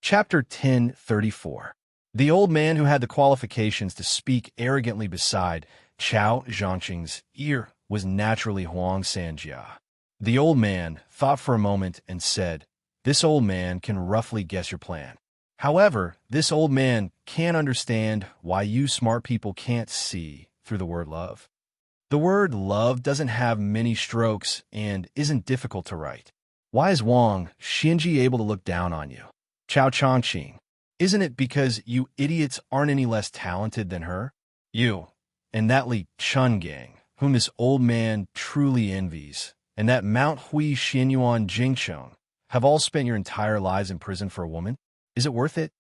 Chapter 1034. The old man who had the qualifications to speak arrogantly beside Xianxia's ear was naturally Xianxia. The old man thought for a moment and said, "This old man can roughly guess your plan. However, this old man can't understand why you smart people can't see through the word love. The word love doesn't have many strokes and isn't difficult to write. Why is Wang Xinji able to look down on you? Chao Changqing. Isn't it because you idiots aren't any less talented than her? You, and that Li Chun gang, whom this old man truly envies, and that Mount Hui Xianyuan Jingcheng, have all spent your entire lives in prison for a woman? Is it worth it?"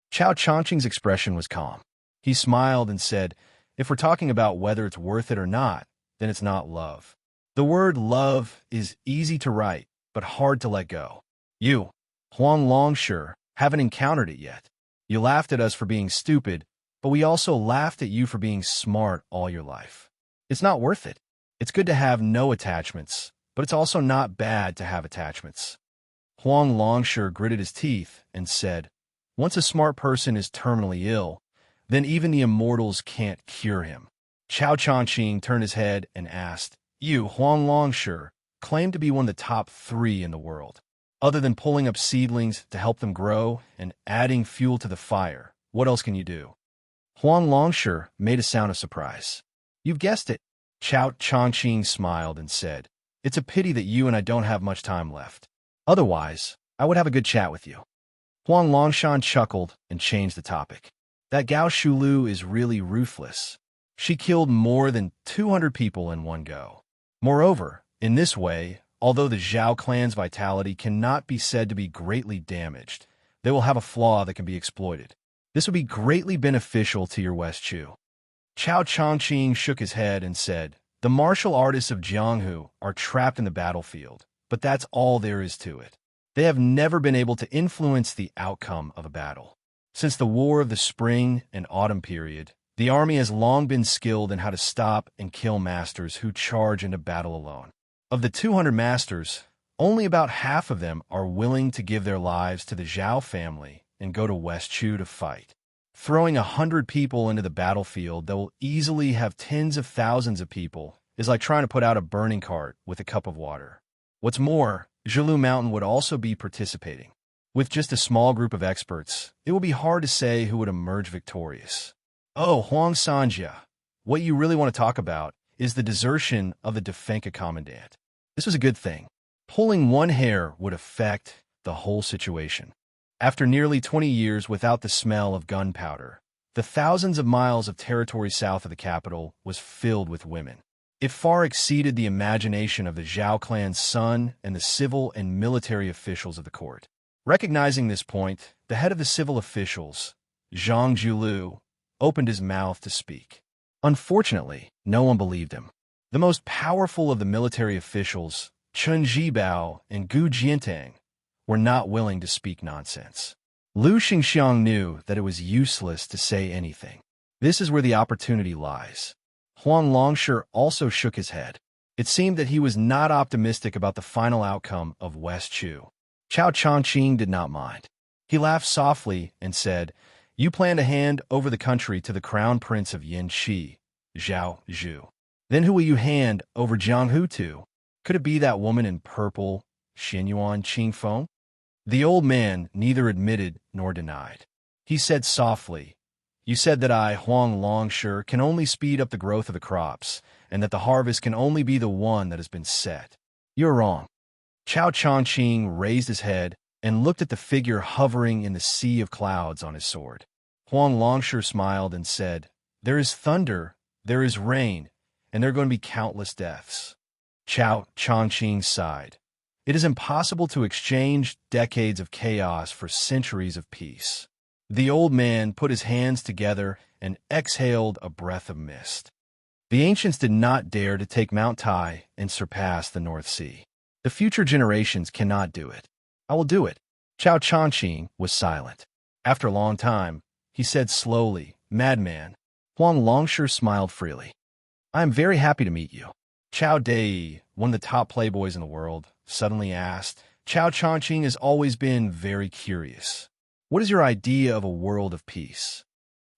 Chao Changqing's expression was calm. He smiled and said, "If we're talking about whether it's worth it or not, then it's not love. The word love is easy to write, but hard to let go. You, Huang Longsure, haven't encountered it yet. You laughed at us for being stupid, but we also laughed at you for being smart all your life. It's not worth it. It's good to have no attachments, but it's also not bad to have attachments." Huang Longsure gritted his teeth and said, "Once a smart person is terminally ill, then even the immortals can't cure him." Chao Changqing turned his head and asked, "You, Huang Longsure, claim to be one of the top 3 in the world. Other than pulling up seedlings to help them grow and adding fuel to the fire, what else can you do?" Huang Longsure made a sound of surprise. "You've guessed it." Chao Changqing smiled and said, "It's a pity that you and I don't have much time left. Otherwise, I would have a good chat with you." Huang Longshan chuckled and changed the topic. "That Gao Shulu is really ruthless. She killed more than 200 people in one go. Moreover, in this way, although the Zhao clan's vitality cannot be said to be greatly damaged, they will have a flaw that can be exploited. This would be greatly beneficial to your West Chu." Chao Changqing shook his head and said, "The martial artists of Jianghu are trapped in the battlefield, but that's all there is to it. They have never been able to influence the outcome of a battle. Since the War of the Spring and Autumn period, the army has long been skilled in how to stop and kill masters who charge into battle alone. Of the 200 masters, only about half of them are willing to give their lives to the Zhao family and go to West Chu to fight. Throwing 100 people into the battlefield that will easily have tens of thousands of people is like trying to put out a burning cart with a cup of water. What's more, Zhilu Mountain would also be participating. With just a small group of experts, it will be hard to say who would emerge victorious. Oh, Huang Sanjia, what you really want to talk about is the desertion of the Defenka commandant. This was a good thing. Pulling one hair would affect the whole situation. After nearly 20 years without the smell of gunpowder, the thousands of miles of territory south of the capital was filled with women. It far exceeded the imagination of the Zhao clan's son and the civil and military officials of the court. Recognizing this point, the head of the civil officials, Zhang Julu, opened his mouth to speak. Unfortunately, no one believed him. The most powerful of the military officials, Chen Zhibao and Gu Jiantang, were not willing to speak nonsense. Lu Xingxiang knew that it was useless to say anything. This is where the opportunity lies. Huang Longsure also shook his head. It seemed that he was not optimistic about the final outcome of West Chu. Chao Changqing did not mind. He laughed softly and said, "You plan to hand over the country to the crown prince of Yanxi, Zhao Zhu. Then who will you hand over Jianghu to? Could it be that woman in purple, Xianyuan Qingfeng?" The old man neither admitted nor denied. He said softly, "You said that I, Huang Longsure, can only speed up the growth of the crops, and that the harvest can only be the one that has been set. You're wrong." Chao Changqing raised his head and looked at the figure hovering in the sea of clouds on his sword. Huang Longsure smiled and said, "There is thunder, there is rain, and there are going to be countless deaths." Chao Changqing sighed. It is impossible to exchange decades of chaos for centuries of peace. The old man put his hands together and exhaled a breath of mist. The ancients did not dare to take Mount Tai and surpass the North Sea. The future generations cannot do it. I will do it. Chao Changqing was silent. After a long time, he said slowly, "Madman." Huang Longsure smiled freely. "I am very happy to meet you." Chao Dei, one of the top playboys in the world, suddenly asked. Chao Changqing has always been very curious. What is your idea of a world of peace?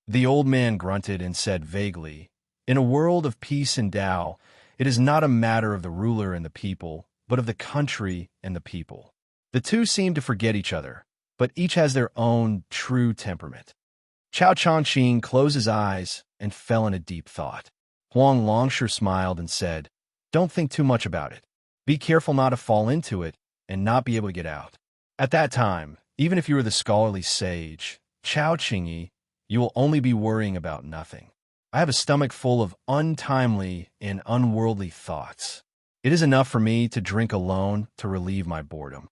The old man grunted and said vaguely, in a world of peace and Tao, it is not a matter of the ruler and the people, but of the country and the people. The two seem to forget each other, but each has their own true temperament. Chao Changqing closed his eyes and fell in a deep thought. Huang Longshu smiled and said, don't think too much about it. Be careful not to fall into it and not be able to get out. At that time, even if you were the scholarly sage, Chao Qingyi, you will only be worrying about nothing. I have a stomach full of untimely and unworldly thoughts. It is enough for me to drink alone to relieve my boredom.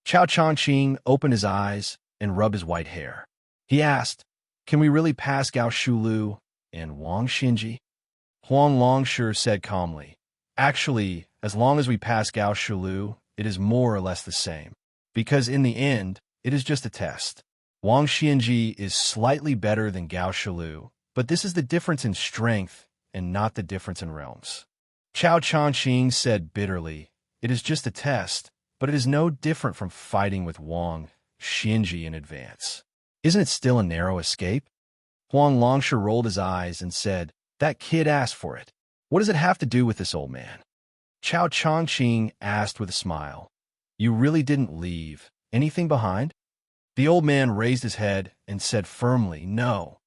Chao Changqing opened his eyes and rubbed his white hair. He asked, can we really pass Gao Shulu and Wang Xinji? Huang Longshu said calmly, actually, as long as we pass Gao Shulu, it is more or less the same. Because in the end, it is just a test. Wang Xinji is slightly better than Gao Shulu, but this is the difference in strength and not the difference in realms. Chao Changqing said bitterly, it is just a test, but it is no different from fighting with Wang Xinji in advance. Isn't it still a narrow escape? Huang Longshu rolled his eyes and said, that kid asked for it. What does it have to do with this old man? Chao Changqing asked with a smile, you really didn't leave anything behind? The old man raised his head and said firmly, no.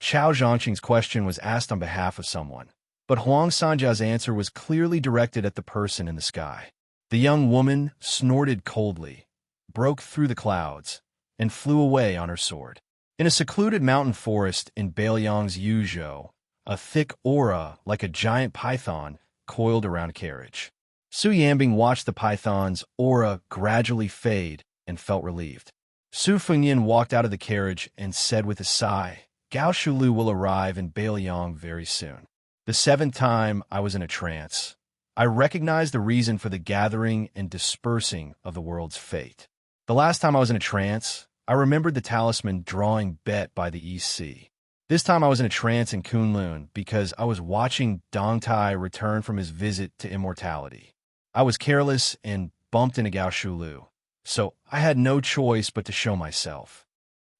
Chao Zhangqing's question was asked on behalf of someone, but Huang Sanjia's answer was clearly directed at the person in the sky. The young woman snorted coldly, broke through the clouds, and flew away on her sword. In a secluded mountain forest in Bailiang's Yuzhou, a thick aura like a giant python coiled around a carriage. Su Yanbing watched the python's aura gradually fade and felt relieved. Su Fengyan walked out of the carriage and said with a sigh, Gao Shulu will arrive in Bailiang very soon. The seventh time I was in a trance, I recognized the reason for the gathering and dispersing of the world's fate. The last time I was in a trance, I remembered the talisman drawing bet by the East Sea. This time I was in a trance in Kunlun because I was watching Dong Tai return from his visit to immortality. I was careless and bumped into Gao Shulu, so I had no choice but to show myself.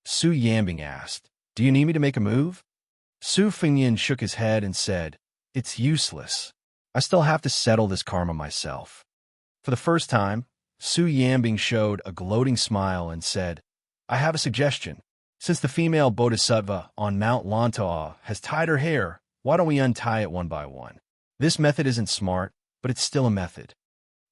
Su Yanbing asked, do you need me to make a move? Su Fengyan shook his head and said, it's useless. I still have to settle this karma myself. For the first time, Su Yanbing showed a gloating smile and said, I have a suggestion. Since the female bodhisattva on Mount Lantaw has tied her hair, why don't we untie it one by one? This method isn't smart, but it's still a method.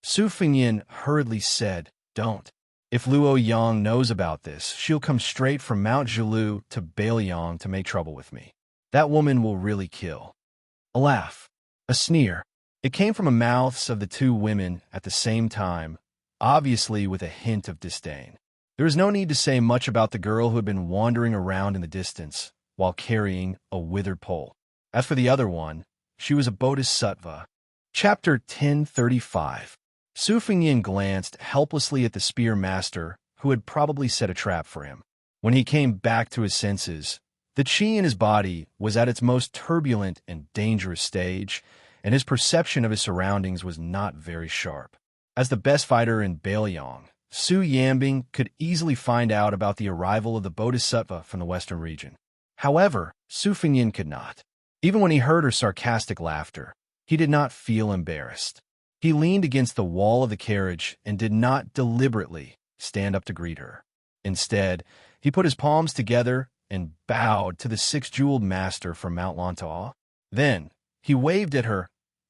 Su Fengyan hurriedly said, don't. If Luo Yang knows about this, she'll come straight from Mount Zhilu to Bailiang to make trouble with me. That woman will really kill. A laugh. A sneer. It came from the mouths of the two women at the same time, obviously with a hint of disdain. There is no need to say much about the girl who had been wandering around in the distance while carrying a withered pole. As for the other one, she was a bodhisattva. Chapter 1035. Su Fengyan glanced helplessly at the spear master who had probably set a trap for him. When he came back to his senses, the qi in his body was at its most turbulent and dangerous stage, and his perception of his surroundings was not very sharp. As the best fighter in Bailiang, Su Yanbing could easily find out about the arrival of the bodhisattva from the western region. However, Su Fengyan could not. Even when he heard her sarcastic laughter, he did not feel embarrassed. He leaned against the wall of the carriage and did not deliberately stand up to greet her. Instead, he put his palms together and bowed to the six-jeweled master from Mount Lantaw. Then, he waved at her,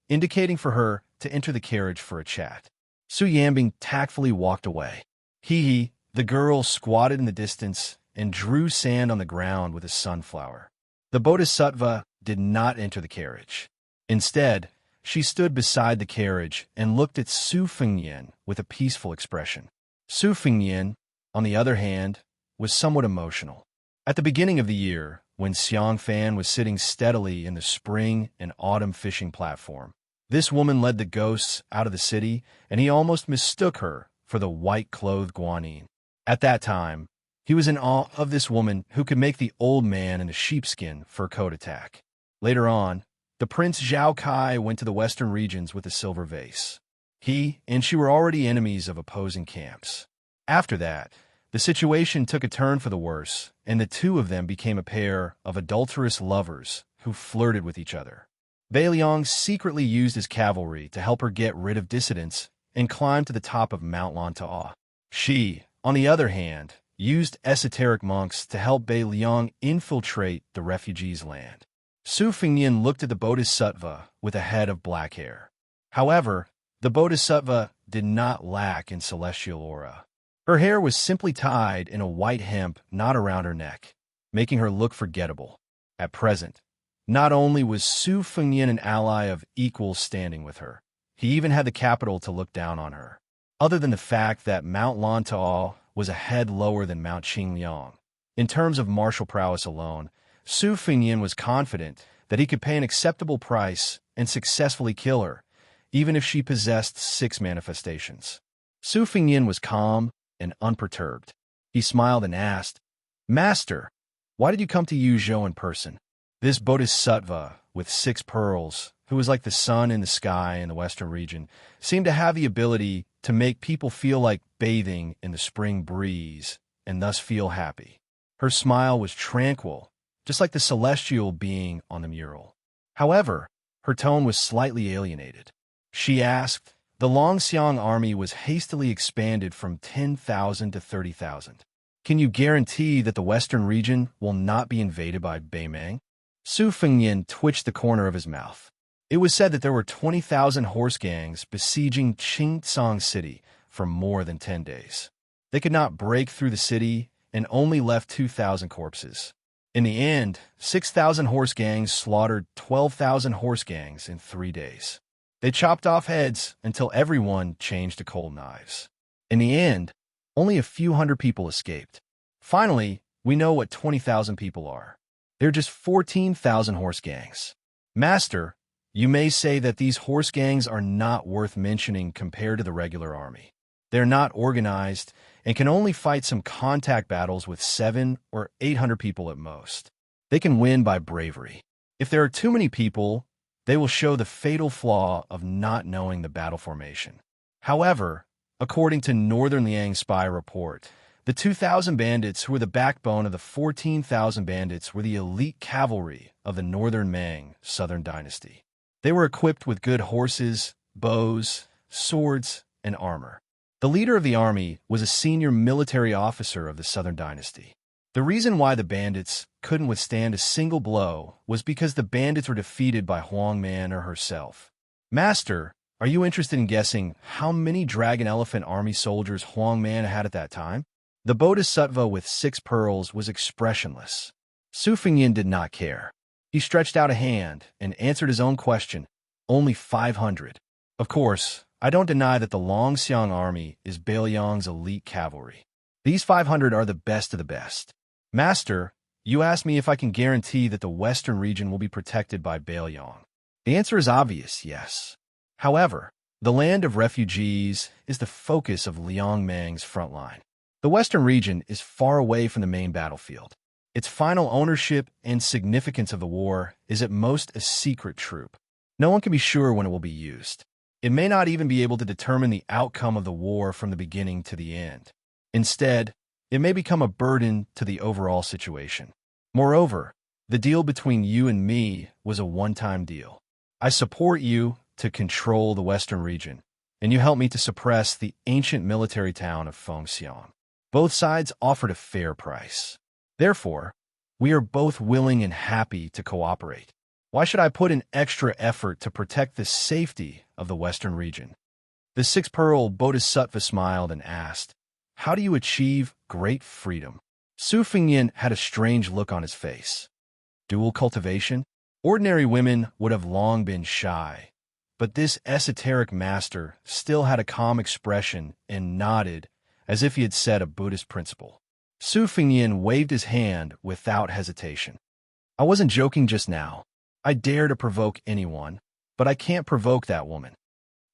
indicating for her to enter the carriage for a chat. Su Yanbing tactfully walked away. The girl squatted in the distance and drew sand on the ground with a sunflower. The bodhisattva did not enter the carriage. Instead, she stood beside the carriage and looked at Su Fengyan with a peaceful expression. Su Fengyan, on the other hand, was somewhat emotional. At the beginning of the year, when Xianxia was sitting steadily in the spring and autumn fishing platform, this woman led the ghosts out of the city, and he almost mistook her for the white-clothed Guanyin. At that time, he was in awe of this woman who could make the old man in a sheepskin fur coat attack. Later on, the Prince Zhao Kai went to the western regions with a silver vase. He and she were already enemies of opposing camps. After that, The situation took a turn for the worse, and the two of them became a pair of adulterous lovers who flirted with each other. Beiliang secretly used his cavalry to help her get rid of dissidents and climb to the top of Mount Lantau. She, on the other hand, used esoteric monks to help Beiliang infiltrate the refugees' land. Su Fengnian looked at the bodhisattva with a head of black hair. However, the bodhisattva did not lack in celestial aura. Her hair was simply tied in a white hemp knot around her neck, making her look forgettable. At present, not only was Su Fengnian an ally of equal standing with her, he even had the capital to look down on her. Other than the fact that Mount Lantau was a head lower than Mount Qingliang. In terms of martial prowess alone, Su Fengnian was confident that he could pay an acceptable price and successfully kill her, even if she possessed 6 manifestations. Su Fengnian was calm and unperturbed. He smiled and asked, "Master, why did you come to Yuzhou in person?" This bodhisattva, with 6 pearls, who was like the sun in the sky in the western region, seemed to have the ability to make people feel like bathing in the spring breeze and thus feel happy. Her smile was tranquil, just like the celestial being on the mural. However, her tone was slightly alienated. She asked, "The Longxiang army was hastily expanded from 10,000 to 30,000. Can you guarantee that the western region will not be invaded by Beimang?" Su Fengnian twitched the corner of his mouth. It was said that there were 20,000 horse gangs besieging Qingcang City for more than 10 days. They could not break through the city and only left 2,000 corpses. In the end, 6,000 horse gangs slaughtered 12,000 horse gangs in 3 days. They chopped off heads until everyone changed to cold knives. In the end, only a few hundred people escaped. Finally, we know what 20,000 people are. They're just 14,000 horse gangs. Master, you may say that these horse gangs are not worth mentioning compared to the regular army. They're not organized and can only fight some contact battles with 700 or 800 people at most. They can win by bravery. If there are too many people, they will show the fatal flaw of not knowing the battle formation. However, according to Northern Liang spy report, the 2,000 bandits who were the backbone of the 14,000 bandits were the elite cavalry of the Northern Ming Southern Dynasty. They were equipped with good horses, bows, swords, and armor. The leader of the army was a senior military officer of the Southern Dynasty. The reason why the bandits couldn't withstand a single blow was because the bandits were defeated by Huang Man or herself. Master, are you interested in guessing how many Dragon Elephant Army soldiers Huang Man had at that time? The bodhisattva with 6 pearls was expressionless. Su Fengnian did not care. He stretched out a hand and answered his own question, "Only 500. Of course, I don't deny that the Longxiang army is Beiliang's elite cavalry. These 500 are the best of the best. Master, you asked me if I can guarantee that the western region will be protected by Beiliang. The answer is obvious, yes. However, the land of refugees is the focus of Liang Mang's front line. The western region is far away from the main battlefield. Its final ownership and significance of the war is at most a secret troop. No one can be sure when it will be used. It may not even be able to determine the outcome of the war from the beginning to the end. Instead, it may become a burden to the overall situation. Moreover, the deal between you and me was a one-time deal. I support you to control the western region, and you help me to suppress the ancient military town of Fengxiang. Both sides offered a fair price. Therefore, we are both willing and happy to cooperate. Why should I put in extra effort to protect the safety of the western region?" The 6-pearl bodhisattva smiled and asked, "How do you achieve great freedom?" Su Fengnian had a strange look on his face. Dual cultivation? Ordinary women would have long been shy, but this esoteric master still had a calm expression and nodded as if he had said a Buddhist principle. Su Fengnian waved his hand without hesitation. "I wasn't joking just now. I dare to provoke anyone, but I can't provoke that woman."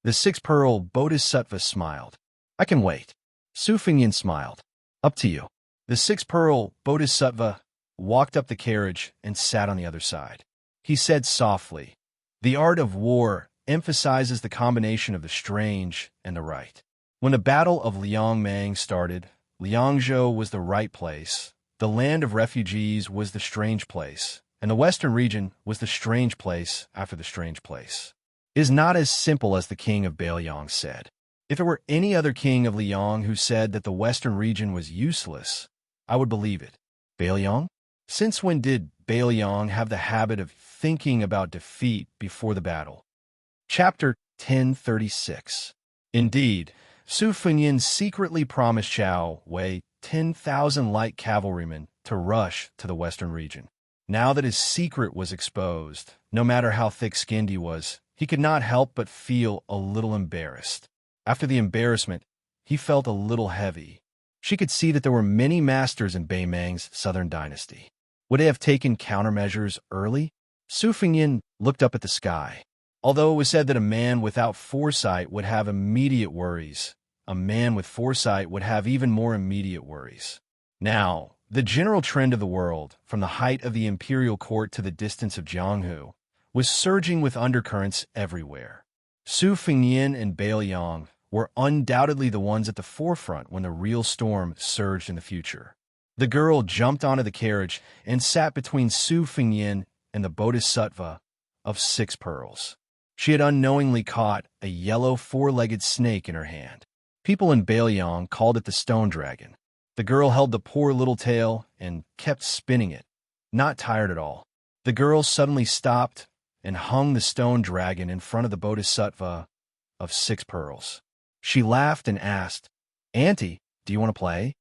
The 6-pearl bodhisattva smiled. "I can wait." Su Fengnian smiled. "Up to you." The 6-pearl bodhisattva walked up the carriage and sat on the other side. He said softly, "The art of war emphasizes the combination of the strange and the right. When the Battle of Liang Mang started, Liangzhou was the right place, the land of refugees was the strange place, and the western region was the strange place after the strange place. It is not as simple as the king of Bailiang said. If it were any other king of Liang who said that the western region was useless, I would believe it. Bailiang? Since when did Bailiang have the habit of thinking about defeat before the battle? Chapter 1036. Indeed, Su Fengyin secretly promised Chao Wei 10,000 light cavalrymen to rush to the western region. Now that his secret was exposed, no matter how thick-skinned he was, he could not help but feel a little embarrassed. After the embarrassment, he felt a little heavy. She could see that there were many masters in Bei Meng's southern dynasty. Would they have taken countermeasures early? Su Fengyin looked up at the sky. Although it was said that a man without foresight would have immediate worries, a man with foresight would have even more immediate worries. Now, the general trend of the world, from the height of the imperial court to the distance of Jianghu, was surging with undercurrents everywhere. Su Fengyin and Bailiang were undoubtedly the ones at the forefront when the real storm surged in the future. The girl jumped onto the carriage and sat between Su Fengyin and the bodhisattva of 6 pearls. She had unknowingly caught a yellow 4-legged snake in her hand. People in Bailiang called it the stone dragon. The girl held the poor little tail and kept spinning it, not tired at all. The girl suddenly stopped and hung the stone dragon in front of the bodhisattva of 6 pearls. She laughed and asked, "Auntie, do you want to play?"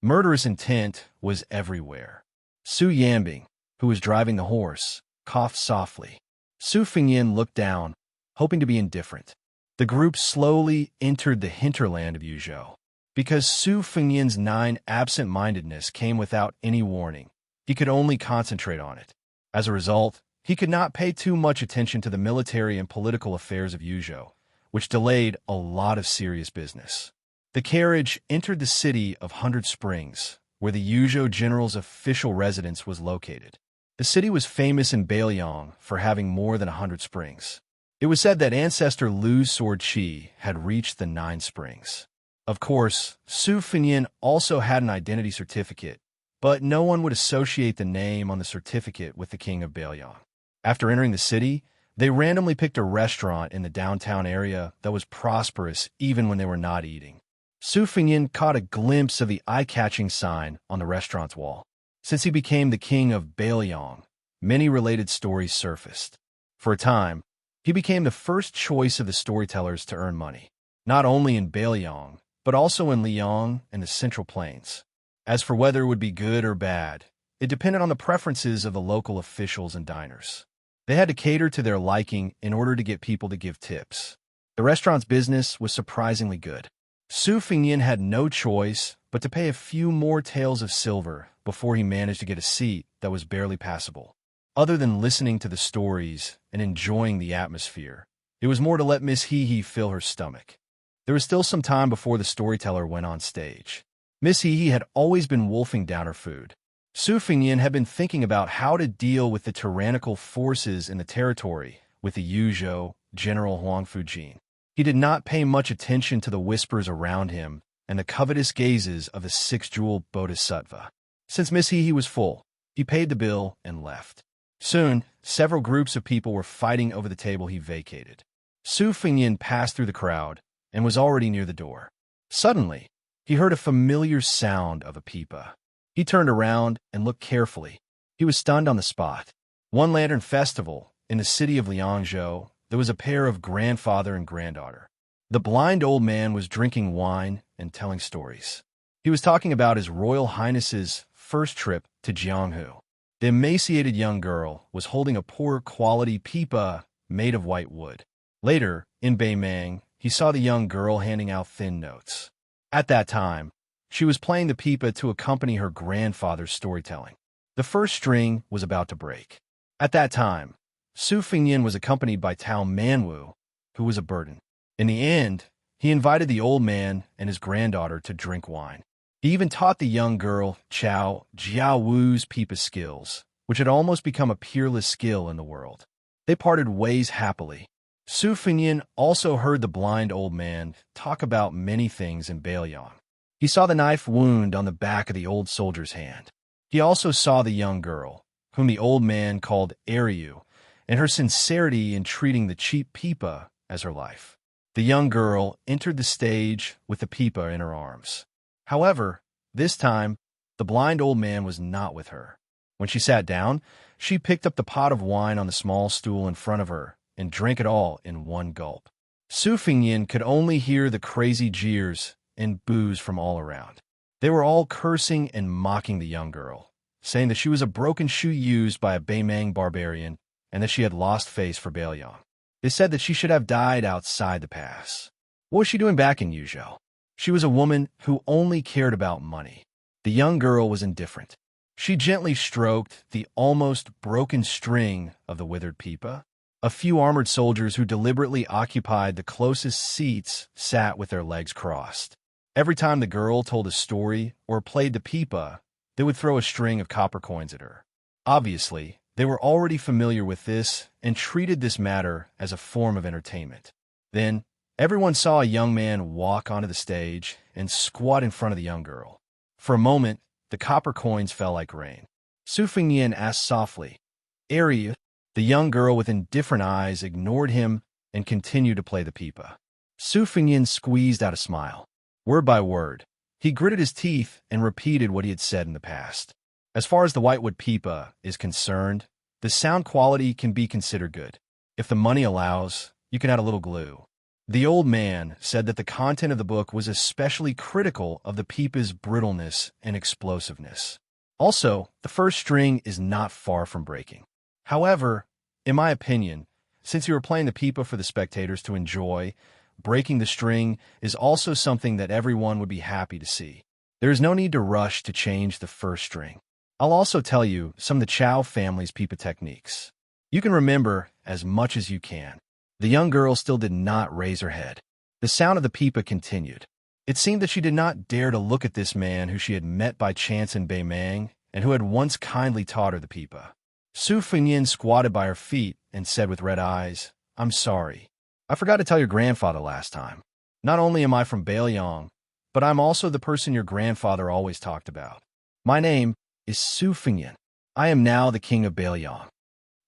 Murderous intent was everywhere. Su Yanbing, who was driving the horse, coughed softly. Su Fengyin looked down, hoping to be indifferent. The group slowly entered the hinterland of Yuzhou. Because Su Fengyin's 9 absent-mindedness came without any warning, he could only concentrate on it. As a result, he could not pay too much attention to the military and political affairs of Yuzhou, which delayed a lot of serious business. The carriage entered the city of 100 Springs, where the Yuzhou general's official residence was located. The city was famous in Bailiang for having more than 100 springs. It was said that ancestor Lu's sword Qi had reached the 9 springs. Of course, Su Fengyin also had an identity certificate, but no one would associate the name on the certificate with the king of Bailiang. After entering the city, they randomly picked a restaurant in the downtown area that was prosperous even when they were not eating. Su Fengyin caught a glimpse of the eye-catching sign on the restaurant's wall. Since he became the king of Bailiang, many related stories surfaced. For a time, he became the first choice of the storytellers to earn money, not only in Bailiang, but also in Liang and the Central Plains. As for whether it would be good or bad, it depended on the preferences of the local officials and diners. They had to cater to their liking in order to get people to give tips. The restaurant's business was surprisingly good. Su Fengyin had no choice but to pay a few more taels of silver before he managed to get a seat that was barely passable. Other than listening to the stories and enjoying the atmosphere, it was more to let Miss Hee fill her stomach. There was still some time before the storyteller went on stage. Miss Hee had always been wolfing down her food. Su Fengyin had been thinking about how to deal with the tyrannical forces in the territory with the Yuzhou General Huang Fujin. He did not pay much attention to the whispers around him and the covetous gazes of the 6-jewel bodhisattva. Since Miss Hee was full, he paid the bill and left. Soon, several groups of people were fighting over the table he vacated. Su Fengyin passed through the crowd and was already near the door. Suddenly, he heard a familiar sound of a pipa. He turned around and looked carefully. He was stunned on the spot. One lantern festival in the city of Liangzhou, there was a pair of grandfather and granddaughter. The blind old man was drinking wine and telling stories. He was talking about His Royal Highness's first trip to Jianghu. The emaciated young girl was holding a poor-quality pipa made of white wood. Later, in Beimeng, he saw the young girl handing out thin notes. At that time, she was playing the pipa to accompany her grandfather's storytelling. The first string was about to break. At that time, Su Fengyin was accompanied by Tao Manwu, who was a burden. In the end, he invited the old man and his granddaughter to drink wine. He even taught the young girl Chao Jiawu's pipa skills, which had almost become a peerless skill in the world. They parted ways happily. Su Fengyin also heard the blind old man talk about many things in Bailiang. He saw the knife wound on the back of the old soldier's hand. He also saw the young girl, whom the old man called Ariu, and her sincerity in treating the cheap pipa as her life. The young girl entered the stage with the pipa in her arms. However, this time, the blind old man was not with her. When she sat down, she picked up the pot of wine on the small stool in front of her and drank it all in one gulp. Su Fengnian could only hear the crazy jeers and boos from all around. They were all cursing and mocking the young girl, saying that she was a broken shoe used by a Beimang barbarian and that she had lost face for Bailiang. They said that she should have died outside the pass. What was she doing back in Yuzhou? She was a woman who only cared about money. The young girl was indifferent. She gently stroked the almost broken string of the withered pipa. A few armored soldiers who deliberately occupied the closest seats sat with their legs crossed. Every time the girl told a story or played the pipa, they would throw a string of copper coins at her. Obviously, they were already familiar with this and treated this matter as a form of entertainment. Then, everyone saw a young man walk onto the stage and squat in front of the young girl. For a moment, the copper coins fell like rain. Su Fengnian asked softly, "Ariu?" The young girl with indifferent eyes ignored him and continued to play the pipa. Su Fengnian squeezed out a smile. Word by word, he gritted his teeth and repeated what he had said in the past. As far as the whitewood pipa is concerned, the sound quality can be considered good. If the money allows, you can add a little glue. The old man said that the content of the book was especially critical of the pipa's brittleness and explosiveness. Also, the first string is not far from breaking. However, in my opinion, since you are playing the pipa for the spectators to enjoy, breaking the string is also something that everyone would be happy to see. There is no need to rush to change the first string. I'll also tell you some of the Chao family's pipa techniques. You can remember as much as you can. The young girl still did not raise her head. The sound of the pipa continued. It seemed that she did not dare to look at this man who she had met by chance in Beimang and who had once kindly taught her the pipa. Su Fengnian squatted by her feet and said with red eyes, "I'm sorry. I forgot to tell your grandfather last time. Not only am I from Bailiang, but I'm also the person your grandfather always talked about. My name is Su Fengnian. I am now the king of Bailiang."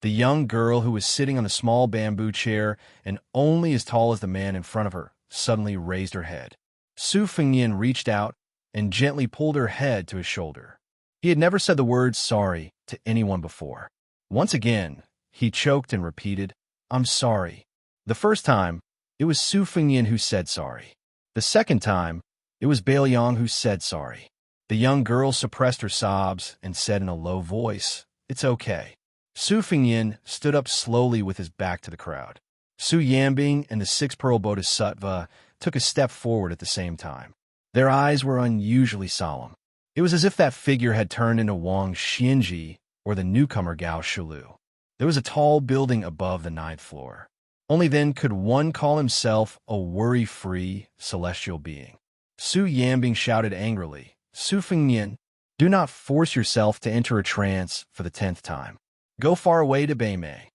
The young girl, who was sitting on a small bamboo chair and only as tall as the man in front of her, suddenly raised her head. Su Fengnian reached out and gently pulled her head to his shoulder. He had never said the word sorry to anyone before. Once again, he choked and repeated, "I'm sorry." The first time, it was Su Fengnian who said sorry. The second time, it was Bailiang who said sorry. The young girl suppressed her sobs and said in a low voice, "It's okay." Su Fengnian stood up slowly with his back to the crowd. Su Yanbing and the six-pearl bodhisattva took a step forward at the same time. Their eyes were unusually solemn. It was as if that figure had turned into Wang Xianji or the newcomer Gao Shulu. There was a tall building above the 9th floor. Only then could one call himself a worry-free celestial being. Su Yanbing shouted angrily, "Su Fengnian, do not force yourself to enter a trance for the 10th time. Go far away to Beimei."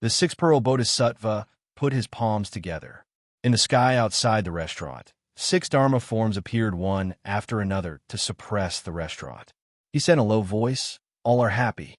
The six-pearl bodhisattva put his palms together. In the sky outside the restaurant, 6 Dharma forms appeared one after another to suppress the restaurant. He said in a low voice, "All are happy."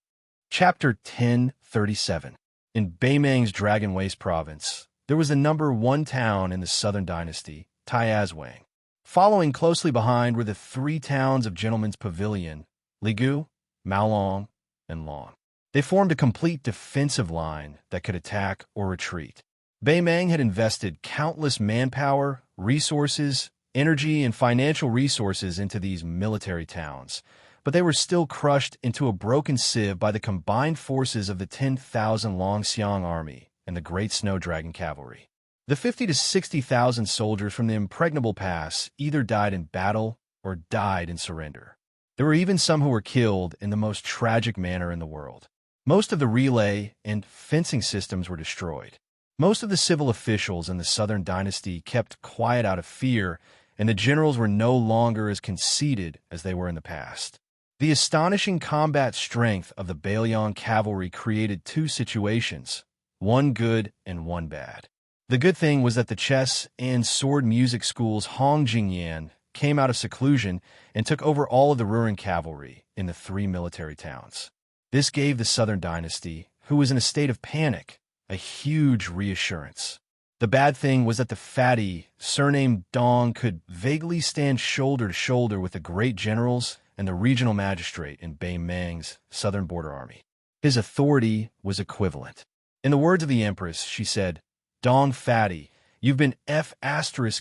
Chapter 1037. In Beimang's Dragon Waste province, there was the number 1 town in the southern dynasty, Taiazwang. Following closely behind were the 3 towns of Gentleman's Pavilion, Ligu, Maolong, and Long. They formed a complete defensive line that could attack or retreat. Beimang had invested countless manpower, resources, energy, and financial resources into these military towns, but they were still crushed into a broken sieve by the combined forces of the 10,000 Longxiang army and the Great Snow Dragon cavalry. The 50 to 60,000 soldiers from the Impregnable Pass either died in battle or died in surrender. There were even some who were killed in the most tragic manner in the world. Most of the relay and fencing systems were destroyed. Most of the civil officials in the Southern Dynasty kept quiet out of fear, and the generals were no longer as conceited as they were in the past. The astonishing combat strength of the Bailiang cavalry created 2 situations, one good and one bad. The good thing was that the chess and sword music schools Hongjingyan came out of seclusion and took over all of the Ruran cavalry in the 3 military towns. This gave the Southern Dynasty, who was in a state of panic, a huge reassurance. The bad thing was that the fatty, surnamed Dong, could vaguely stand shoulder to shoulder with the great generals and the regional magistrate in Bei Meng's southern border army. His authority was equivalent. In the words of the Empress, she said, "Dong fatty, you've been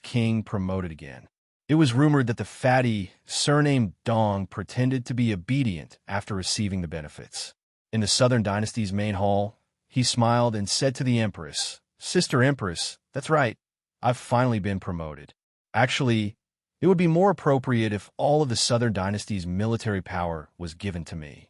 King promoted again." It was rumored that the fatty, surnamed Dong, pretended to be obedient after receiving the benefits. In the Southern Dynasty's main hall, he smiled and said to the Empress, "Sister Empress, that's right, I've finally been promoted. Actually, it would be more appropriate if all of the Southern Dynasty's military power was given to me."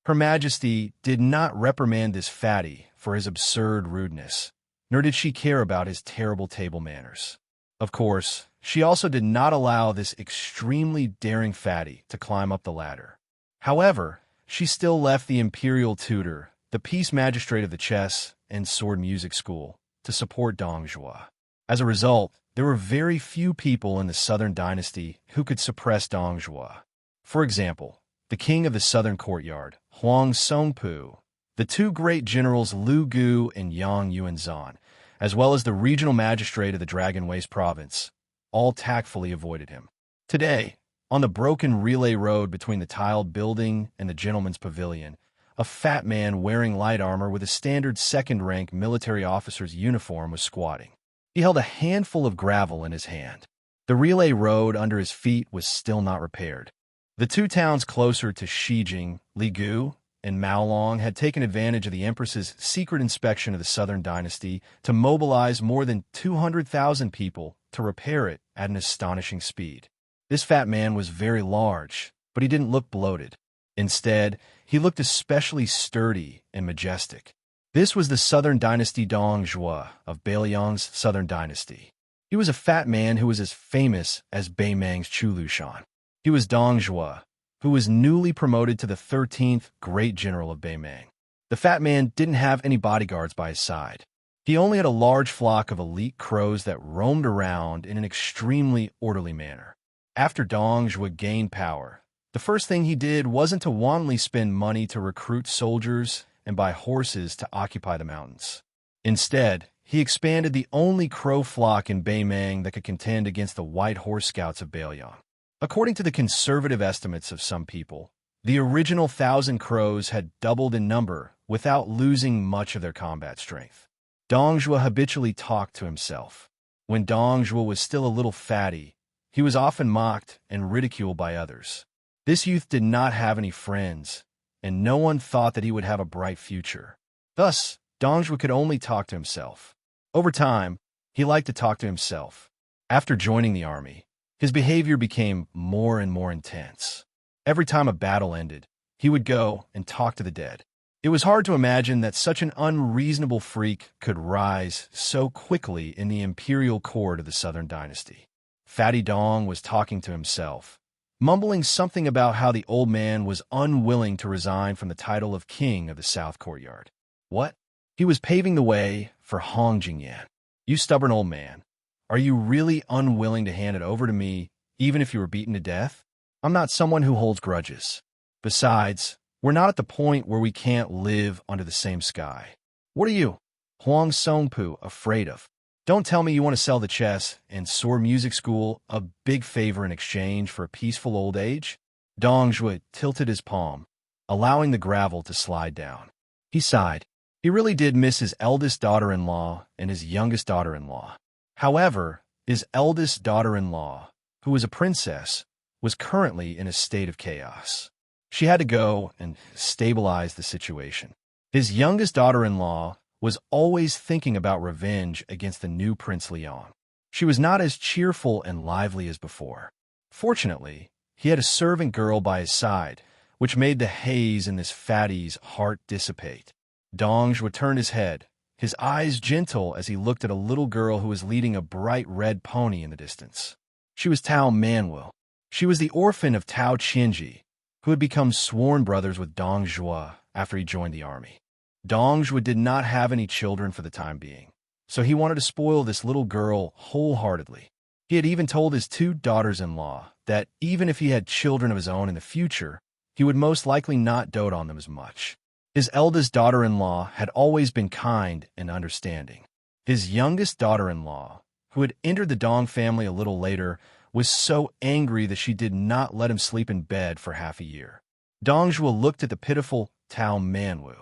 Her Majesty did not reprimand this fatty for his absurd rudeness, nor did she care about his terrible table manners. Of course, she also did not allow this extremely daring fatty to climb up the ladder. However, she still left the imperial tutor, the peace magistrate of the chess and sword music school, to support Dong Zhuo. As a result, there were very few people in the Southern Dynasty who could suppress Dong Zhuo. For example, the king of the Southern Courtyard, Huang Songpu, the 2 great generals Lu Gu and Yang Yuanzhan, as well as the regional magistrate of the Dragon Waste province, all tactfully avoided him. Today, on the broken relay road between the tiled building and the gentleman's pavilion, a fat man wearing light armor with a standard second-rank military officer's uniform was squatting. He held a handful of gravel in his hand. The relay road under his feet was still not repaired. The 2 towns closer to Shijing, Ligu, and Maolong had taken advantage of the Empress's secret inspection of the Southern Dynasty to mobilize more than 200,000 people to repair it at an astonishing speed. This fat man was very large, but he didn't look bloated. Instead, he looked especially sturdy and majestic. This was the Southern Dynasty Dong Zhuo of Beiliang's Southern Dynasty. He was a fat man who was as famous as Bei Meng's Chulushan. He was Dong Zhuo, who was newly promoted to the 13th great general of Bei Meng. The fat man didn't have any bodyguards by his side. He only had a large flock of elite crows that roamed around in an extremely orderly manner. After Dong Zhuo gained power, the first thing he did wasn't to wantonly spend money to recruit soldiers and buy horses to occupy the mountains. Instead, he expanded the only crow flock in Bei Meng that could contend against the White Horse Scouts of Beiliang. According to the conservative estimates of some people, the original 1,000 crows had doubled in number without losing much of their combat strength. Dong Zhuo habitually talked to himself. When Dong Zhuo was still a little fatty, he was often mocked and ridiculed by others. This youth did not have any friends, and no one thought that he would have a bright future. Thus, Dong Zhuo could only talk to himself. Over time, he liked to talk to himself. After joining the army, his behavior became more and more intense. Every time a battle ended, he would go and talk to the dead. It was hard to imagine that such an unreasonable freak could rise so quickly in the imperial court of the Southern Dynasty. Fatty Dong was talking to himself, mumbling something about how the old man was unwilling to resign from the title of king of the South Courtyard. What? He was paving the way for Hong Jingyan. "You stubborn old man. Are you really unwilling to hand it over to me, even if you were beaten to death? I'm not someone who holds grudges. Besides, we're not at the point where we can't live under the same sky. What are you, Huang Songpu, afraid of? Don't tell me you want to sell the chess and sword music school a big favor in exchange for a peaceful old age?" Dong Zhuo tilted his palm, allowing the gravel to slide down. He sighed. He really did miss his eldest daughter-in-law and his youngest daughter-in-law. However, his eldest daughter-in-law, who was a princess, was currently in a state of chaos. She had to go and stabilize the situation. His youngest daughter-in-law was always thinking about revenge against the new Prince Leon. She was not as cheerful and lively as before. Fortunately, he had a servant girl by his side, which made the haze in this fatty's heart dissipate. Dong Zhuo turned his head, his eyes gentle as he looked at a little girl who was leading a bright red pony in the distance. She was Tao Manuel. She was the orphan of Tao Qianji, who had become sworn brothers with Dong Zhuo after he joined the army. Dong Zhuo did not have any children for the time being, so he wanted to spoil this little girl wholeheartedly. He had even told his two daughters-in-law that even if he had children of his own in the future, he would most likely not dote on them as much. His eldest daughter-in-law had always been kind and understanding. His youngest daughter-in-law, who had entered the Dong family a little later, was so angry that she did not let him sleep in bed for half a year. Dong Zhuo looked at the pitiful Tao Manwu.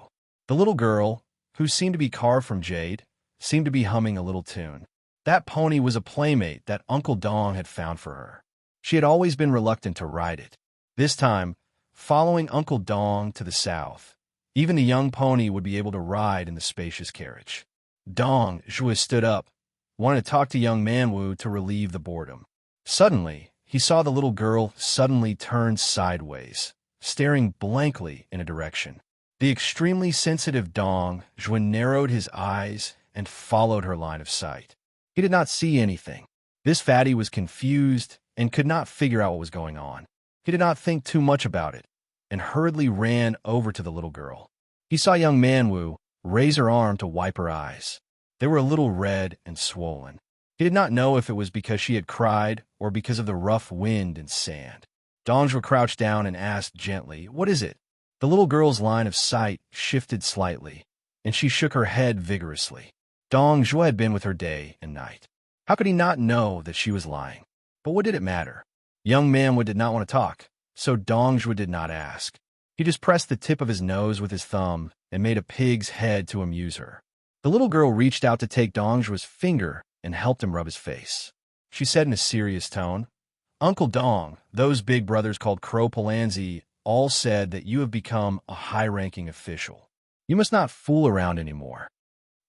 The little girl, who seemed to be carved from jade, seemed to be humming a little tune. That pony was a playmate that Uncle Dong had found for her. She had always been reluctant to ride it. This time, following Uncle Dong to the south, even the young pony would be able to ride in the spacious carriage. Dong Zhuo stood up, wanted to talk to young Manwu to relieve the boredom. Suddenly, he saw the little girl suddenly turn sideways, staring blankly in a direction. The extremely sensitive Dong Zhuo narrowed his eyes and followed her line of sight. He did not see anything. This fatty was confused and could not figure out what was going on. He did not think too much about it, and hurriedly ran over to the little girl. He saw young Manwu raise her arm to wipe her eyes. They were a little red and swollen. He did not know if it was because she had cried or because of the rough wind and sand. Dong Zhuo crouched down and asked gently, "What is it?" The little girl's line of sight shifted slightly, and she shook her head vigorously. Dong Zhuo had been with her day and night. How could he not know that she was lying? But what did it matter? Young Manwu did not want to talk, so Dong Zhuo did not ask. He just pressed the tip of his nose with his thumb and made a pig's head to amuse her. The little girl reached out to take Dong Zhuo's finger and helped him rub his face. She said in a serious tone, "Uncle Dong, those big brothers called Crow Palanzi all said that you have become a high-ranking official. You must not fool around anymore."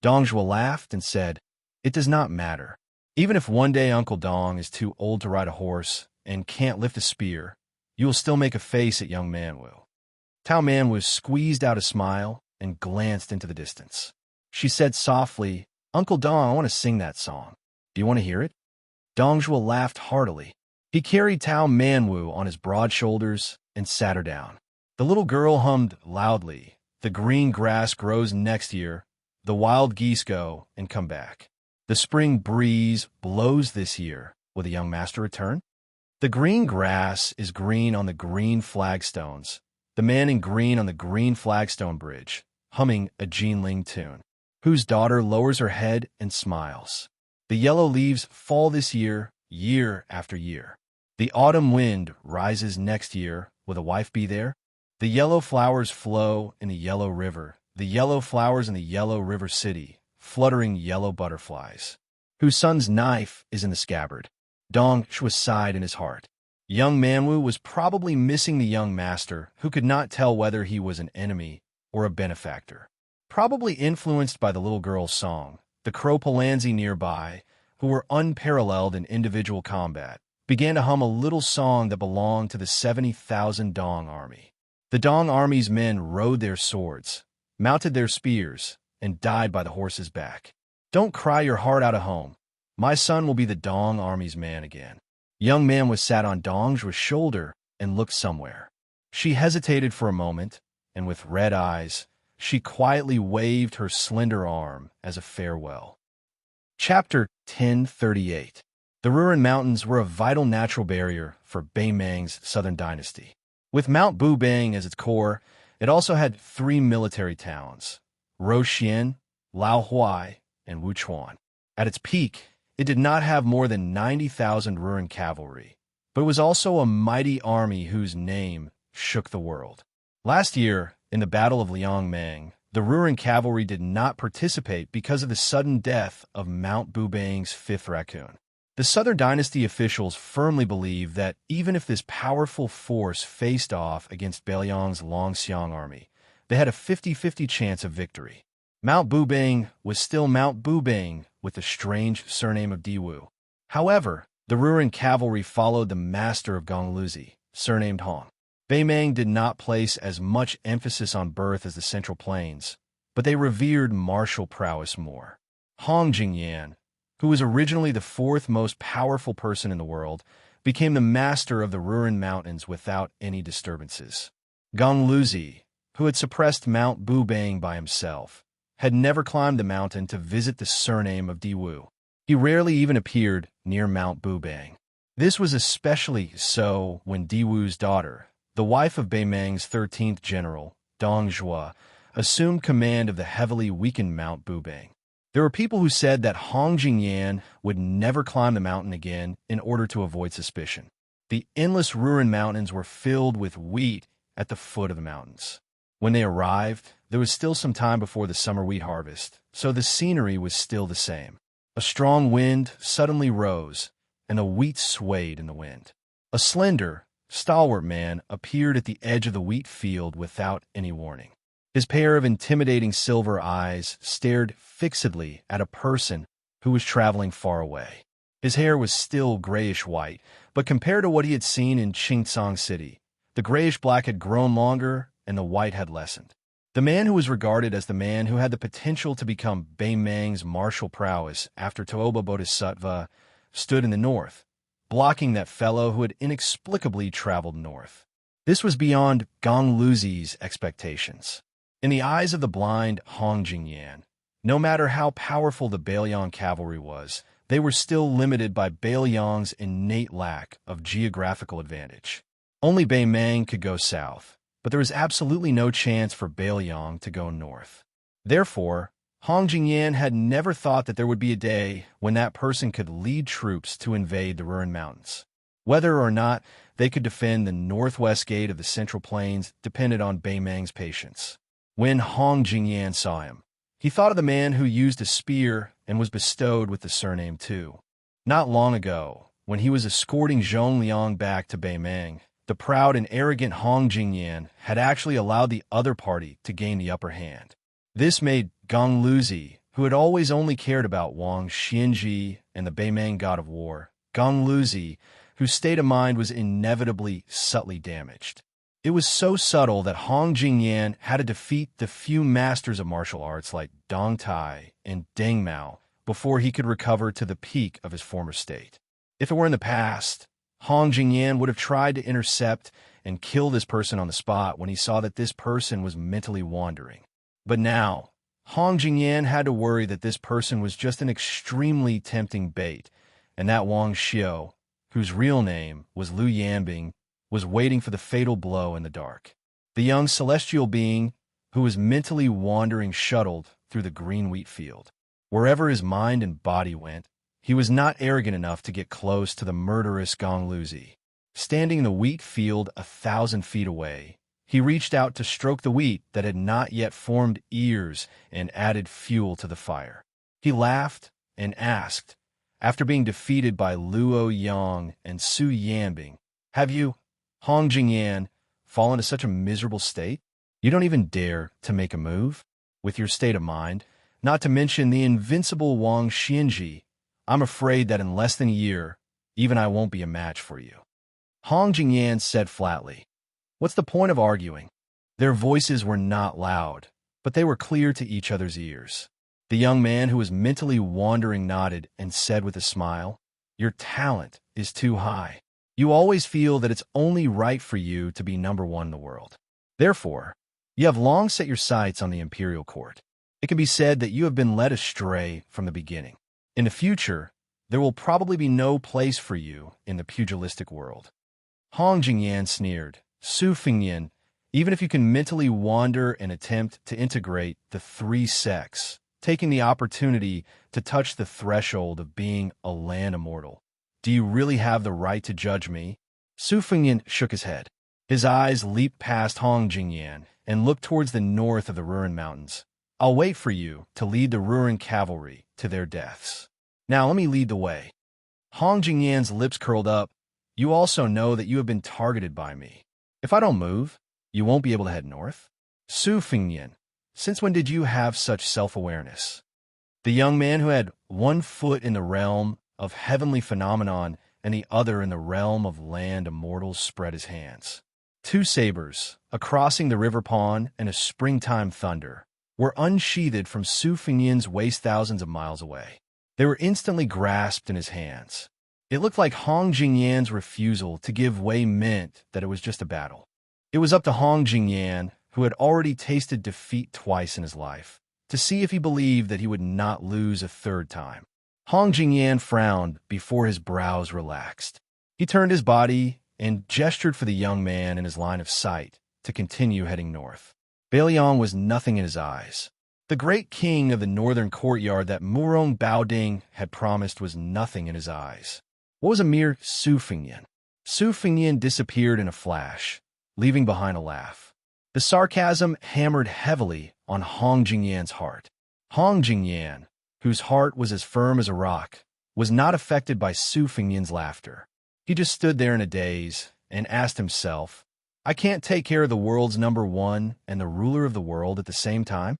Dong Zhuo laughed and said, "It does not matter. Even if one day Uncle Dong is too old to ride a horse and can't lift a spear, you will still make a face at young Manwu." Tao Manwu squeezed out a smile and glanced into the distance. She said softly, "Uncle Dong, I want to sing that song. Do you want to hear it?" Dong Zhuo laughed heartily. He carried Tao Manwu on his broad shoulders and sat her down. The little girl hummed loudly, "The green grass grows next year, the wild geese go and come back. The spring breeze blows this year. Will the young master return? The green grass is green on the green flagstones. The man in green on the green flagstone bridge, humming a Jinling tune, whose daughter lowers her head and smiles. The yellow leaves fall this year, year after year. The autumn wind rises next year. Will the wife be there? The yellow flowers flow in the yellow river, the yellow flowers in the yellow river city, fluttering yellow butterflies, whose son's knife is in the scabbard." Dong Zhuo sighed in his heart. Young Manwu was probably missing the young master, who could not tell whether he was an enemy or a benefactor. Probably influenced by the little girl's song, the Crow Palanzi nearby, who were unparalleled in individual combat, began to hum a little song that belonged to the 70,000 Dong army. The Dong army's men rode their swords, mounted their spears, and died by the horse's back. Don't cry your heart out at home. My son will be the Dong army's man again. Young man was sat on Dong Zhuo's shoulder and looked somewhere. She hesitated for a moment, and with red eyes, she quietly waved her slender arm as a farewell. Chapter 1038. The Ruren Mountains were a vital natural barrier for Beimang's southern dynasty. With Mount Bubang as its core, it also had three military towns, Roxian, Laohuai, and Wuchuan. At its peak, it did not have more than 90,000 Ruren cavalry, but it was also a mighty army whose name shook the world. Last year, in the Battle of Liangmang, the Ruren cavalry did not participate because of the sudden death of Mount Bubang's fifth raccoon. The Southern Dynasty officials firmly believed that even if this powerful force faced off against Beiliang's Longxiang army, they had a 50-50 chance of victory. Mount Bubang was still Mount Bubang with the strange surname of Diwu. However, the Ruren cavalry followed the master of Gongluzi, surnamed Hong. Beimang did not place as much emphasis on birth as the Central Plains, but they revered martial prowess more. Hong Jingyan, who was originally the fourth most powerful person in the world, became the master of the Ruren Mountains without any disturbances. Gongluzi, who had suppressed Mount Bubang by himself, had never climbed the mountain to visit the surname of Diwu. He rarely even appeared near Mount Bubang. This was especially so when Diwu's daughter, the wife of Beimang's 13th general, Dong Zhuo, assumed command of the heavily weakened Mount Bubang. There were people who said that Hong Jingyan would never climb the mountain again in order to avoid suspicion. The endless Ruren Mountains were filled with wheat at the foot of the mountains. When they arrived, there was still some time before the summer wheat harvest, so the scenery was still the same. A strong wind suddenly rose, and the wheat swayed in the wind. A slender, stalwart man appeared at the edge of the wheat field without any warning. His pair of intimidating silver eyes stared fixedly at a person who was traveling far away. His hair was still grayish-white, but compared to what he had seen in Xianxia City, the grayish-black had grown longer and the white had lessened. The man who was regarded as the man who had the potential to become Beimang's martial prowess after Toba Bodhisattva stood in the north, blocking that fellow who had inexplicably traveled north. This was beyond Gong Luzi's expectations. In the eyes of the blind Hong Jingyan, no matter how powerful the Bailiang cavalry was, they were still limited by Bailiang's innate lack of geographical advantage. Only Beimang could go south, but there was absolutely no chance for Bailiang to go north. Therefore, Hong Jingyan had never thought that there would be a day when that person could lead troops to invade the Ruren Mountains. Whether or not they could defend the northwest gate of the Central Plains depended on Beimang's patience. When Hong Jingyan saw him, he thought of the man who used a spear and was bestowed with the surname Tu. Not long ago, when he was escorting Zhong Liang back to Beimang, the proud and arrogant Hong Jingyan had actually allowed the other party to gain the upper hand. This made Gong Luzi, who had always only cared about Wang Xianji and the Beimang god of war, Gong Luzi, whose state of mind was inevitably subtly damaged. It was so subtle that Hong Jingyan had to defeat the few masters of martial arts like Dong Tai and Deng Mao before he could recover to the peak of his former state. If it were in the past, Hong Jingyan would have tried to intercept and kill this person on the spot when he saw that this person was mentally wandering. But now, Hong Jingyan had to worry that this person was just an extremely tempting bait, and that Wang Xiao, whose real name was Lu Yanbing, was waiting for the fatal blow in the dark. The young celestial being, who was mentally wandering, shuttled through the green wheat field. Wherever his mind and body went, he was not arrogant enough to get close to the murderous Gong Luzi. Standing in the wheat field 1,000 feet away, he reached out to stroke the wheat that had not yet formed ears and added fuel to the fire. He laughed and asked, after being defeated by Luo Yang and Su Yanbing, "Have you, Hong Jingyan, fallen to such a miserable state? You don't even dare to make a move? With your state of mind, not to mention the invincible Wang Xianji, I'm afraid that in less than a year, even I won't be a match for you." Hong Jingyan said flatly, "What's the point of arguing?" Their voices were not loud, but they were clear to each other's ears. The young man who was mentally wandering nodded and said with a smile, "Your talent is too high. You always feel that it's only right for you to be number one in the world. Therefore, you have long set your sights on the imperial court. It can be said that you have been led astray from the beginning. In the future, there will probably be no place for you in the pugilistic world." Hong Jingyan sneered, "Su Fingyan, even if you can mentally wander and attempt to integrate the three sects, taking the opportunity to touch the threshold of being a land immortal, do you really have the right to judge me?" Su Fingyan shook his head. His eyes leaped past Hong Jingyan and looked towards the north of the Ruren Mountains. "I'll wait for you to lead the Ruren cavalry to their deaths. Now let me lead the way." Hong Jingyan's lips curled up. "You also know that you have been targeted by me. If I don't move, you won't be able to head north?" "Su Fingyan, since when did you have such self-awareness?" The young man who had one foot in the realm of heavenly phenomenon and the other in the realm of land immortals spread his hands. Two sabers, a crossing the river pond and a springtime thunder, were unsheathed from Su Fingyan's waist thousands of miles away. They were instantly grasped in his hands. It looked like Hong Jingyan's refusal to give way meant that it was just a battle. It was up to Hong Jingyan, who had already tasted defeat twice in his life, to see if he believed that he would not lose a third time. Hong Jingyan frowned before his brows relaxed. He turned his body and gestured for the young man in his line of sight to continue heading north. Bailiang was nothing in his eyes. The great king of the northern courtyard that Murong Baoding had promised was nothing in his eyes. What was a mere Su Fingyan? Su Fingyan disappeared in a flash, leaving behind a laugh. The sarcasm hammered heavily on Hong Jingyan's heart. Hong Jingyan, whose heart was as firm as a rock, was not affected by Su Fingyan's laughter. He just stood there in a daze and asked himself, I can't take care of the world's number one and the ruler of the world at the same time?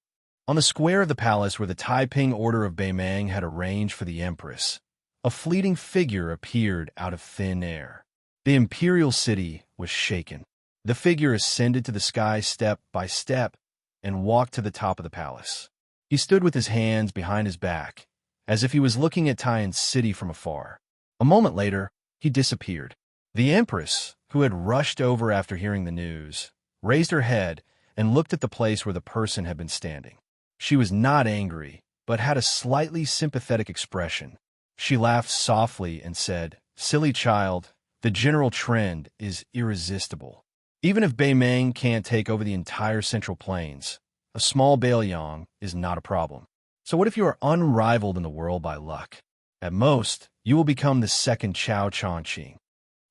On the square of the palace where the Taiping Order of Beimang had arranged for the empress, a fleeting figure appeared out of thin air. The imperial city was shaken. The figure ascended to the sky step by step and walked to the top of the palace. He stood with his hands behind his back, as if he was looking at Taiyan's city from afar. A moment later, he disappeared. The empress, who had rushed over after hearing the news, raised her head and looked at the place where the person had been standing. She was not angry, but had a slightly sympathetic expression. She laughed softly and said, Silly child, the general trend is irresistible. Even if Beimang can't take over the entire Central Plains, a small Bailiang is not a problem. So what if you are unrivaled in the world by luck? At most, you will become the second Chao Chongqing.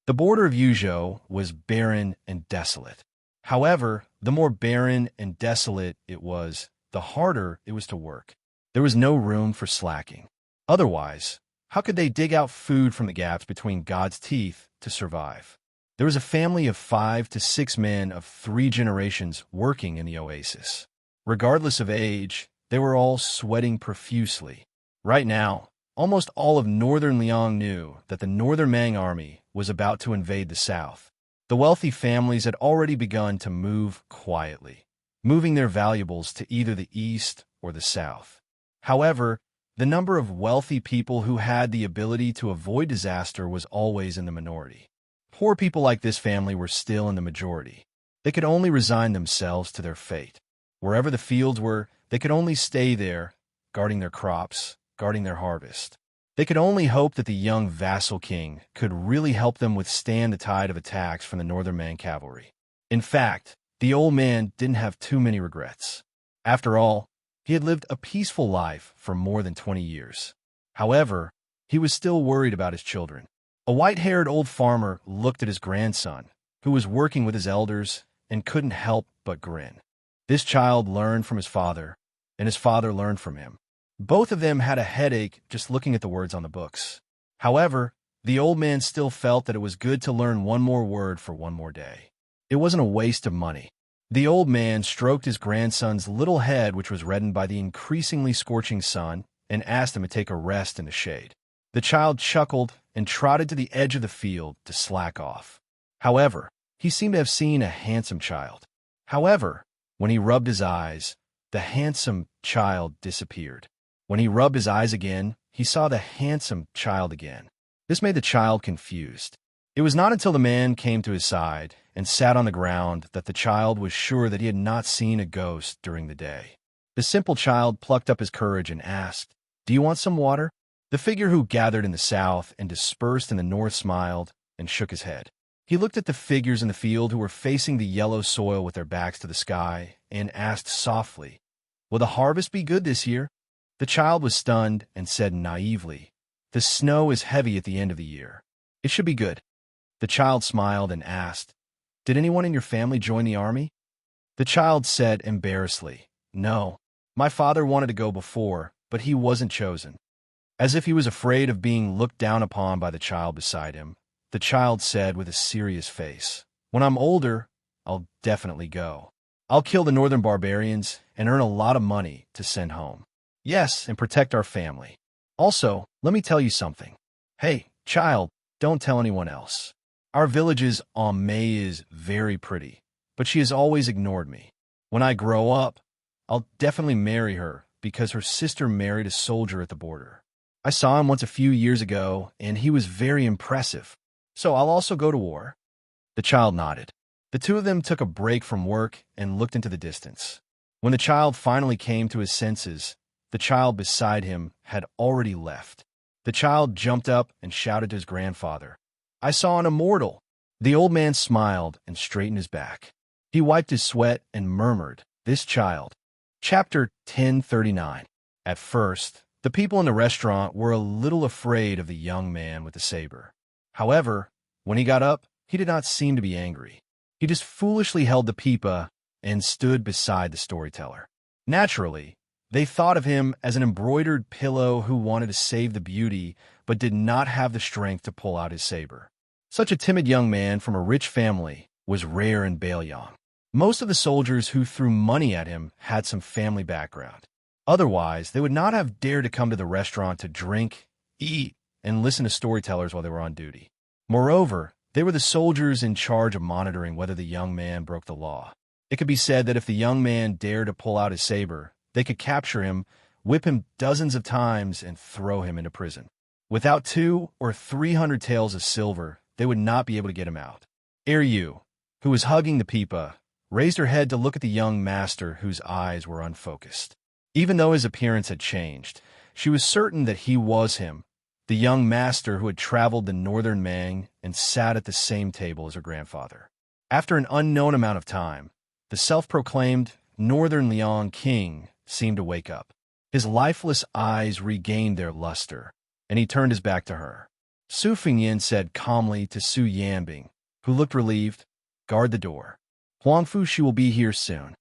The border of Yuzhou was barren and desolate. However, the more barren and desolate it was, the harder it was to work. There was no room for slacking. Otherwise, how could they dig out food from the gaps between God's teeth to survive? There was a family of 5 to 6 men of 3 generations working in the oasis. Regardless of age, they were all sweating profusely. Right now, almost all of northern Liang knew that the northern Mang army was about to invade the south. The wealthy families had already begun to move quietly, moving their valuables to either the east or the south. However, the number of wealthy people who had the ability to avoid disaster was always in the minority. Poor people like this family were still in the majority. They could only resign themselves to their fate. Wherever the fields were, they could only stay there, guarding their crops, guarding their harvest. They could only hope that the young vassal king could really help them withstand the tide of attacks from the northern Man cavalry. In fact, the old man didn't have too many regrets. After all, he had lived a peaceful life for more than 20 years. However, he was still worried about his children. A white-haired old farmer looked at his grandson, who was working with his elders, and couldn't help but grin. This child learned from his father, and his father learned from him. Both of them had a headache just looking at the words on the books. However, the old man still felt that it was good to learn one more word for one more day. It wasn't a waste of money. The old man stroked his grandson's little head, which was reddened by the increasingly scorching sun, and asked him to take a rest in the shade. The child chuckled and trotted to the edge of the field to slack off. However, he seemed to have seen a handsome child. However, when he rubbed his eyes, the handsome child disappeared. When he rubbed his eyes again, he saw the handsome child again. This made the child confused. It was not until the man came to his side and sat on the ground that the child was sure that he had not seen a ghost during the day. The simple child plucked up his courage and asked, "Do you want some water?" The figure who gathered in the south and dispersed in the north smiled and shook his head. He looked at the figures in the field who were facing the yellow soil with their backs to the sky and asked softly, "Will the harvest be good this year?" The child was stunned and said naively, "The snow is heavy at the end of the year. It should be good." The child smiled and asked, "Did anyone in your family join the army?" The child said embarrassedly, "No. My father wanted to go before, but he wasn't chosen." As if he was afraid of being looked down upon by the child beside him, the child said with a serious face, "When I'm older, I'll definitely go. I'll kill the northern barbarians and earn a lot of money to send home. Yes, and protect our family. Also, let me tell you something. Hey, child, don't tell anyone else. Our village's Aunt May is very pretty, but she has always ignored me. When I grow up, I'll definitely marry her because her sister married a soldier at the border. I saw him once a few years ago, and he was very impressive. So I'll also go to war." The child nodded. The two of them took a break from work and looked into the distance. When the child finally came to his senses, the child beside him had already left. The child jumped up and shouted to his grandfather, "I saw an immortal." The old man smiled and straightened his back. He wiped his sweat and murmured, "This child." Chapter 1039. At first, the people in the restaurant were a little afraid of the young man with the saber. However, when he got up, he did not seem to be angry. He just foolishly held the pipa and stood beside the storyteller. Naturally, they thought of him as an embroidered pillow who wanted to save the beauty but did not have the strength to pull out his saber. Such a timid young man from a rich family was rare in Baelyang. Most of the soldiers who threw money at him had some family background. Otherwise, they would not have dared to come to the restaurant to drink, eat, and listen to storytellers while they were on duty. Moreover, they were the soldiers in charge of monitoring whether the young man broke the law. It could be said that if the young man dared to pull out his saber, they could capture him, whip him dozens of times, and throw him into prison. Without 200 or 300 taels of silver, they would not be able to get him out. Yu, who was hugging the pipa, raised her head to look at the young master whose eyes were unfocused. Even though his appearance had changed, she was certain that he was him, the young master who had traveled the northern Mang and sat at the same table as her grandfather. After an unknown amount of time, the self-proclaimed Northern Liang king seemed to wake up. His lifeless eyes regained their luster, and he turned his back to her. Su Fengyin said calmly to Su Yanbing, who looked relieved, "Guard the door. Huangfu, she will be here soon."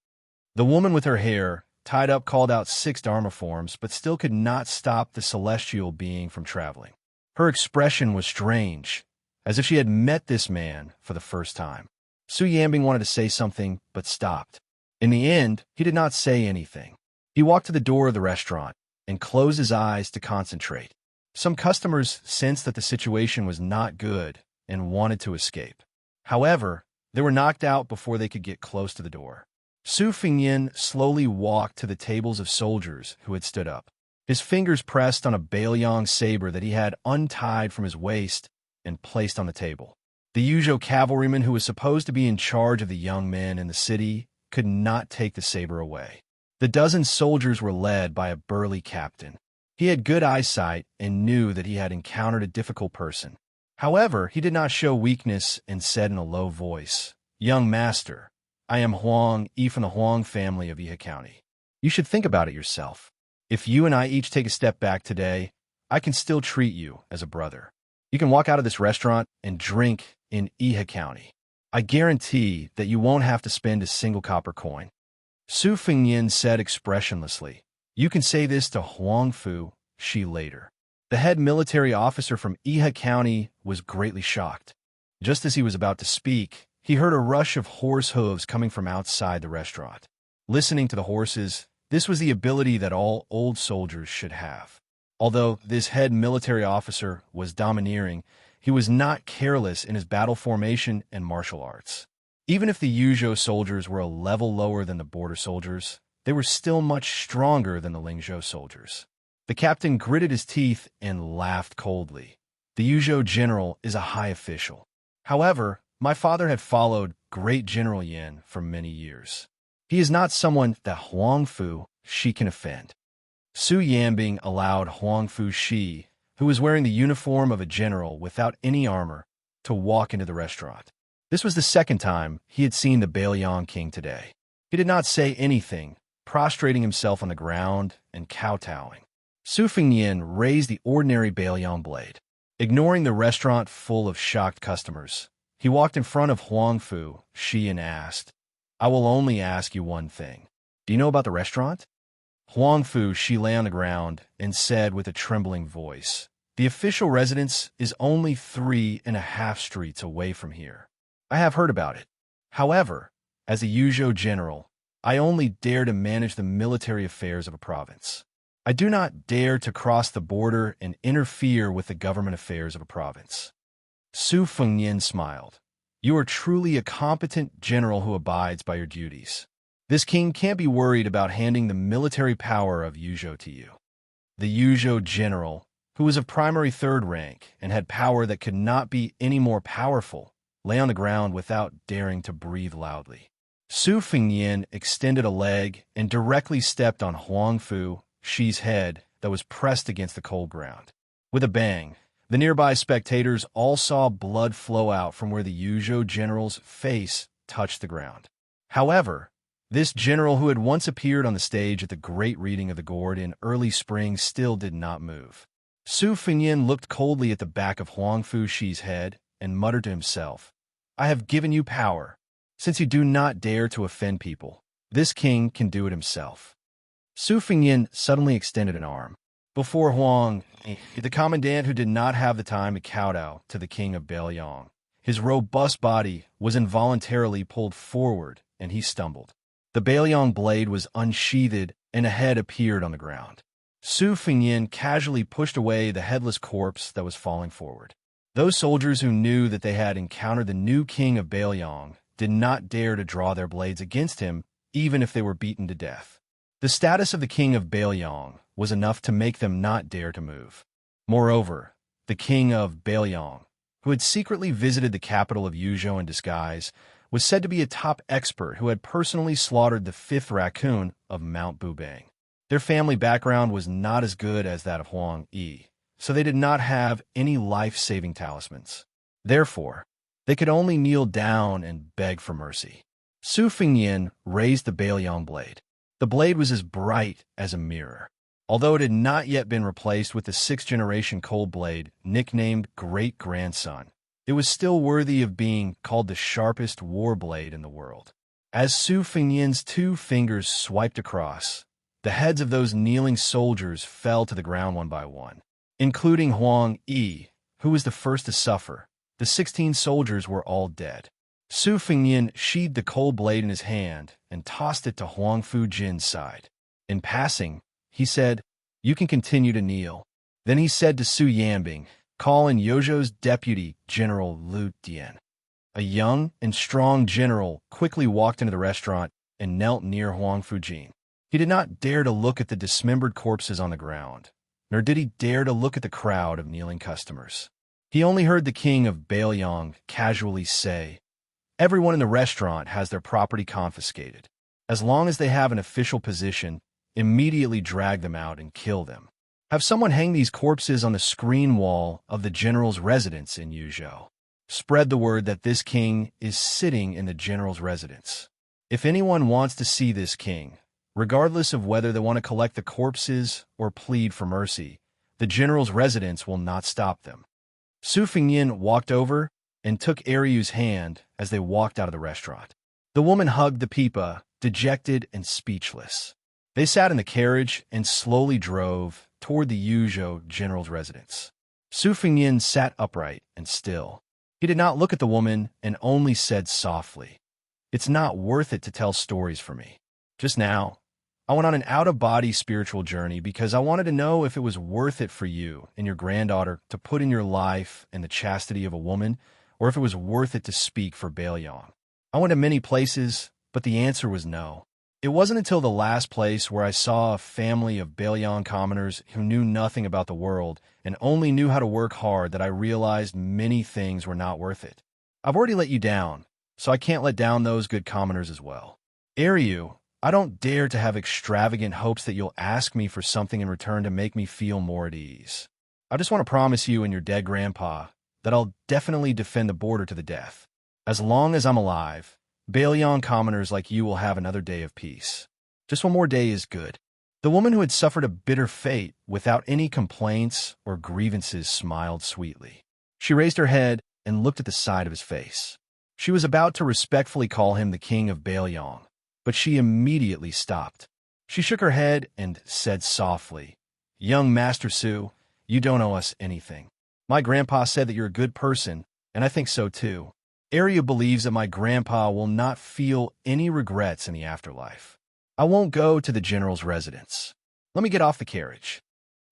The woman with her hair tied up called out 6 Dharma forms, but still could not stop the celestial being from traveling. Her expression was strange, as if she had met this man for the first time. Su Yanbing wanted to say something, but stopped. In the end, he did not say anything. He walked to the door of the restaurant and closed his eyes to concentrate. Some customers sensed that the situation was not good and wanted to escape. However, they were knocked out before they could get close to the door. Su Fengyin slowly walked to the tables of soldiers who had stood up. His fingers pressed on a Baelyang saber that he had untied from his waist and placed on the table. The Yuzhou cavalryman who was supposed to be in charge of the young men in the city could not take the saber away. The dozen soldiers were led by a burly captain. He had good eyesight and knew that he had encountered a difficult person. However, he did not show weakness and said in a low voice, "Young master, I am Huang Yi from the Huang family of Iha County. You should think about it yourself. If you and I each take a step back today, I can still treat you as a brother. You can walk out of this restaurant and drink in Iha County. I guarantee that you won't have to spend a single copper coin." Su Fengyin said expressionlessly, "You can say this to Huangfu, she later." The head military officer from Iha County was greatly shocked. Just as he was about to speak, he heard a rush of horse hooves coming from outside the restaurant. Listening to the horses, this was the ability that all old soldiers should have. Although this head military officer was domineering, he was not careless in his battle formation and martial arts. Even if the Yuzhou soldiers were a level lower than the border soldiers, they were still much stronger than the Lingzhou soldiers. The captain gritted his teeth and laughed coldly. The Yuzhou general is a high official. However, my father had followed Great General Yin for many years. He is not someone that Huangfu she can offend. Su Yanbing allowed Huangfu Shi, who was wearing the uniform of a general without any armor, to walk into the restaurant. This was the second time he had seen the Baelyang king today. He did not say anything, prostrating himself on the ground and kowtowing. Su Fengyin raised the ordinary Baelyang blade. Ignoring the restaurant full of shocked customers, he walked in front of Huangfu Shi and asked, "I will only ask you one thing. Do you know about the restaurant?" Huangfu Shi lay on the ground and said with a trembling voice, "The official residence is only 3.5 streets away from here. I have heard about it. However, as a Yuzhou general, I only dare to manage the military affairs of a province. I do not dare to cross the border and interfere with the government affairs of a province." Su Fengyin smiled. "You are truly a competent general who abides by your duties. This king can't be worried about handing the military power of Yuzhou to you." The Yuzhou general, who was of primary 3rd rank and had power that could not be any more powerful, lay on the ground without daring to breathe loudly. Su Fengyin extended a leg and directly stepped on Huangfu Shi's head that was pressed against the cold ground. With a bang, the nearby spectators all saw blood flow out from where the Yuzhou general's face touched the ground. However, this general who had once appeared on the stage at the great reading of the gourd in early spring still did not move. Su Fengyin looked coldly at the back of Huang Fuxi's head and muttered to himself, "I have given you power. Since you do not dare to offend people, this king can do it himself." Su Fengyin suddenly extended an arm. Before Huang, the commandant who did not have the time to kowtow to the king of Beiliang, his robust body was involuntarily pulled forward and he stumbled. The Beiliang blade was unsheathed and a head appeared on the ground. Su Fengyin casually pushed away the headless corpse that was falling forward. Those soldiers who knew that they had encountered the new king of Beiliang did not dare to draw their blades against him, even if they were beaten to death. The status of the king of Beiliang was enough to make them not dare to move. Moreover, the king of Beiliang, who had secretly visited the capital of Yuzhou in disguise, was said to be a top expert who had personally slaughtered the fifth raccoon of Mount Bubang. Their family background was not as good as that of Huang Yi, so they did not have any life-saving talismans. Therefore, they could only kneel down and beg for mercy. Su Fengyin raised the Beiliang blade. The blade was as bright as a mirror. Although it had not yet been replaced with the sixth-generation cold blade, nicknamed Great Grandson, it was still worthy of being called the sharpest war blade in the world. As Su Fengyin's two fingers swiped across, the heads of those kneeling soldiers fell to the ground one by one, including Huang Yi, who was the first to suffer. The 16 soldiers were all dead. Su Fengyin sheathed the cold blade in his hand and tossed it to Huang Fujin's side. In passing, he said, "You can continue to kneel." Then he said to Su Yanbing, "Call in Yozhou's deputy, General Lu Dian." A young and strong general quickly walked into the restaurant and knelt near Huang Fujin. He did not dare to look at the dismembered corpses on the ground, nor did he dare to look at the crowd of kneeling customers. He only heard the king of Beiliang casually say, "Everyone in the restaurant has their property confiscated. As long as they have an official position, immediately drag them out and kill them. Have someone hang these corpses on the screen wall of the general's residence in Yuzhou. Spread the word that this king is sitting in the general's residence. If anyone wants to see this king, regardless of whether they want to collect the corpses or plead for mercy, the general's residence will not stop them." Su Fengyin walked over and took Aryu's hand as they walked out of the restaurant. The woman hugged the pipa, dejected and speechless. They sat in the carriage and slowly drove toward the Yuzhou general's residence. Su Fengyin sat upright and still. He did not look at the woman and only said softly, "It's not worth it to tell stories for me. Just now, I went on an out-of-body spiritual journey because I wanted to know if it was worth it for you and your granddaughter to put in your life and the chastity of a woman, or if it was worth it to speak for Beiliang. I went to many places, but the answer was no. It wasn't until the last place where I saw a family of Beiliang commoners who knew nothing about the world and only knew how to work hard that I realized many things were not worth it. I've already let you down, so I can't let down those good commoners as well. Aryu, I don't dare to have extravagant hopes that you'll ask me for something in return to make me feel more at ease. I just want to promise you and your dead grandpa that I'll definitely defend the border to the death. As long as I'm alive, Beiliang commoners like you will have another day of peace. Just one more day is good." The woman who had suffered a bitter fate without any complaints or grievances smiled sweetly. She raised her head and looked at the side of his face. She was about to respectfully call him the king of Beiliang, but she immediately stopped. She shook her head and said softly, "Young Master Su, you don't owe us anything. My grandpa said that you're a good person, and I think so too. Arya believes that my grandpa will not feel any regrets in the afterlife. I won't go to the general's residence. Let me get off the carriage."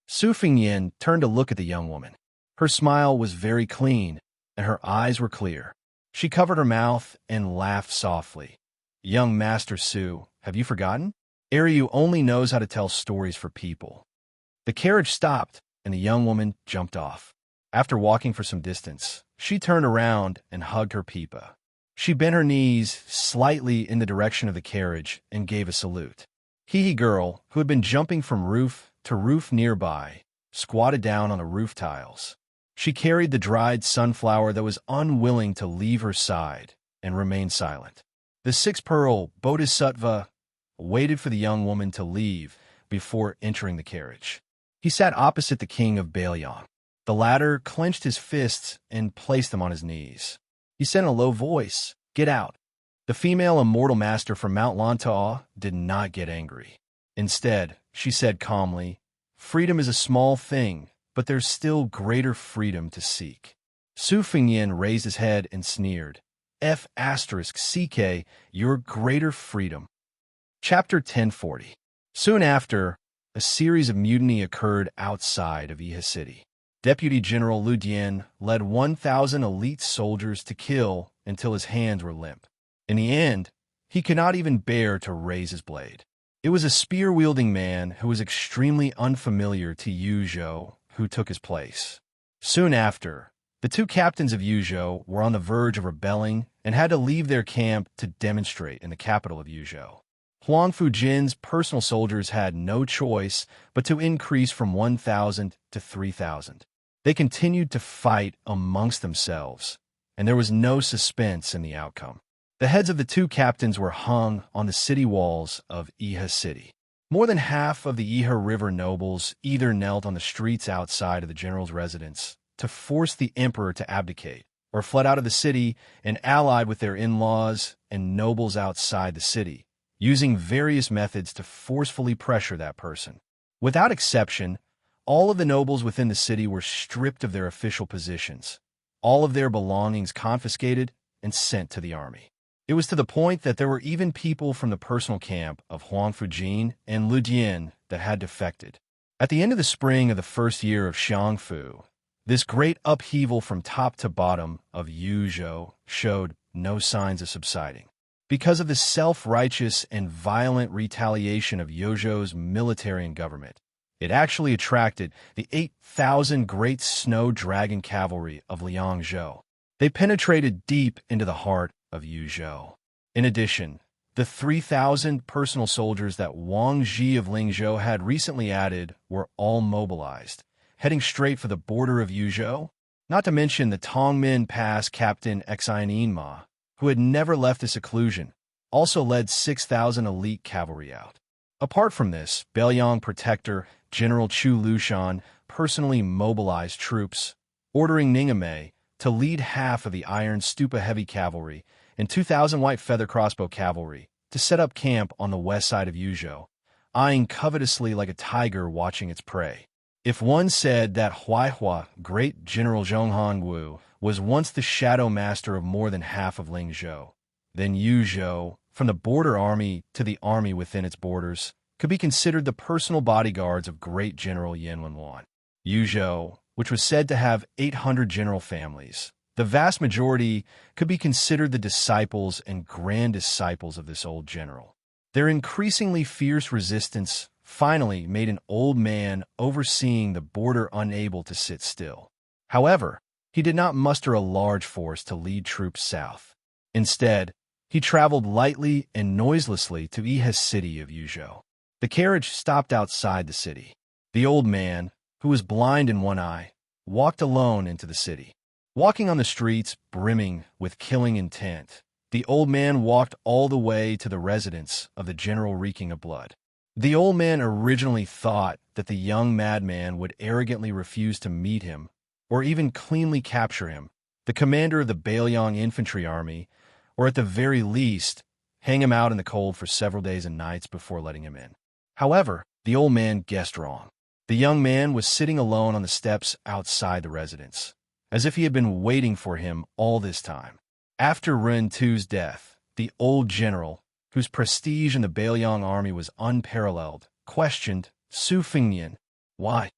Su Fengyin turned to look at the young woman. Her smile was very clean, and her eyes were clear. She covered her mouth and laughed softly. "Young Master Su, have you forgotten? Aryu only knows how to tell stories for people." The carriage stopped, and the young woman jumped off. After walking for some distance, she turned around and hugged her pipa. She bent her knees slightly in the direction of the carriage and gave a salute. Hee girl, who had been jumping from roof to roof nearby, squatted down on the roof tiles. She carried the dried sunflower that was unwilling to leave her side and remained silent. The six-pearl Bodhisattva waited for the young woman to leave before entering the carriage. He sat opposite the king of Baelyang. The latter clenched his fists and placed them on his knees. He said in a low voice, "Get out." The female immortal master from Mount Lantau did not get angry. Instead, she said calmly, "Freedom is a small thing, but there's still greater freedom to seek." Su Fengyan raised his head and sneered, F***CK, your greater freedom. Chapter 1040. Soon after, a series of mutiny occurred outside of Iha City. Deputy General Lu Dian led 1,000 elite soldiers to kill until his hands were limp. In the end, he could not even bear to raise his blade. It was a spear-wielding man who was extremely unfamiliar to Yuzhou who took his place. Soon after, the two captains of Yuzhou were on the verge of rebelling and had to leave their camp to demonstrate in the capital of Yuzhou. Huang Fujin's personal soldiers had no choice but to increase from 1,000 to 3,000. They continued to fight amongst themselves, and there was no suspense in the outcome. The heads of the two captains were hung on the city walls of Iha City. More than half of the Iha River nobles either knelt on the streets outside of the general's residence to force the emperor to abdicate, or fled out of the city and allied with their in-laws and nobles outside the city, using various methods to forcefully pressure that person. Without exception, all of the nobles within the city were stripped of their official positions, all of their belongings confiscated and sent to the army. It was to the point that there were even people from the personal camp of Huang Fujin and Lu Dian that had defected. At the end of the spring of the first year of Xianfu, this great upheaval from top to bottom of Yuzhou showed no signs of subsiding. Because of the self-righteous and violent retaliation of Yuzhou's military and government, it actually attracted the 8,000 Great Snow Dragon Cavalry of Liangzhou. They penetrated deep into the heart of Yuzhou. In addition, the 3,000 personal soldiers that Wang Ji of Lingzhou had recently added were all mobilized, heading straight for the border of Yuzhou, not to mention the Tongmin Pass Captain Xianxia Ma, who had never left the seclusion, also led 6,000 elite cavalry out. Apart from this, Baelyang Protector General Chu Lushan personally mobilized troops, ordering Ningame to lead half of the Iron Stupa Heavy Cavalry and 2,000 White Feather Crossbow Cavalry to set up camp on the west side of Yuzhou, eyeing covetously like a tiger watching its prey. If one said that Huaihua, Great General Zhonghongwu, was once the shadow master of more than half of Lingzhou, then Yuzhou, from the border army to the army within its borders, could be considered the personal bodyguards of Great General Yan Wenwan. Yuzhou, which was said to have 800 general families, the vast majority could be considered the disciples and grand disciples of this old general. Their increasingly fierce resistance finally made an old man overseeing the border unable to sit still. However, he did not muster a large force to lead troops south. Instead, he traveled lightly and noiselessly to Iha's city of Yuzhou. The carriage stopped outside the city. The old man, who was blind in one eye, walked alone into the city. Walking on the streets brimming with killing intent, the old man walked all the way to the residence of the general reeking of blood. The old man originally thought that the young madman would arrogantly refuse to meet him or even cleanly capture him, the commander of the Baelyang infantry army, or at the very least, hang him out in the cold for several days and nights before letting him in. However, the old man guessed wrong. The young man was sitting alone on the steps outside the residence, as if he had been waiting for him all this time. After Ren Tu's death, the old general, whose prestige in the Baelyang army was unparalleled, questioned Su Fengyan. Why?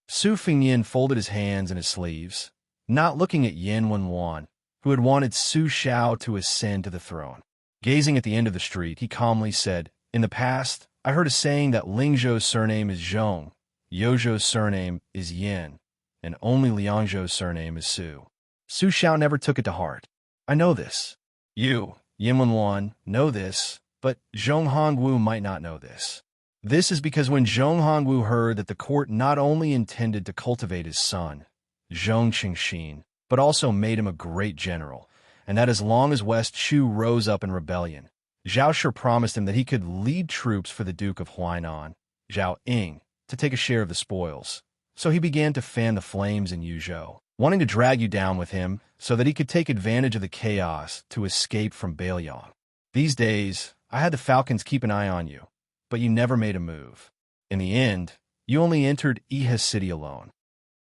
Su Fengyan folded his hands in his sleeves, not looking at Yan Wenwan, who had wanted Su Shao to ascend to the throne. Gazing at the end of the street, he calmly said, "In the past, I heard a saying that Lingzhou's surname is Zhong, Yozhou's surname is Yin, and only Liangzhou's surname is Su. Su Shao never took it to heart. I know this. You, Yan Wenwan, know this, but Zhonghongwu might not know this. This is because when Zhong Hongwu heard that the court not only intended to cultivate his son, Zhong Qingxin, but also made him a great general, and that as long as West Chu rose up in rebellion, Zhao Shi promised him that he could lead troops for the Duke of Huainan, Zhao Ying, to take a share of the spoils. So he began to fan the flames in Yuzhou, wanting to drag you down with him so that he could take advantage of the chaos to escape from Beiliang. These days, I had the Falcons keep an eye on you, but you never made a move. In the end, you only entered Iha City alone.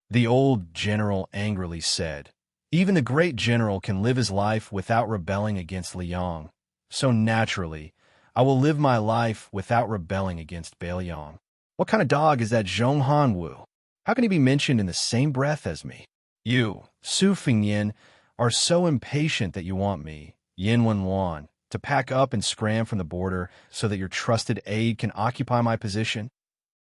The old general angrily said, "Even the great general can live his life without rebelling against Liang. So naturally, I will live my life without rebelling against Beiliang. What kind of dog is that Zhong Hanwu? How can he be mentioned in the same breath as me? You, Su Fingyin, are so impatient that you want me, Yin Wenluan, to pack up and scram from the border so that your trusted aide can occupy my position?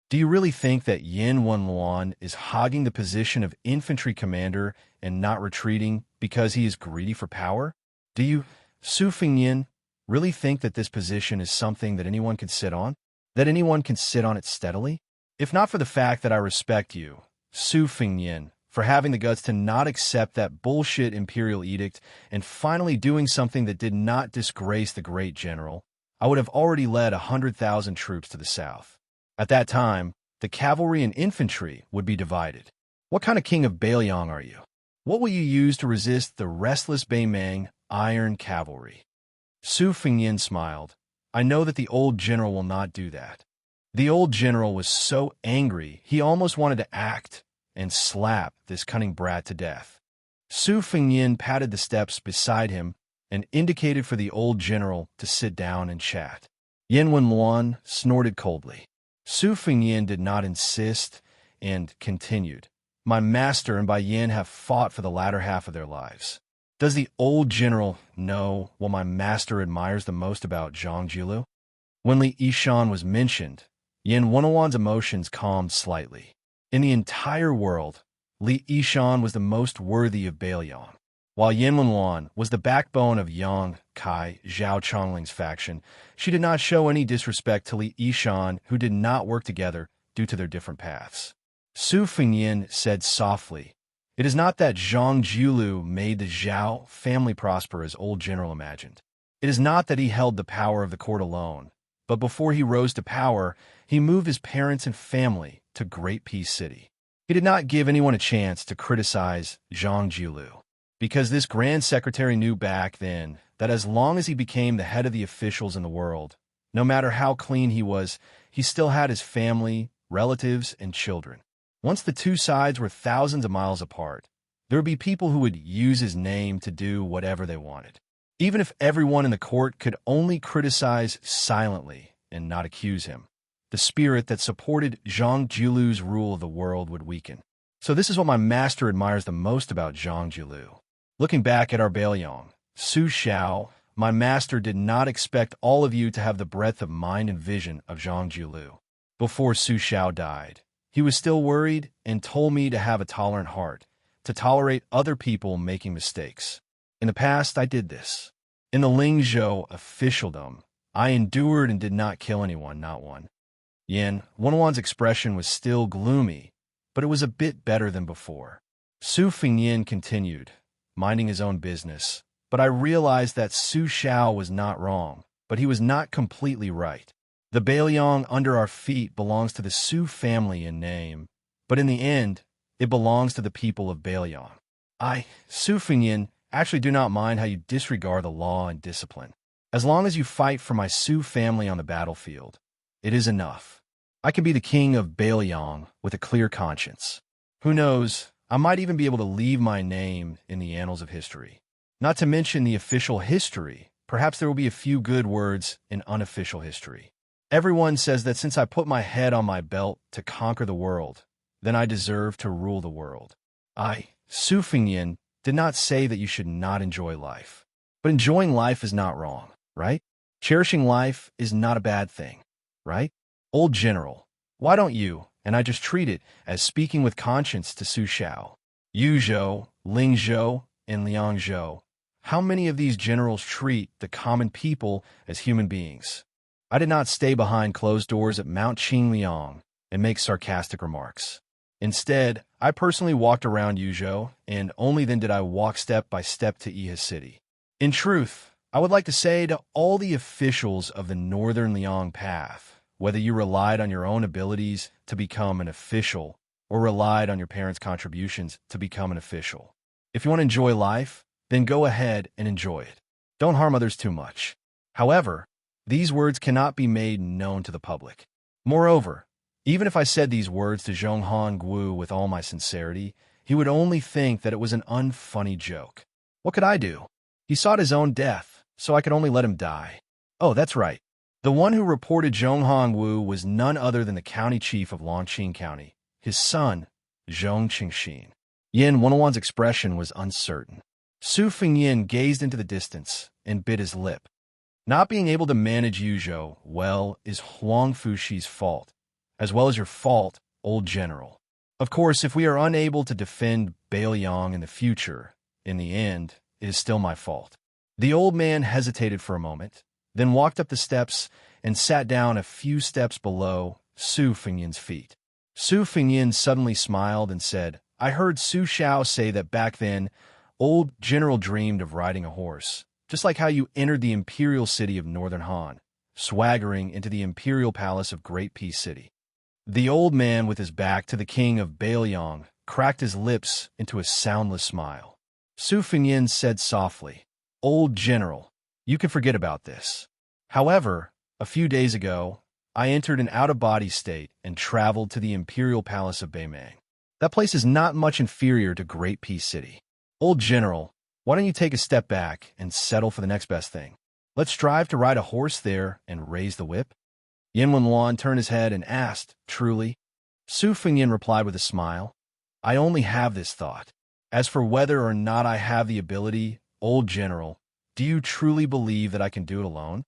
Do you really think that Yin Wenluan is hogging the position of infantry commander and not retreating because he is greedy for power? Do you, Su Fingyin, really think that this position is something that anyone can sit on? That anyone can sit on it steadily? If not for the fact that I respect you, Su Fingyin, for having the guts to not accept that bullshit imperial edict and finally doing something that did not disgrace the great general, I would have already led 100,000 troops to the south. At that time, the cavalry and infantry would be divided. What kind of king of Beiliang are you? What will you use to resist the restless Beimang iron cavalry?" Su Fingyin smiled. "I know that the old general will not do that." The old general was so angry he almost wanted to act and slap this cunning brat to death. Su Fingyin patted the steps beside him and indicated for the old general to sit down and chat. Yin Wenluan snorted coldly. Su Fingyin did not insist and continued, "My master and Bai Yin have fought for the latter half of their lives. Does the old general know what my master admires the most about Zhang Jiulu?" When Li Yishan was mentioned, Yin Wenluan's emotions calmed slightly. In the entire world, Li Yishan was the most worthy of Beiliang. While Yin Wenluan was the backbone of Yang, Kai, Zhao Chongling's faction, she did not show any disrespect to Li Yishan, who did not work together due to their different paths. Su Fingyin said softly, "It is not that Zhang Jiulu made the Zhao family prosper as old general imagined. It is not that he held the power of the court alone, but before he rose to power, he moved his parents and family to Great Peace City. He did not give anyone a chance to criticize Zhang Jiulu, because this Grand Secretary knew back then that as long as he became the head of the officials in the world, no matter how clean he was, he still had his family, relatives, and children. Once the two sides were thousands of miles apart, there would be people who would use his name to do whatever they wanted. Even if everyone in the court could only criticize silently and not accuse him, the spirit that supported Zhang Jiulu's rule of the world would weaken. So this is what my master admires the most about Zhang Jiulu. Looking back at our Beiliang, Su Xiao, my master did not expect all of you to have the breadth of mind and vision of Zhang Jiulu. Before Su Xiao died, he was still worried and told me to have a tolerant heart, to tolerate other people making mistakes. In the past, I did this. In the Lingzhou officialdom, I endured and did not kill anyone, not one. Yin Wenluan's expression was still gloomy, but it was a bit better than before. Su Fingyin continued, minding his own business, but I realized that Su Xiao was not wrong, but he was not completely right. The Beiliang under our feet belongs to the Su family in name, but in the end, it belongs to the people of Beiliang. I, Su Fingyin, actually do not mind how you disregard the law and discipline. As long as you fight for my Su family on the battlefield, it is enough. I can be the king of Beiliang with a clear conscience. Who knows, I might even be able to leave my name in the annals of history. Not to mention the official history, perhaps there will be a few good words in unofficial history. Everyone says that since I put my head on my belt to conquer the world, then I deserve to rule the world. I, Su Fingyin, did not say that you should not enjoy life. But enjoying life is not wrong, right? Cherishing life is not a bad thing, right? Old general, why don't you, and I just treat it as speaking with conscience to Su Xiao, Yuzhou, Lingzhou, and Liangzhou. How many of these generals treat the common people as human beings? I did not stay behind closed doors at Mount Qingliang and make sarcastic remarks. Instead, I personally walked around Yuzhou, and only then did I walk step by step to Yihe City. In truth, I would like to say to all the officials of the Northern Liang Path, whether you relied on your own abilities to become an official or relied on your parents' contributions to become an official, if you want to enjoy life, then go ahead and enjoy it. Don't harm others too much. However, these words cannot be made known to the public. Moreover, even if I said these words to Zhonghan Gu with all my sincerity, he would only think that it was an unfunny joke. What could I do? He sought his own death, so I could only let him die. Oh, that's right. The one who reported Zhonghan Wu was none other than the county chief of Longqing County, his son, Zhong Qingxin. Yin Wenwan's expression was uncertain. Su Fengyin gazed into the distance and bit his lip. Not being able to manage Yuzhou well is Huang Fuxi's fault, as well as your fault, old general. Of course, if we are unable to defend Bailiang in the future, in the end, it is still my fault. The old man hesitated for a moment, then walked up the steps and sat down a few steps below Su Fengyin's feet. Su Fengyin suddenly smiled and said, I heard Su Xiao say that back then, old general dreamed of riding a horse, just like how you entered the imperial city of Northern Han, swaggering into the imperial palace of Great Peace City. The old man, with his back to the king of Bailiang, cracked his lips into a soundless smile. Su Fengyin said softly, Old general, you can forget about this. However, a few days ago, I entered an out-of-body state and traveled to the imperial palace of Beimang. That place is not much inferior to Great Peace City. Old general, why don't you take a step back and settle for the next best thing? Let's strive to ride a horse there and raise the whip. Yin Wenwan turned his head and asked, truly? Su Fengyin replied with a smile, I only have this thought. As for whether or not I have the ability, old general, do you truly believe that I can do it alone?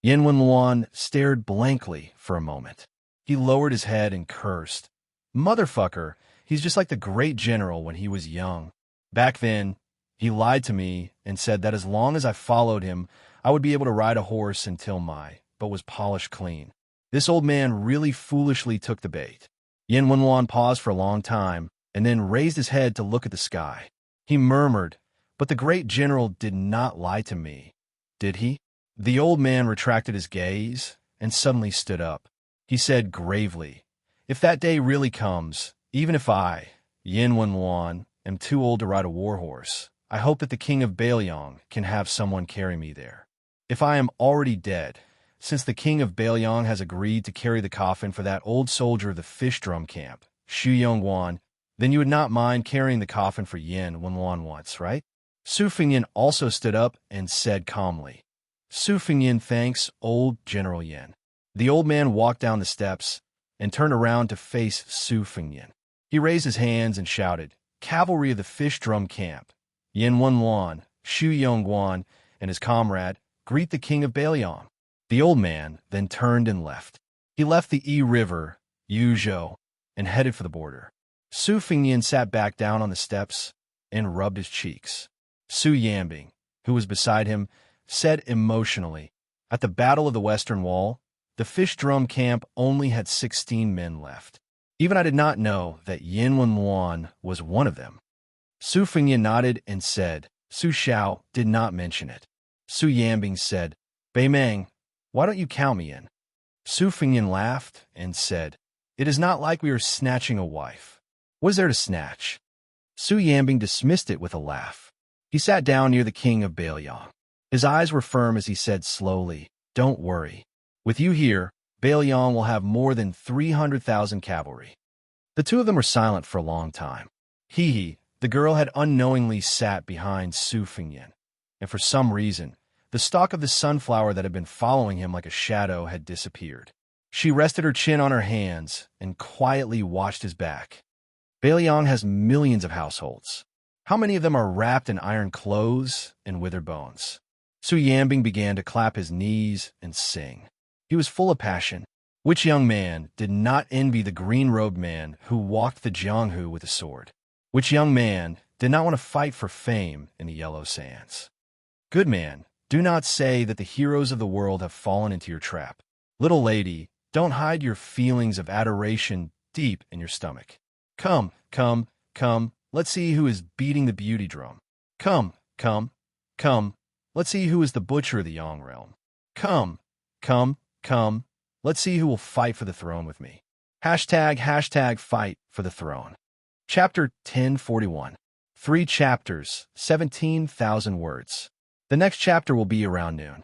Yin Wenwan stared blankly for a moment. He lowered his head and cursed. Motherfucker, he's just like the great general when he was young. Back then, he lied to me and said that as long as I followed him, I would be able to ride a horse until my butt was polished clean. This old man really foolishly took the bait. Yin Wenwan paused for a long time and then raised his head to look at the sky. He murmured, but the great general did not lie to me, did he? The old man retracted his gaze and suddenly stood up. He said gravely, if that day really comes, even if I, Yin Wenwan, am too old to ride a warhorse, I hope that the king of Bailiang can have someone carry me there. If I am already dead, since the king of Bailiang has agreed to carry the coffin for that old soldier of the fish drum camp, Xu Yongguan, then you would not mind carrying the coffin for Yin Wenwan once, right? Su Fengyin also stood up and said calmly, Su Fengyin thanks old General Yin. The old man walked down the steps and turned around to face Su Fengyin. He raised his hands and shouted, Cavalry of the fish drum camp, Yin Wenwan, Xu Yongguan, and his comrade, greet the king of Bailiang. The old man then turned and left. He left the Yi River, Yuzhou, and headed for the border. Su Fengyin sat back down on the steps and rubbed his cheeks. Su Yambing, who was beside him, said emotionally, at the Battle of the Western Wall, the fish drum camp only had 16 men left. Even I did not know that Yin Wenwan was one of them. Su Fengyin nodded and said, Su Xiao did not mention it. Su Yambing said, Beimang, why don't you count me in? Su Fengyin laughed and said, It is not like we are snatching a wife. What is there to snatch? Su Yambing dismissed it with a laugh. He sat down near the king of Bailiang. His eyes were firm as he said slowly, Don't worry. With you here, Bailiang will have more than 300,000 cavalry. The two of them were silent for a long time. He, the girl, had unknowingly sat behind Su Fengyin, and for some reason, the stalk of the sunflower that had been following him like a shadow had disappeared. She rested her chin on her hands and quietly watched his back. Bailiang has millions of households. How many of them are wrapped in iron clothes and withered bones? Su Yambing began to clap his knees and sing. He was full of passion. Which young man did not envy the green-robed man who walked the Jianghu with a sword? Which young man did not want to fight for fame in the yellow sands? Good man, do not say that the heroes of the world have fallen into your trap. Little lady, don't hide your feelings of adoration deep in your stomach. Come, come, come, let's see who is beating the beauty drum. Come, come, come, let's see who is the butcher of the Yang realm. Come, come, come, let's see who will fight for the throne with me. Hashtag fight for the throne. Chapter 1041. 3 chapters, 17,000 words. The next chapter will be around noon.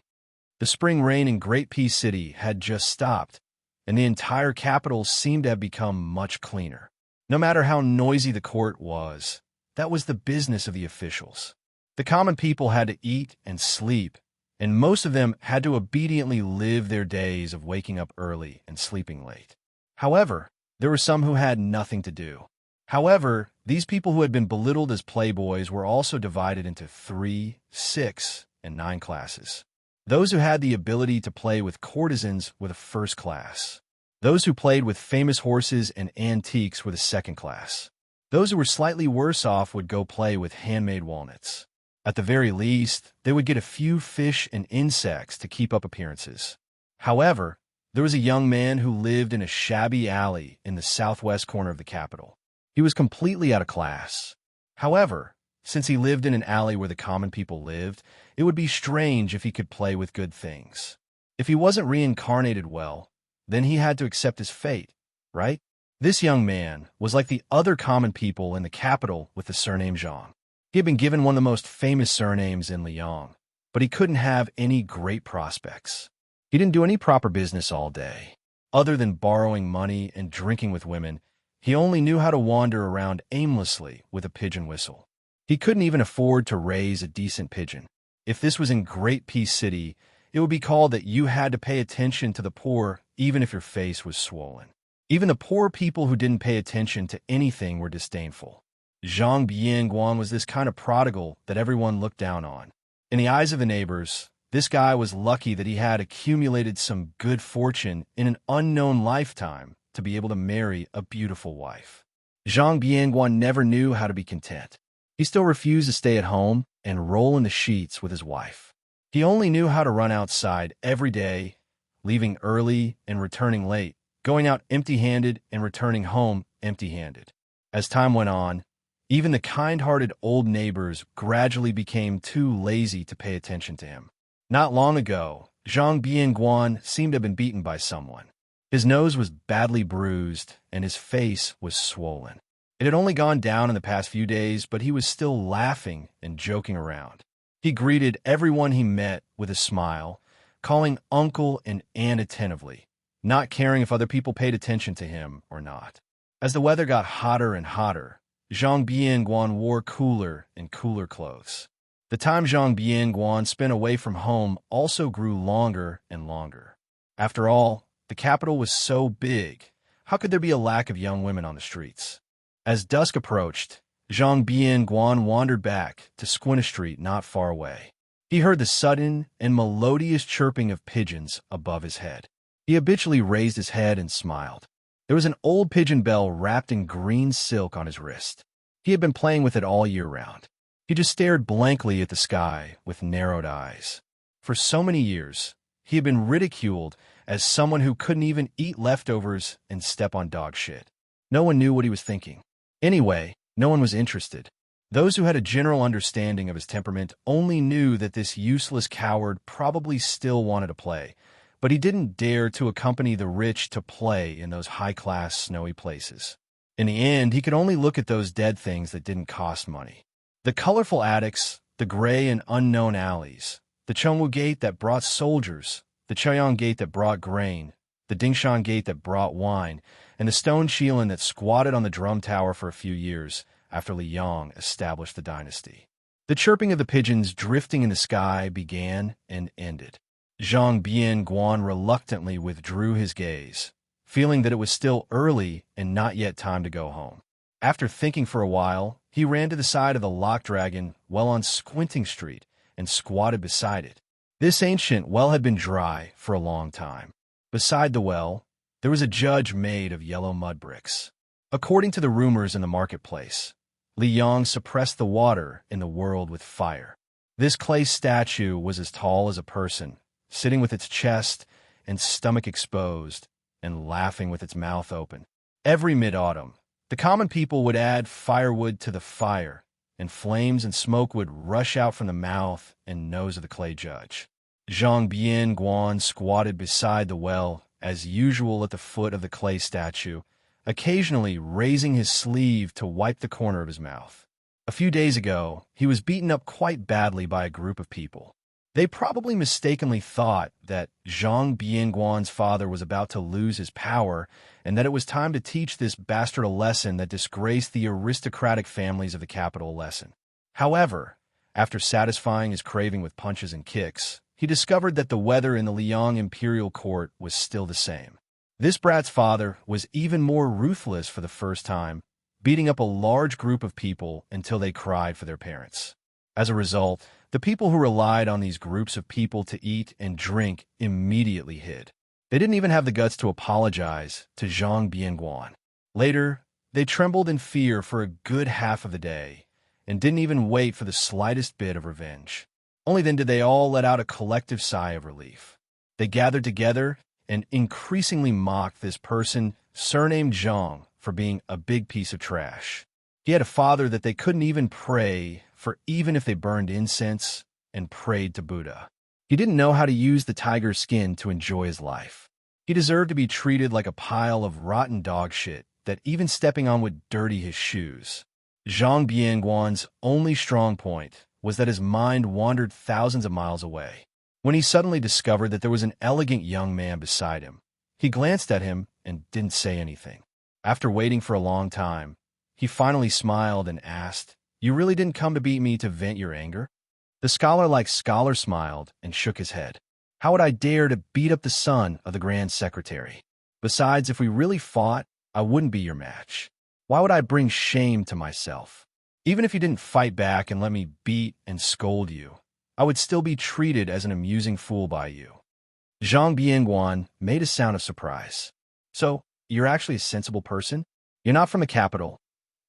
The spring rain in Great Peace City had just stopped, and the entire capital seemed to have become much cleaner. No matter how noisy the court was, that was the business of the officials. The common people had to eat and sleep, and most of them had to obediently live their days of waking up early and sleeping late. However, there were some who had nothing to do. However, these people who had been belittled as playboys were also divided into 3, 6, and 9 classes. Those who had the ability to play with courtesans were the first class. Those who played with famous horses and antiques were the second class. Those who were slightly worse off would go play with handmade walnuts. At the very least, they would get a few fish and insects to keep up appearances. However, there was a young man who lived in a shabby alley in the southwest corner of the capital. He was completely out of class. However, since he lived in an alley where the common people lived, it would be strange if he could play with good things. If he wasn't reincarnated well, then he had to accept his fate, right? This young man was like the other common people in the capital with the surname Zhang. He had been given one of the most famous surnames in Liang, but he couldn't have any great prospects. He didn't do any proper business all day. Other than borrowing money and drinking with women, he only knew how to wander around aimlessly with a pigeon whistle. He couldn't even afford to raise a decent pigeon. If this was in Great Peace City, it would be called that you had to pay attention to the poor even if your face was swollen. Even the poor people who didn't pay attention to anything were disdainful. Zhang Bianguan was this kind of prodigal that everyone looked down on. In the eyes of the neighbors, this guy was lucky that he had accumulated some good fortune in an unknown lifetime to be able to marry a beautiful wife. Zhang Bianguan never knew how to be content. He still refused to stay at home and roll in the sheets with his wife. He only knew how to run outside every day, leaving early and returning late, going out empty-handed and returning home empty-handed. As time went on, even the kind-hearted old neighbors gradually became too lazy to pay attention to him. Not long ago, Zhang Bianguan seemed to have been beaten by someone. His nose was badly bruised, and his face was swollen. It had only gone down in the past few days, but he was still laughing and joking around. He greeted everyone he met with a smile, calling uncle and aunt attentively, not caring if other people paid attention to him or not. As the weather got hotter and hotter, Zhang Bianguan wore cooler and cooler clothes. The time Zhang Bianguan spent away from home also grew longer and longer. After all, the capital was so big. How could there be a lack of young women on the streets? As dusk approached, Zhang Bianguan wandered back to Squinna Street not far away. He heard the sudden and melodious chirping of pigeons above his head. He habitually raised his head and smiled. There was an old pigeon bell wrapped in green silk on his wrist. He had been playing with it all year round. He just stared blankly at the sky with narrowed eyes. For so many years, he had been ridiculed as someone who couldn't even eat leftovers and step on dog shit. No one knew what he was thinking. Anyway, no one was interested. Those who had a general understanding of his temperament only knew that this useless coward probably still wanted to play, but he didn't dare to accompany the rich to play in those high-class, snowy places. In the end, he could only look at those dead things that didn't cost money. The colorful attics, the gray and unknown alleys, the Chengwu Gate that brought soldiers, the Chaoyang Gate that brought grain, the Dingshan Gate that brought wine, and the stone Shilin that squatted on the drum tower for a few years after Liang established the dynasty. The chirping of the pigeons drifting in the sky began and ended. Zhang Bianguan reluctantly withdrew his gaze, feeling that it was still early and not yet time to go home. After thinking for a while, he ran to the side of the Lock Dragon well on Squinting Street and squatted beside it. This ancient well had been dry for a long time. Beside the well, there was a judge made of yellow mud bricks. According to the rumors in the marketplace, Liang suppressed the water in the world with fire. This clay statue was as tall as a person, sitting with its chest and stomach exposed, and laughing with its mouth open. Every mid-autumn, the common people would add firewood to the fire, and flames and smoke would rush out from the mouth and nose of the clay judge. Zhang Bian squatted beside the well, as usual at the foot of the clay statue, occasionally raising his sleeve to wipe the corner of his mouth. A few days ago, he was beaten up quite badly by a group of people. They probably mistakenly thought that Zhang Bianguan's father was about to lose his power and that it was time to teach this bastard a lesson that disgraced the aristocratic families of the capital a lesson. However, after satisfying his craving with punches and kicks, he discovered that the weather in the Liang imperial court was still the same. This brat's father was even more ruthless for the first time, beating up a large group of people until they cried for their parents. As a result, the people who relied on these groups of people to eat and drink immediately hid. They didn't even have the guts to apologize to Zhang Bianguan. Later, they trembled in fear for a good half of the day and didn't even wait for the slightest bit of revenge. Only then did they all let out a collective sigh of relief. They gathered together and increasingly mocked this person, surnamed Zhang, for being a big piece of trash. He had a father that they couldn't even pray for, even if they burned incense and prayed to Buddha. He didn't know how to use the tiger's skin to enjoy his life. He deserved to be treated like a pile of rotten dog shit that even stepping on would dirty his shoes. Zhang Bianguan's only strong point was that his mind wandered thousands of miles away. When he suddenly discovered that there was an elegant young man beside him, he glanced at him and didn't say anything. After waiting for a long time, he finally smiled and asked, "You really didn't come to beat me to vent your anger?" The scholar-like scholar smiled and shook his head. "How would I dare to beat up the son of the Grand Secretary? Besides, if we really fought, I wouldn't be your match. Why would I bring shame to myself? Even if you didn't fight back and let me beat and scold you, I would still be treated as an amusing fool by you." Zhang Bianguan made a sound of surprise. "So, you're actually a sensible person? You're not from the capital,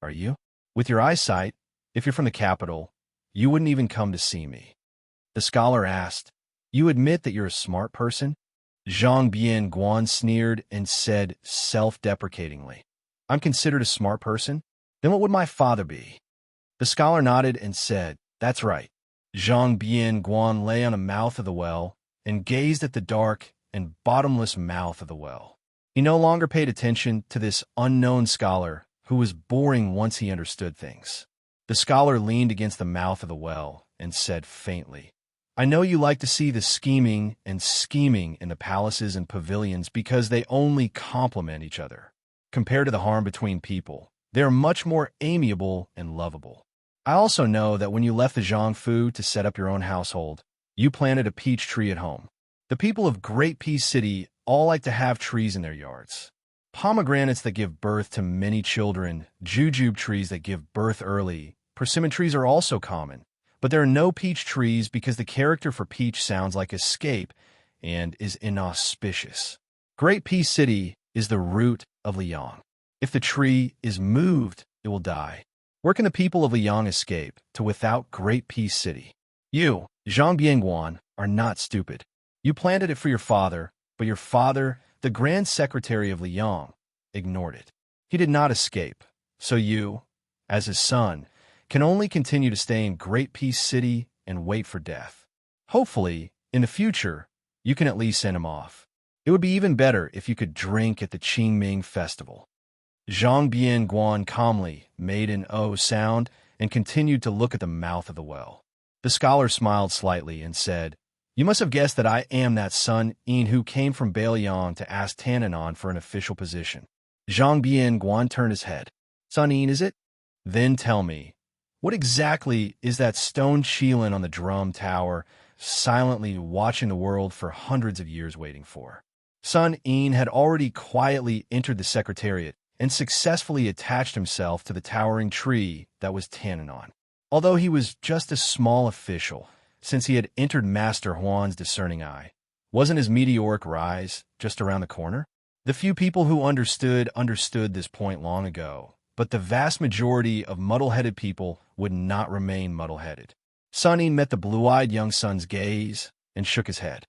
are you? With your eyesight, if you're from the capital, you wouldn't even come to see me." The scholar asked, "You admit that you're a smart person?" Zhang Bianguan sneered and said self-deprecatingly, "I'm considered a smart person? Then what would my father be?" The scholar nodded and said, "That's right." Zhang Bianguan lay on the mouth of the well and gazed at the dark and bottomless mouth of the well. He no longer paid attention to this unknown scholar who was boring once he understood things. The scholar leaned against the mouth of the well and said faintly, "I know you like to see the scheming and scheming in the palaces and pavilions because they only complement each other. Compared to the harm between people, they are much more amiable and lovable. I also know that when you left the Zhangfu to set up your own household, you planted a peach tree at home. The people of Great Peace City all like to have trees in their yards. Pomegranates that give birth to many children, jujube trees that give birth early, persimmon trees are also common, but there are no peach trees because the character for peach sounds like escape and is inauspicious. Great Peace City is the root of Liang. If the tree is moved, it will die. Where can the people of Liang escape to without Great Peace City? You, Zhang Bianguan, are not stupid. You planted it for your father, but your father, the Grand Secretary of Liang, ignored it. He did not escape, so you, as his son, can only continue to stay in Great Peace City and wait for death. Hopefully, in the future, you can at least send him off. It would be even better if you could drink at the Qingming festival." Zhang Bianguan calmly made an "oh" sound and continued to look at the mouth of the well. The scholar smiled slightly and said, "You must have guessed that I am that Sun In who came from Bailiang to ask Tananon for an official position." Zhang Bianguan turned his head. "Sun In, is it? Then tell me, what exactly is that stone Qilin on the drum tower, silently watching the world for hundreds of years waiting for?" Sun In had already quietly entered the secretariat and successfully attached himself to the towering tree that was Tananon. Although he was just a small official, since he had entered Master Huan's discerning eye, wasn't his meteoric rise just around the corner? The few people who understood this point long ago, but the vast majority of muddle-headed people would not remain muddle-headed. Sun In met the blue-eyed young son's gaze and shook his head.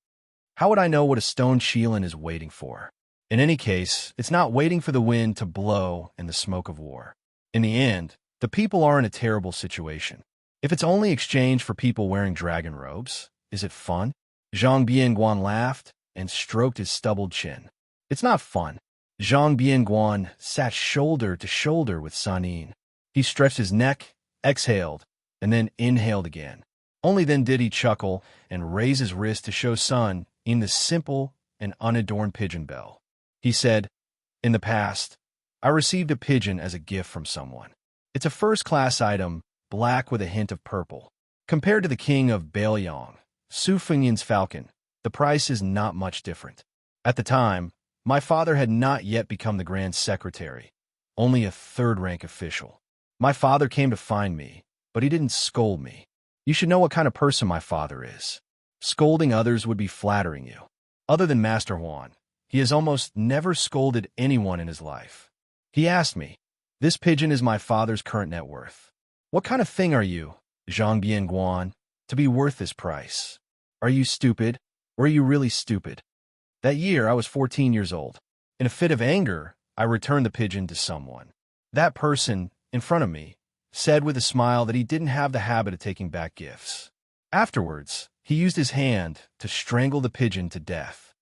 How would I know what a stone shielan is waiting for? In any case, it's not waiting for the wind to blow and the smoke of war. In the end, the people are in a terrible situation. If it's only exchanged for people wearing dragon robes, is it fun? Zhang Bianguan laughed and stroked his stubbled chin. It's not fun. Zhang Bianguan sat shoulder to shoulder with Sanin. He stretched his neck, exhaled, and then inhaled again. Only then did he chuckle and raise his wrist to show Sun in the simple and unadorned pigeon bell. He said, "In the past, I received a pigeon as a gift from someone. It's a first-class item, black with a hint of purple. Compared to the king of Baoyang, Su Fengyan's falcon, the price is not much different. At the time, my father had not yet become the Grand Secretary, only a third-rank official. My father came to find me, but he didn't scold me. You should know what kind of person my father is. Scolding others would be flattering you. Other than Master Huan, he has almost never scolded anyone in his life. He asked me, 'This pigeon is my father's current net worth. What kind of thing are you, Zhang Bianguan, to be worth this price? Are you stupid, or are you really stupid?' That year, I was 14 years old. In a fit of anger, I returned the pigeon to someone. That person, in front of me, said with a smile that he didn't have the habit of taking back gifts. Afterwards, he used his hand to strangle the pigeon to death.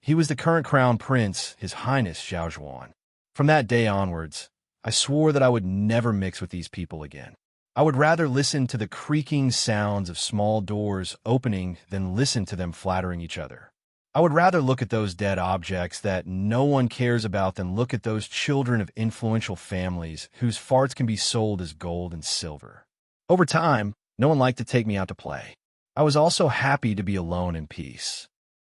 He was the current crown prince, His Highness Xiaozhuan. From that day onwards, I swore that I would never mix with these people again. I would rather listen to the creaking sounds of small doors opening than listen to them flattering each other. I would rather look at those dead objects that no one cares about than look at those children of influential families whose farts can be sold as gold and silver. Over time, no one liked to take me out to play. I was also happy to be alone in peace.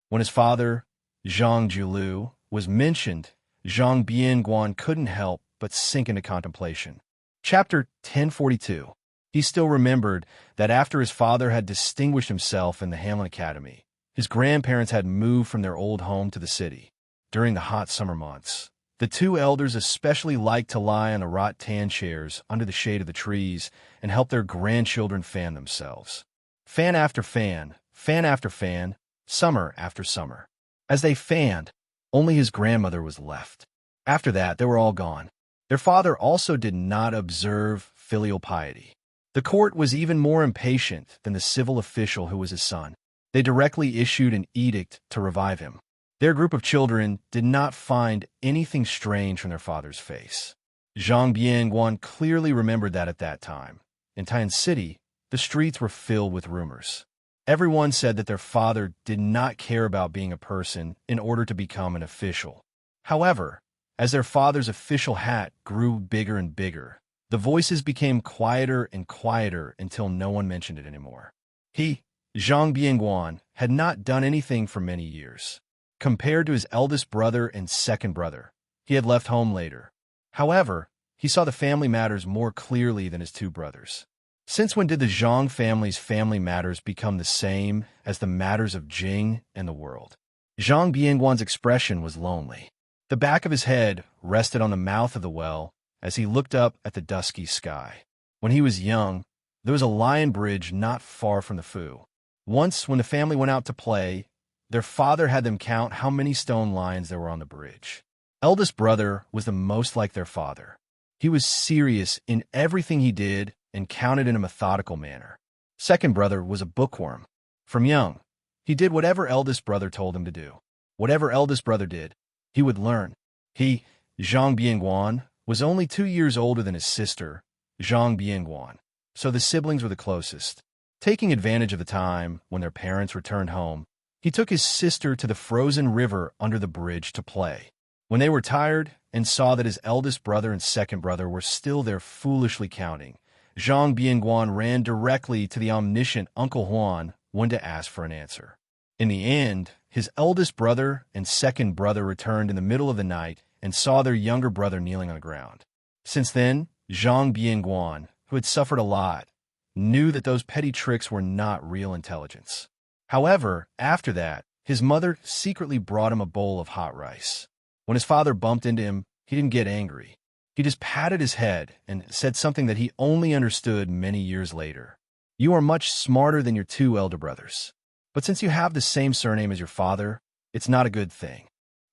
When his father, Zhang Julu, was mentioned, Zhang Bianguan couldn't help but sink into contemplation. Chapter 1042. He still remembered that after his father had distinguished himself in the Hamlin Academy, his grandparents had moved from their old home to the city. During the hot summer months, the two elders especially liked to lie on the rattan chairs under the shade of the trees and help their grandchildren fan themselves. Fan after fan, fan after fan, summer after summer. As they fanned, only his grandmother was left. After that, they were all gone. Their father also did not observe filial piety. The court was even more impatient than the civil official who was his son. They directly issued an edict to revive him. Their group of children did not find anything strange from their father's face. Zhang Bianguan clearly remembered that at that time. In Tian City, the streets were filled with rumors. Everyone said that their father did not care about being a person in order to become an official. However, as their father's official hat grew bigger and bigger, the voices became quieter and quieter until no one mentioned it anymore. He, Zhang Bianguan, had not done anything for many years. Compared to his eldest brother and second brother, he had left home later. However, he saw the family matters more clearly than his two brothers. Since when did the Zhang family's family matters become the same as the matters of Jing and the world? Zhang Bianguan's expression was lonely. The back of his head rested on the mouth of the well as he looked up at the dusky sky. When he was young, there was a lion bridge not far from the Fu. Once, when the family went out to play, their father had them count how many stone lions there were on the bridge. Eldest brother was the most like their father. He was serious in everything he did and counted in a methodical manner. Second brother was a bookworm. From young, he did whatever eldest brother told him to do. Whatever eldest brother did, he would learn. He, Zhang Bianguan, was only 2 years older than his sister, Zhang Bianguan, so the siblings were the closest. Taking advantage of the time when their parents returned home, he took his sister to the frozen river under the bridge to play. When they were tired and saw that his eldest brother and second brother were still there foolishly counting, Zhang Bianguan ran directly to the omniscient Uncle Huan when to ask for an answer. In the end, his eldest brother and second brother returned in the middle of the night and saw their younger brother kneeling on the ground. Since then, Zhang Bianguan, who had suffered a lot, knew that those petty tricks were not real intelligence. However, after that, his mother secretly brought him a bowl of hot rice. When his father bumped into him, he didn't get angry. He just patted his head and said something that he only understood many years later. "You are much smarter than your two elder brothers." But since you have the same surname as your father, it's not a good thing.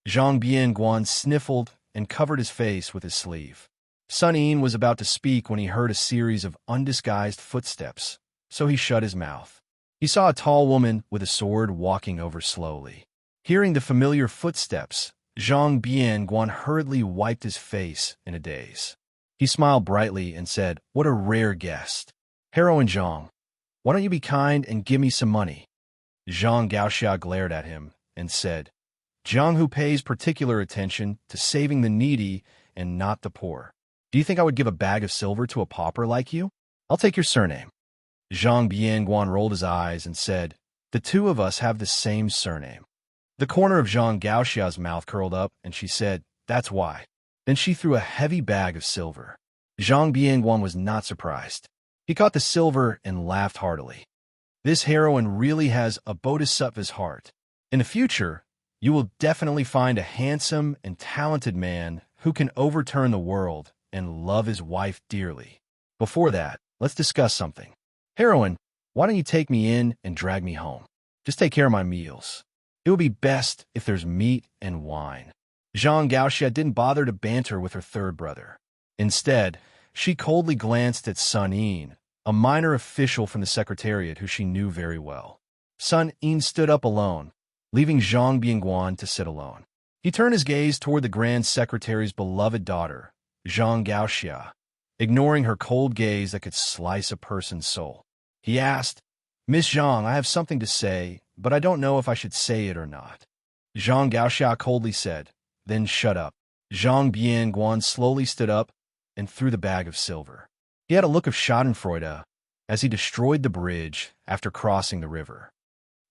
Zhang Bianguan sniffled and covered his face with his sleeve. Sun Yin was about to speak when he heard a series of undisguised footsteps, so he shut his mouth. He saw a tall woman with a sword walking over slowly. Hearing the familiar footsteps, Zhang Bianguan hurriedly wiped his face in a daze. He smiled brightly and said, "What a rare guest. Heroine Zhang, why don't you be kind and give me some money?" Zhang Gaoxia glared at him and said, "Zhang who pays particular attention to saving the needy and not the poor. Do you think I would give a bag of silver to a pauper like you? I'll take your surname." Zhang Bianguan rolled his eyes and said, "The two of us have the same surname." The corner of Zhang Gaoxia's mouth curled up, and she said, "That's why." Then she threw a heavy bag of silver. Zhang Bianguan was not surprised. He caught the silver and laughed heartily. This heroine really has a bodhisattva's heart. In the future, you will definitely find a handsome and talented man who can overturn the world and love his wife dearly. Before that, let's discuss something. Heroine, why don't you take me in and drag me home? Just take care of my meals. It would be best if there's meat and wine. Zhang Gaoxia didn't bother to banter with her third brother. Instead, she coldly glanced at Sun Yin, a minor official from the Secretariat who she knew very well. Sun Yin stood up alone, leaving Zhang Bianguan to sit alone. He turned his gaze toward the Grand Secretary's beloved daughter, Zhang Gaoxia, ignoring her cold gaze that could slice a person's soul. He asked, "Miss Zhang, I have something to say, but I don't know if I should say it or not." Zhang Gaoxia coldly said, "Then shut up." Zhang Bianguan slowly stood up and threw the bag of silver. He had a look of schadenfreude as he destroyed the bridge after crossing the river.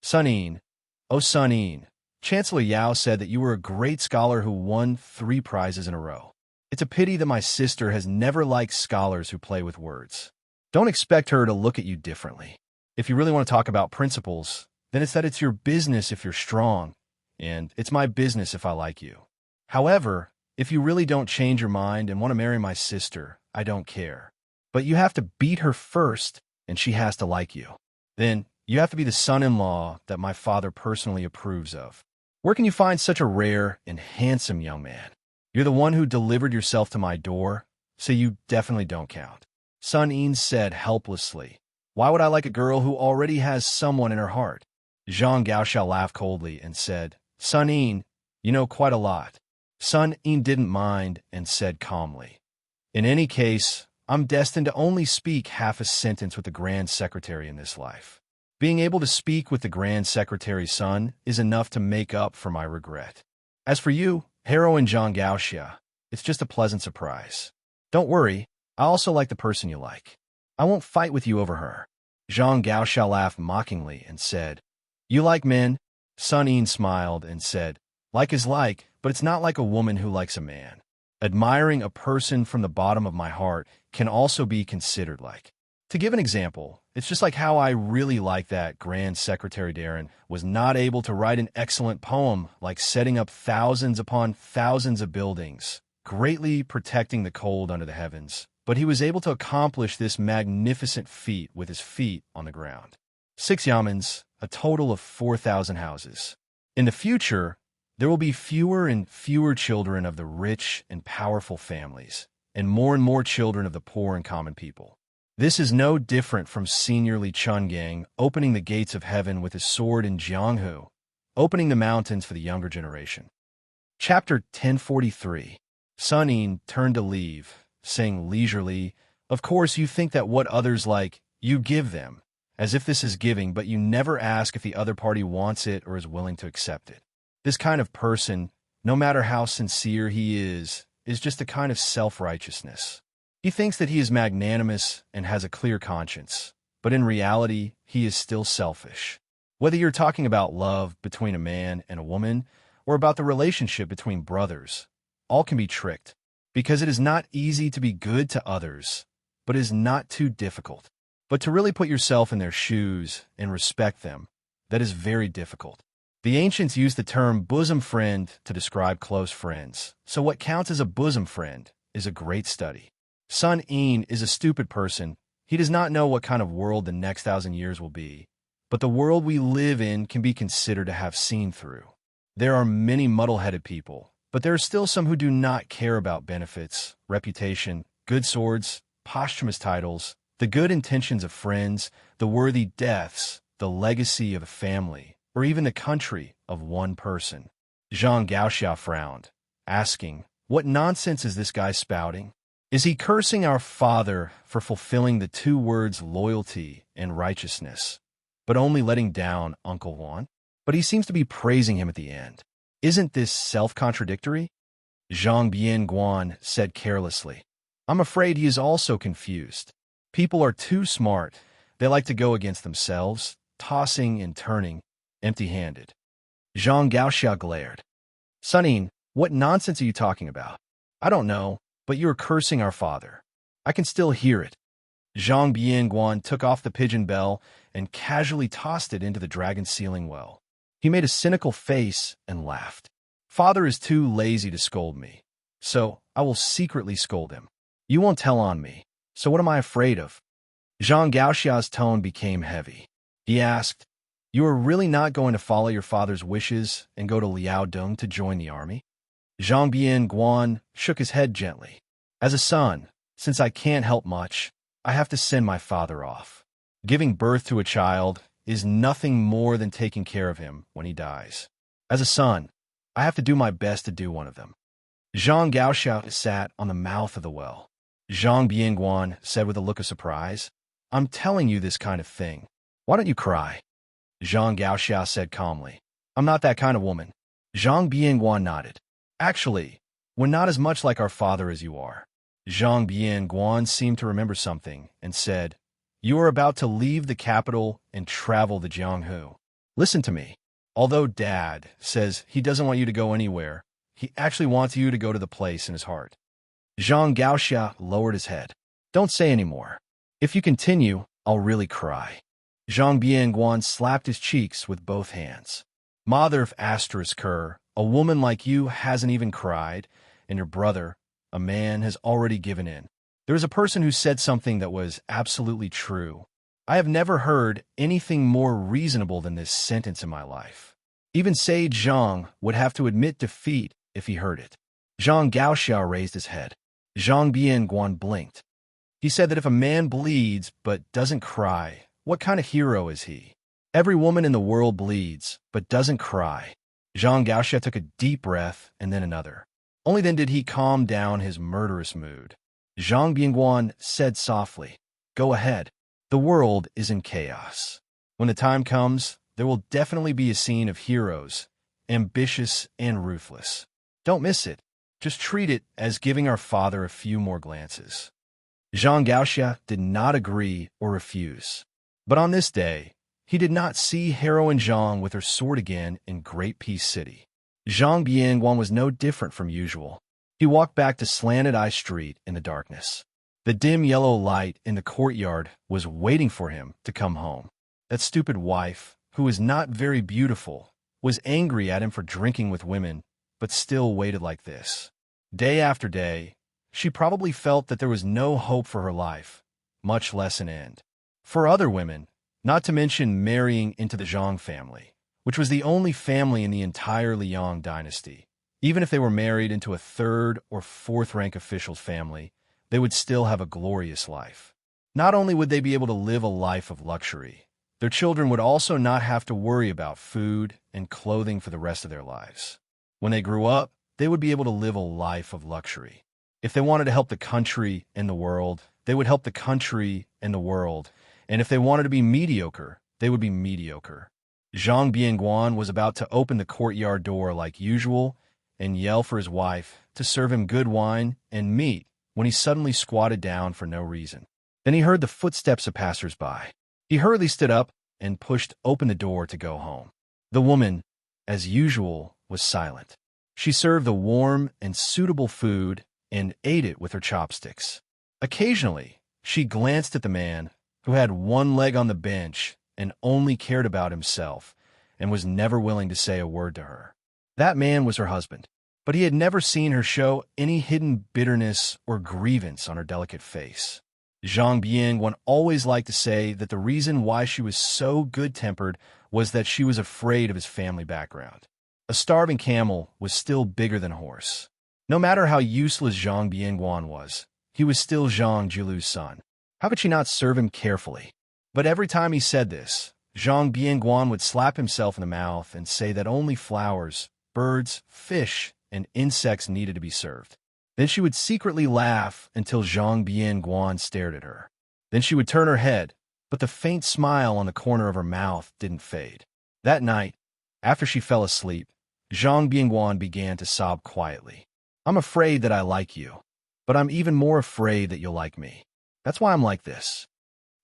Sun Yin, "Oh Sun Yin, Chancellor Yao said that you were a great scholar who won 3 prizes in a row. It's a pity that my sister has never liked scholars who play with words. Don't expect her to look at you differently. If you really want to talk about principles, then it's your business if you're strong, and it's my business if I like you. However, if you really don't change your mind and want to marry my sister, I don't care. But you have to beat her first, and she has to like you. Then you have to be the son-in-law that my father personally approves of. Where can you find such a rare and handsome young man? You're the one who delivered yourself to my door, so you definitely don't count." Sun Yin said helplessly, "Why would I like a girl who already has someone in her heart?" Zhang Gaoxia laughed coldly and said, "Sun Yin, you know quite a lot." Sun Yin didn't mind and said calmly, "In any case, I'm destined to only speak half a sentence with the Grand Secretary in this life. Being able to speak with the Grand Secretary's son is enough to make up for my regret. As for you, heroine Zhang Gaoxia, it's just a pleasant surprise. Don't worry, I also like the person you like. I won't fight with you over her." Zhang Gaoxia laughed mockingly and said, "You like men?" Sun Yin smiled and said, "Like is like, but it's not like a woman who likes a man. Admiring a person from the bottom of my heart can also be considered like. To give an example, it's just like how I really like that Grand Secretary Darren was not able to write an excellent poem like setting up thousands upon thousands of buildings, greatly protecting the cold under the heavens, but he was able to accomplish this magnificent feat with his feet on the ground. 6 yamens, a total of 4,000 houses. In the future, there will be fewer and fewer children of the rich and powerful families, and more children of the poor and common people. This is no different from Senior Li Chungang opening the gates of heaven with his sword in Jianghu, opening the mountains for the younger generation." Chapter 1043. Sun Yin turned to leave, saying leisurely, "Of course you think that what others like, you give them, as if this is giving, but you never ask if the other party wants it or is willing to accept it. This kind of person, no matter how sincere he is just a kind of self-righteousness. He thinks that he is magnanimous and has a clear conscience, but in reality, he is still selfish. Whether you're talking about love between a man and a woman, or about the relationship between brothers, all can be tricked, because it is not easy to be good to others, but it is not too difficult. But to really put yourself in their shoes and respect them, that is very difficult. The ancients used the term bosom friend to describe close friends, so what counts as a bosom friend is a great study. Sun Yin is a stupid person. He does not know what kind of world the next 1,000 years will be, but the world we live in can be considered to have seen through. There are many muddle-headed people, but there are still some who do not care about benefits, reputation, good swords, posthumous titles, the good intentions of friends, the worthy deaths, the legacy of a family, or even the country of one person. Xianxia frowned, asking, "What nonsense is this guy spouting? Is he cursing our father for fulfilling the two words loyalty and righteousness, but only letting down Uncle Juan? But he seems to be praising him at the end. Isn't this self-contradictory?" Zhang Bianguan said carelessly. "I'm afraid he is also confused. People are too smart. They like to go against themselves, tossing and turning, empty-handed." Zhang Gaoxia glared. "Sunin, what nonsense are you talking about? I don't know, but you're cursing our father. I can still hear it." Zhang Bianguan took off the pigeon bell and casually tossed it into the dragon sealing well. He made a cynical face and laughed. "Father is too lazy to scold me, so I will secretly scold him. You won't tell on me, so what am I afraid of?" Zhang Gaoxia's tone became heavy. He asked, "You are really not going to follow your father's wishes and go to Liaodong to join the army?" Zhang Bianguan shook his head gently. "As a son, since I can't help much, I have to send my father off. Giving birth to a child is nothing more than taking care of him when he dies. As a son, I have to do my best to do one of them." Zhang Gaoxia sat on the mouth of the well. Zhang Bianguan said with a look of surprise, "I'm telling you this kind of thing. Why don't you cry?" Zhang Gaoxia said calmly, "I'm not that kind of woman." Zhang Bianguan nodded. "Actually, we're not as much like our father as you are." Zhang Bianguan seemed to remember something and said, "You are about to leave the capital and travel to Jianghu. Listen to me. Although Dad says he doesn't want you to go anywhere, he actually wants you to go to the place in his heart." Zhang Gaoxia lowered his head. "Don't say any more. If you continue, I'll really cry." Zhang Bianguan slapped his cheeks with both hands. "Mother of Asterisker, a woman like you hasn't even cried, and your brother, a man, has already given in. There is a person who said something that was absolutely true. I have never heard anything more reasonable than this sentence in my life. Even Sage Zhang would have to admit defeat if he heard it." Zhang Gaoxia raised his head. Zhang Bianguan blinked. He said that if a man bleeds but doesn't cry, what kind of hero is he? Every woman in the world bleeds but doesn't cry. Zhang Gaoxia took a deep breath and then another. Only then did he calm down his murderous mood. Zhang Bianguan said softly, "Go ahead. The world is in chaos. When the time comes, there will definitely be a scene of heroes, ambitious and ruthless. Don't miss it. Just treat it as giving our father a few more glances." Zhang Gaoxia did not agree or refuse. But on this day, he did not see heroine Zhang with her sword again in Great Peace City. Zhang Bianguan was no different from usual. He walked back to Slanted Eye Street in the darkness. The dim yellow light in the courtyard was waiting for him to come home. That stupid wife, who was not very beautiful, was angry at him for drinking with women, but still waited like this. Day after day, she probably felt that there was no hope for her life, much less an end. For other women, not to mention marrying into the Zhang family, which was the only family in the entire Liang dynasty, even if they were married into a third or fourth rank official's family, they would still have a glorious life. Not only would they be able to live a life of luxury, their children would also not have to worry about food and clothing for the rest of their lives. When they grew up, they would be able to live a life of luxury. If they wanted to help the country and the world, they would help the country and the world. And if they wanted to be mediocre, they would be mediocre. Zhang Bianguan was about to open the courtyard door like usual and yell for his wife to serve him good wine and meat when he suddenly squatted down for no reason. Then he heard the footsteps of passers-by. He hurriedly stood up and pushed open the door to go home. The woman, as usual, was silent. She served the warm and suitable food and ate it with her chopsticks. Occasionally, she glanced at the man who had one leg on the bench and only cared about himself and was never willing to say a word to her. That man was her husband, but he had never seen her show any hidden bitterness or grievance on her delicate face. Zhang Bianguan always liked to say that the reason why she was so good-tempered was that she was afraid of his family background. A starving camel was still bigger than a horse. No matter how useless Zhang Bianguan was, he was still Zhang Jilu's son. How could she not serve him carefully? But every time he said this, Zhang Bianguan would slap himself in the mouth and say that only flowers, birds, fish, and insects needed to be served. Then she would secretly laugh until Zhang Bianguan stared at her. Then she would turn her head, but the faint smile on the corner of her mouth didn't fade. That night, after she fell asleep, Zhang Bianguan began to sob quietly. "I'm afraid that I like you, but I'm even more afraid that you'll like me. That's why I'm like this.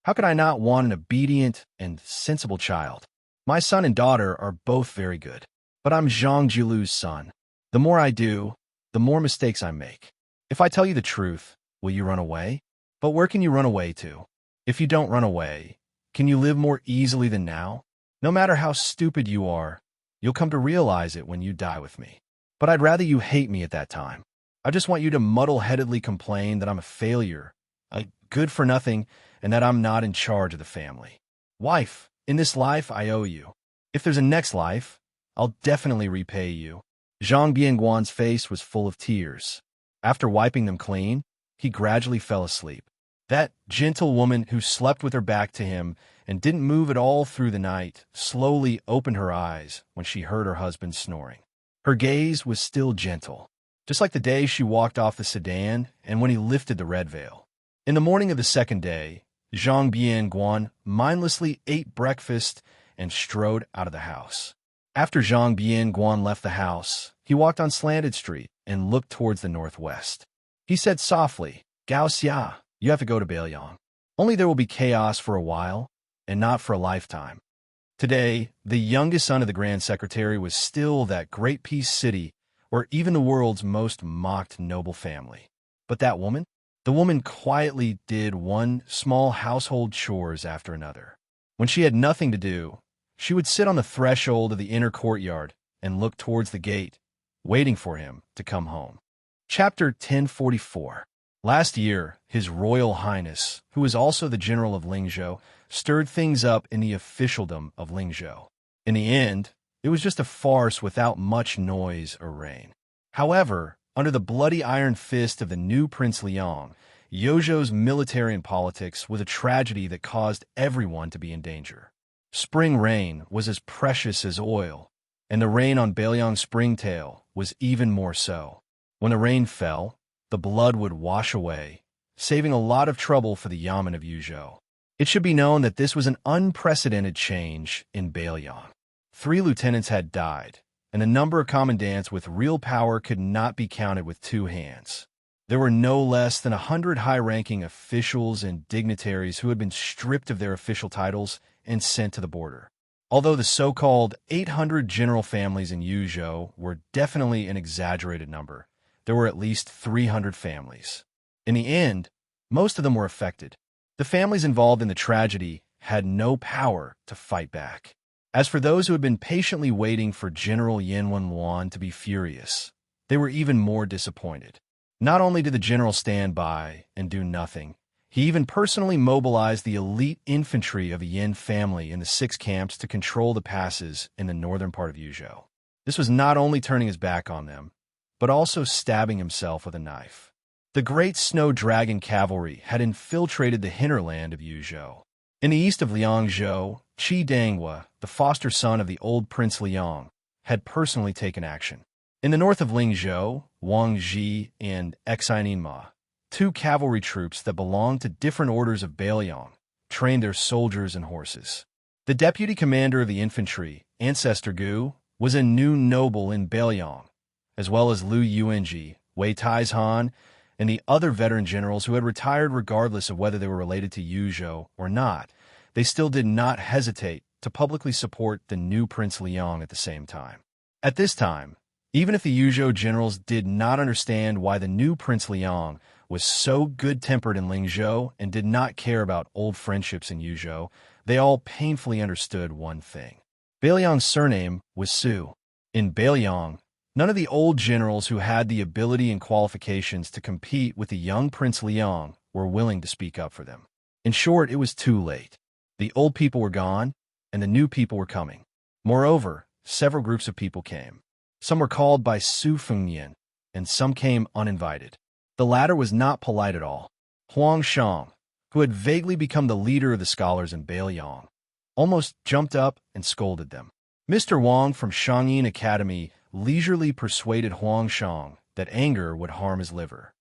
How could I not want an obedient and sensible child? My son and daughter are both very good, but I'm Zhang Jilu's son. The more I do, the more mistakes I make. If I tell you the truth, will you run away? But where can you run away to? If you don't run away, can you live more easily than now? No matter how stupid you are, you'll come to realize it when you die with me. But I'd rather you hate me at that time. I just want you to muddle-headedly complain that I'm a failure, a good-for-nothing, and that I'm not in charge of the family. Wife, in this life I owe you. If there's a next life, I'll definitely repay you." Zhang Bianguan's face was full of tears. After wiping them clean, he gradually fell asleep. That gentle woman who slept with her back to him and didn't move at all through the night slowly opened her eyes when she heard her husband snoring. Her gaze was still gentle, just like the day she walked off the sedan and when he lifted the red veil. In the morning of the second day, Zhang Bianguan mindlessly ate breakfast and strode out of the house. After Zhang Bianguan left the house, he walked on Slanted Street and looked towards the northwest. He said softly, "Xianxia, you have to go to Beiyang. Only there will be chaos for a while, and not for a lifetime." Today, the youngest son of the Grand Secretary was still that great peace city where even the world's most mocked noble family. But that woman? The woman quietly did one small household chores after another. When she had nothing to do, she would sit on the threshold of the inner courtyard and look towards the gate, waiting for him to come home. Chapter 1044. Last year, His Royal Highness, who was also the General of Lingzhou, stirred things up in the officialdom of Lingzhou. In the end, it was just a farce without much noise or rain. However, under the bloody iron fist of the new Prince Liang, Yozhou's military and politics was a tragedy that caused everyone to be in danger. Spring rain was as precious as oil, and the rain on Beiliang Springtail was even more so. When the rain fell, the blood would wash away, saving a lot of trouble for the Yamen of Yuzhou. It should be known that this was an unprecedented change in Beiliang. 3 lieutenants had died, and the number of commandants with real power could not be counted with 2 hands. There were no less than 100 high-ranking officials and dignitaries who had been stripped of their official titles and sent to the border. Although the so-called 800 general families in Yuzhou were definitely an exaggerated number, there were at least 300 families. In the end, most of them were affected. The families involved in the tragedy had no power to fight back. As for those who had been patiently waiting for General Yan Wenluan to be furious, they were even more disappointed. Not only did the general stand by and do nothing, he even personally mobilized the elite infantry of the Yin family in the 6 camps to control the passes in the northern part of Yuzhou. This was not only turning his back on them, but also stabbing himself with a knife. The great snow dragon cavalry had infiltrated the hinterland of Yuzhou. In the east of Liangzhou, Qi Danghua, the foster son of the old Prince Liang, had personally taken action. In the north of Lingzhou, Wang Zhi and Exinenma, 2 cavalry troops that belonged to different orders of Beiliang, trained their soldiers and horses. The deputy commander of the infantry, Ancestor Gu, was a new noble in Beiliang, as well as Lu Yuanji, Wei Taizhan, and the other veteran generals who had retired regardless of whether they were related to Yuzhou or not. They still did not hesitate to publicly support the new Prince Liang at the same time. At this time, even if the Yuzhou generals did not understand why the new Prince Liang was so good-tempered in Lingzhou and did not care about old friendships in Yuzhou, they all painfully understood one thing. Beiliang's surname was Su. In Beiliang, none of the old generals who had the ability and qualifications to compete with the young Prince Liang were willing to speak up for them. In short, it was too late. The old people were gone, and the new people were coming. Moreover, several groups of people came. Some were called by Su Fengnian, and some came uninvited. The latter was not polite at all. Huang Shang, who had vaguely become the leader of the scholars in Beiliang, almost jumped up and scolded them. Mr. Wang from Shangyin Academy leisurely persuaded Huang Shang that anger would harm his liver.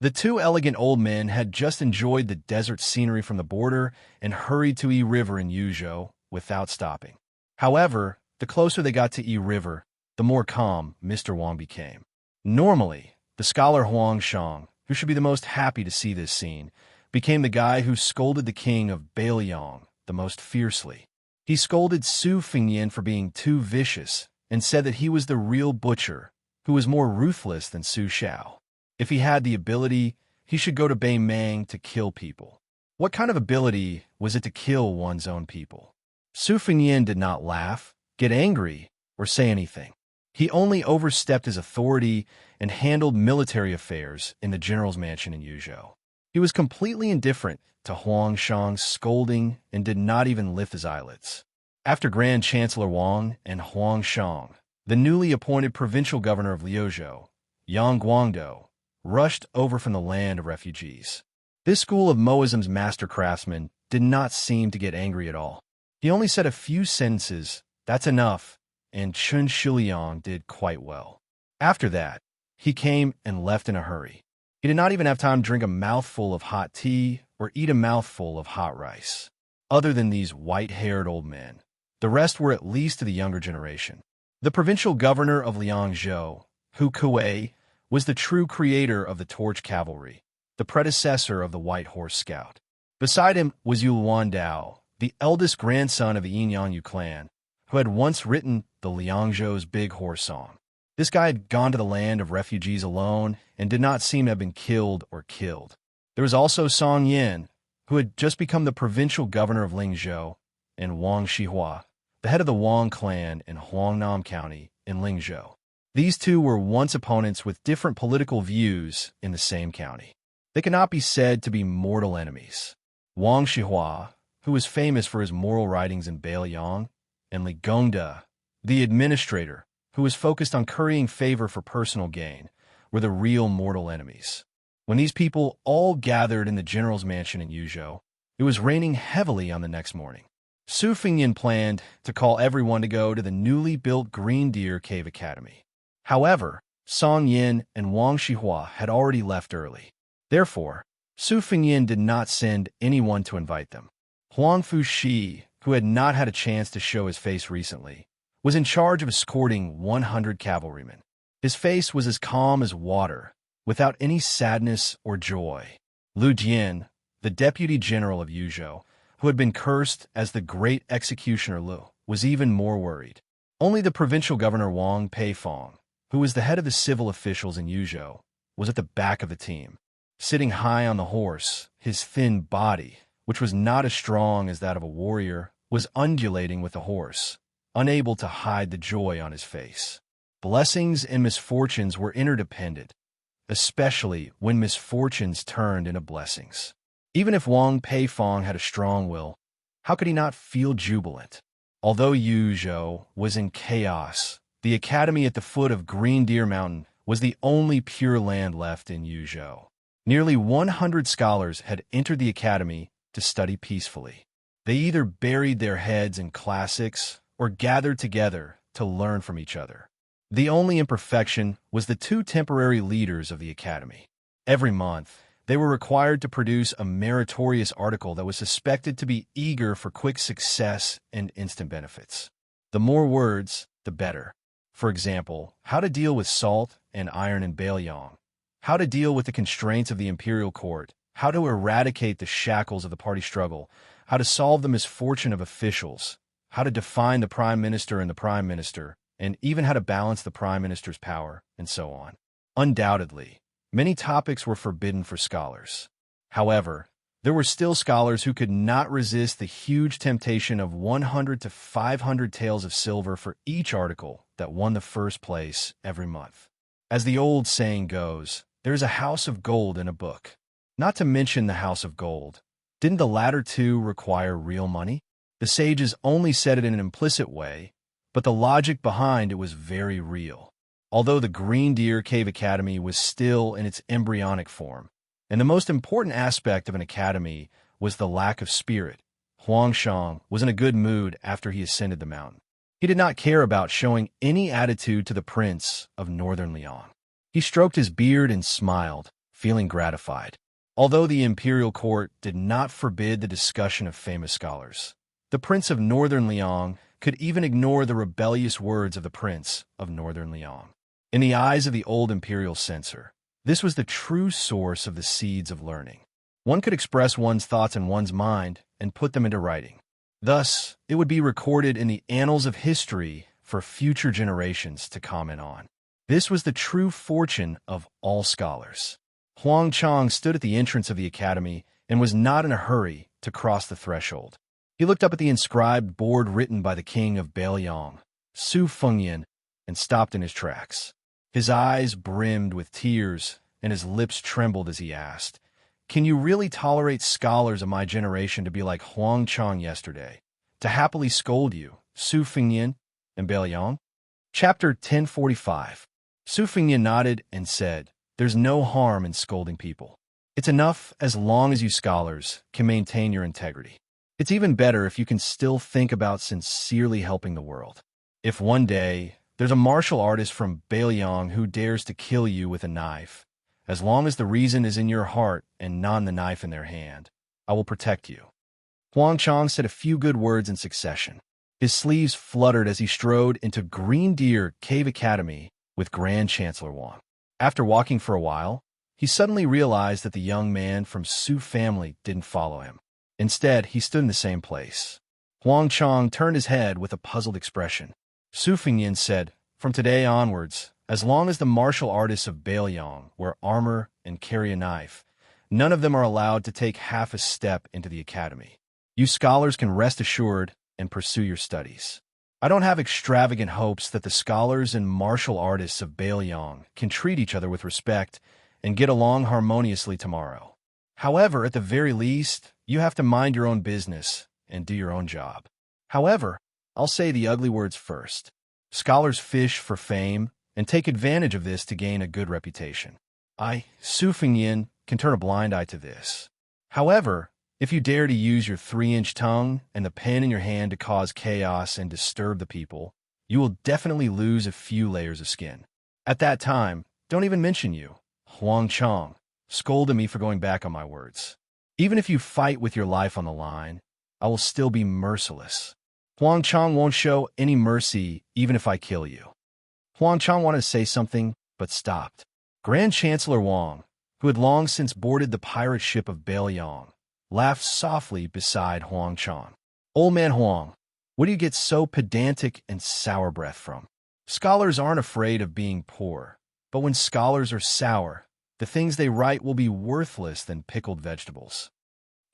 The two elegant old men had just enjoyed the desert scenery from the border and hurried to Yi River in Yuzhou without stopping. However, the closer they got to Yi River, the more calm Mr. Wang became. Normally, the scholar Huang Shang, who should be the most happy to see this scene, became the guy who scolded the king of Beiliang the most fiercely. He scolded Su Fengnian for being too vicious and said that he was the real butcher, who was more ruthless than Su Xiao. If he had the ability, he should go to Beimang to kill people. What kind of ability was it to kill one's own people? Su Fengnian did not laugh, get angry, or say anything. He only overstepped his authority and handled military affairs in the general's mansion in Yuzhou. He was completely indifferent to Huang Shang's scolding and did not even lift his eyelids. After Grand Chancellor Wang and Huang Shang, the newly appointed provincial governor of Liuzhou, Yang Guangdou, rushed over from the land of refugees. This school of Moism's master craftsmen did not seem to get angry at all. He only said a few sentences, "That's enough," and Chun Shiliang did quite well. After that, he came and left in a hurry. He did not even have time to drink a mouthful of hot tea or eat a mouthful of hot rice. Other than these white-haired old men, the rest were at least of the younger generation. The provincial governor of Liangzhou, Hu Kuei, was the true creator of the Torch Cavalry, the predecessor of the White Horse Scout. Beside him was Yu Luandao, the eldest grandson of the Yinyangyu clan, who had once written the Liangzhou's Big Horse Song. This guy had gone to the land of refugees alone and did not seem to have been killed or killed. There was also Song Yin, who had just become the provincial governor of Lingzhou, and Wang Shihua, the head of the Wang clan in Huangnam County in Lingzhou. These two were once opponents with different political views in the same county. They cannot be said to be mortal enemies. Wang Shihua, who was famous for his moral writings in Beiliang, and Li Gongda, the administrator, who was focused on currying favor for personal gain, were the real mortal enemies. When these people all gathered in the general's mansion in Yuzhou, it was raining heavily on the next morning. Su Fengnian planned to call everyone to go to the newly built Green Deer Cave Academy. However, Song Yin and Wang Shihua had already left early. Therefore, Su Fengnian did not send anyone to invite them. Huang Fushi, who had not had a chance to show his face recently, was in charge of escorting 100 cavalrymen. His face was as calm as water, without any sadness or joy. Lu Jian, the deputy general of Yuzhou, who had been cursed as the great executioner Lu, was even more worried. Only the provincial governor Wang Peifong, who was the head of the civil officials in Yuzhou, was at the back of the team. Sitting high on the horse, his thin body, which was not as strong as that of a warrior, was undulating with the horse, unable to hide the joy on his face. Blessings and misfortunes were interdependent, especially when misfortunes turned into blessings. Even if Wang Peifong had a strong will, how could he not feel jubilant? Although Yuzhou was in chaos, the academy at the foot of Green Deer Mountain was the only pure land left in Yuzhou. Nearly 100 scholars had entered the academy to study peacefully. They either buried their heads in classics or gathered together to learn from each other. The only imperfection was the two temporary leaders of the academy. Every month, they were required to produce a meritorious article that was suspected to be eager for quick success and instant benefits. The more words, the better. For example, how to deal with salt and iron in Beiliang, how to deal with the constraints of the imperial court, how to eradicate the shackles of the party struggle, how to solve the misfortune of officials, how to define the prime minister and the prime minister, and even how to balance the prime minister's power, and so on. Undoubtedly, many topics were forbidden for scholars. However, there were still scholars who could not resist the huge temptation of 100 to 500 taels of silver for each article that won the first place every month. As the old saying goes, there is a house of gold in a book. not to mention the House of Gold. Didn't the latter two require real money? The sages only said it in an implicit way, but the logic behind it was very real. Although the Green Deer Cave Academy was still in its embryonic form, and the most important aspect of an academy was the lack of spirit, Huangshang was in a good mood after he ascended the mountain. He did not care about showing any attitude to the prince of northern Liang. He stroked his beard and smiled, feeling gratified. Although the imperial court did not forbid the discussion of famous scholars, the prince of northern Liang could even ignore the rebellious words of the prince of northern Liang. In the eyes of the old imperial censor, this was the true source of the seeds of learning. One could express one's thoughts in one's mind and put them into writing. Thus, it would be recorded in the annals of history for future generations to comment on. This was the true fortune of all scholars. Huang Chang stood at the entrance of the academy and was not in a hurry to cross the threshold. He looked up at the inscribed board written by the king of Beiliang, Su Fengyan, and stopped in his tracks. His eyes brimmed with tears and his lips trembled as he asked, "Can you really tolerate scholars of my generation to be like Huang Chang yesterday, to happily scold you, Su Fengyan and Beiliang?" Chapter 1045. Su Fengyan nodded and said, "There's no harm in scolding people. It's enough as long as you scholars can maintain your integrity. It's even better if you can still think about sincerely helping the world. If one day there's a martial artist from Beiliang who dares to kill you with a knife, as long as the reason is in your heart and not the knife in their hand, I will protect you." Huang Chang said a few good words in succession. His sleeves fluttered as he strode into Green Deer Cave Academy with Grand Chancellor Wang. After walking for a while, he suddenly realized that the young man from Su family didn't follow him. Instead, he stood in the same place. Huang Chang turned his head with a puzzled expression. Su Fengyan said, "From today onwards, as long as the martial artists of Beiliang wear armor and carry a knife, none of them are allowed to take half a step into the academy. You scholars can rest assured and pursue your studies. I don't have extravagant hopes that the scholars and martial artists of Beiliang can treat each other with respect and get along harmoniously tomorrow. However, at the very least, you have to mind your own business and do your own job. However, I'll say the ugly words first. Scholars fish for fame and take advantage of this to gain a good reputation. I, Su Fengyan, can turn a blind eye to this. However, if you dare to use your 3-inch tongue and the pen in your hand to cause chaos and disturb the people, you will definitely lose a few layers of skin. At that time, don't even mention you, Huang Chang, scolded me for going back on my words. Even if you fight with your life on the line, I will still be merciless. Huang Chang won't show any mercy even if I kill you." Huang Chang wanted to say something, but stopped. Grand Chancellor Wang, who had long since boarded the pirate ship of Beiliang, laughed softly beside Huang Chang. "Old man Huang, what do you get so pedantic and sour breath from? Scholars aren't afraid of being poor, but when scholars are sour, the things they write will be worthless than pickled vegetables."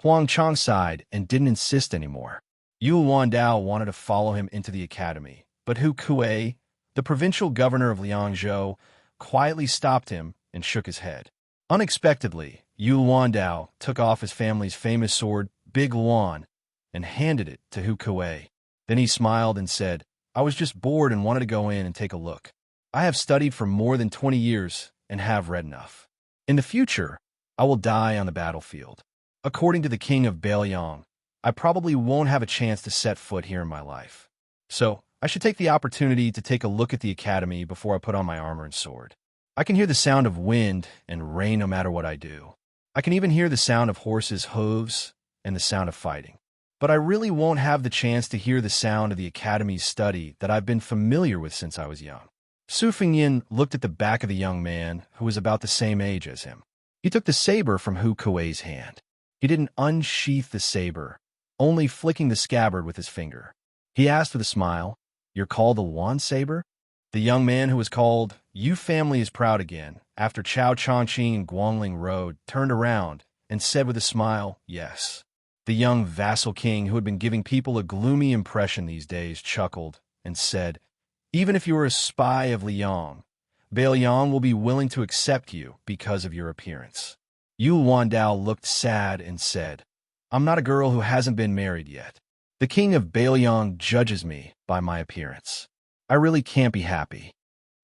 Huang Chang sighed and didn't insist anymore. Yu Wandao wanted to follow him into the academy, but Hu Kuei, the provincial governor of Liangzhou, quietly stopped him and shook his head. Unexpectedly, Yu Wandao took off his family's famous sword, Big Luan, and handed it to Hu Kuei. Then he smiled and said, "I was just bored and wanted to go in and take a look. I have studied for more than 20 years and have read enough. In the future, I will die on the battlefield. According to the king of Beiliang, I probably won't have a chance to set foot here in my life. So, I should take the opportunity to take a look at the academy before I put on my armor and sword. I can hear the sound of wind and rain no matter what I do. I can even hear the sound of horses' hooves and the sound of fighting. But I really won't have the chance to hear the sound of the academy's study that I've been familiar with since I was young." Su Fengyan looked at the back of the young man who was about the same age as him. He took the saber from Hu Kuei's hand. He didn't unsheath the saber, only flicking the scabbard with his finger. He asked with a smile, "You're called the Luan Saber?" The young man who was called Yu family is proud again, after Chao Chongqing and Guangling Road, turned around and said with a smile, "Yes." The young vassal king who had been giving people a gloomy impression these days chuckled and said, "Even if you are a spy of Liang, Beiliang will be willing to accept you because of your appearance." Yu Wandao looked sad and said, I'm not a girl who hasn't been married yet. The king of Bailiang judges me by my appearance. I really can't be happy.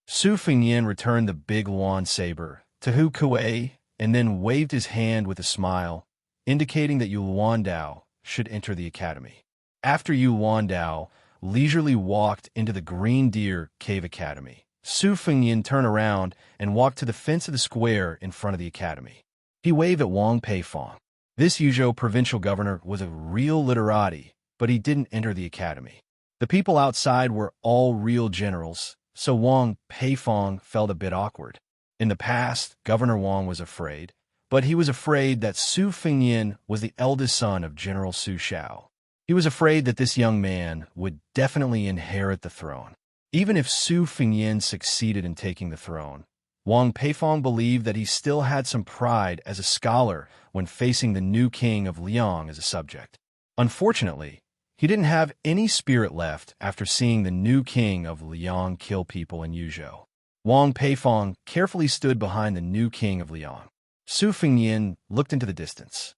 Su Fengyin returned the big Luan saber to Hu Kuei and then waved his hand with a smile, indicating that Yu Wandao should enter the academy. After Yu Wandao leisurely walked into the Green Deer Cave Academy, Su Fengyin turned around and walked to the fence of the square in front of the academy. He waved at Wang Peifong. This Yuzhou provincial governor was a real literati, but he didn't enter the academy. The people outside were all real generals, so Wang Peifong felt a bit awkward. In the past, Governor Wang was afraid, but he was afraid that Su Fengyin was the eldest son of General Su Shao. He was afraid that this young man would definitely inherit the throne. Even if Su Fengyin succeeded in taking the throne, Wang Peifong believed that he still had some pride as a scholar when facing the new king of Liang as a subject. Unfortunately, he didn't have any spirit left after seeing the new king of Liang kill people in Yuzhou. Wang Peifong carefully stood behind the new king of Liang. Su Fengyin looked into the distance.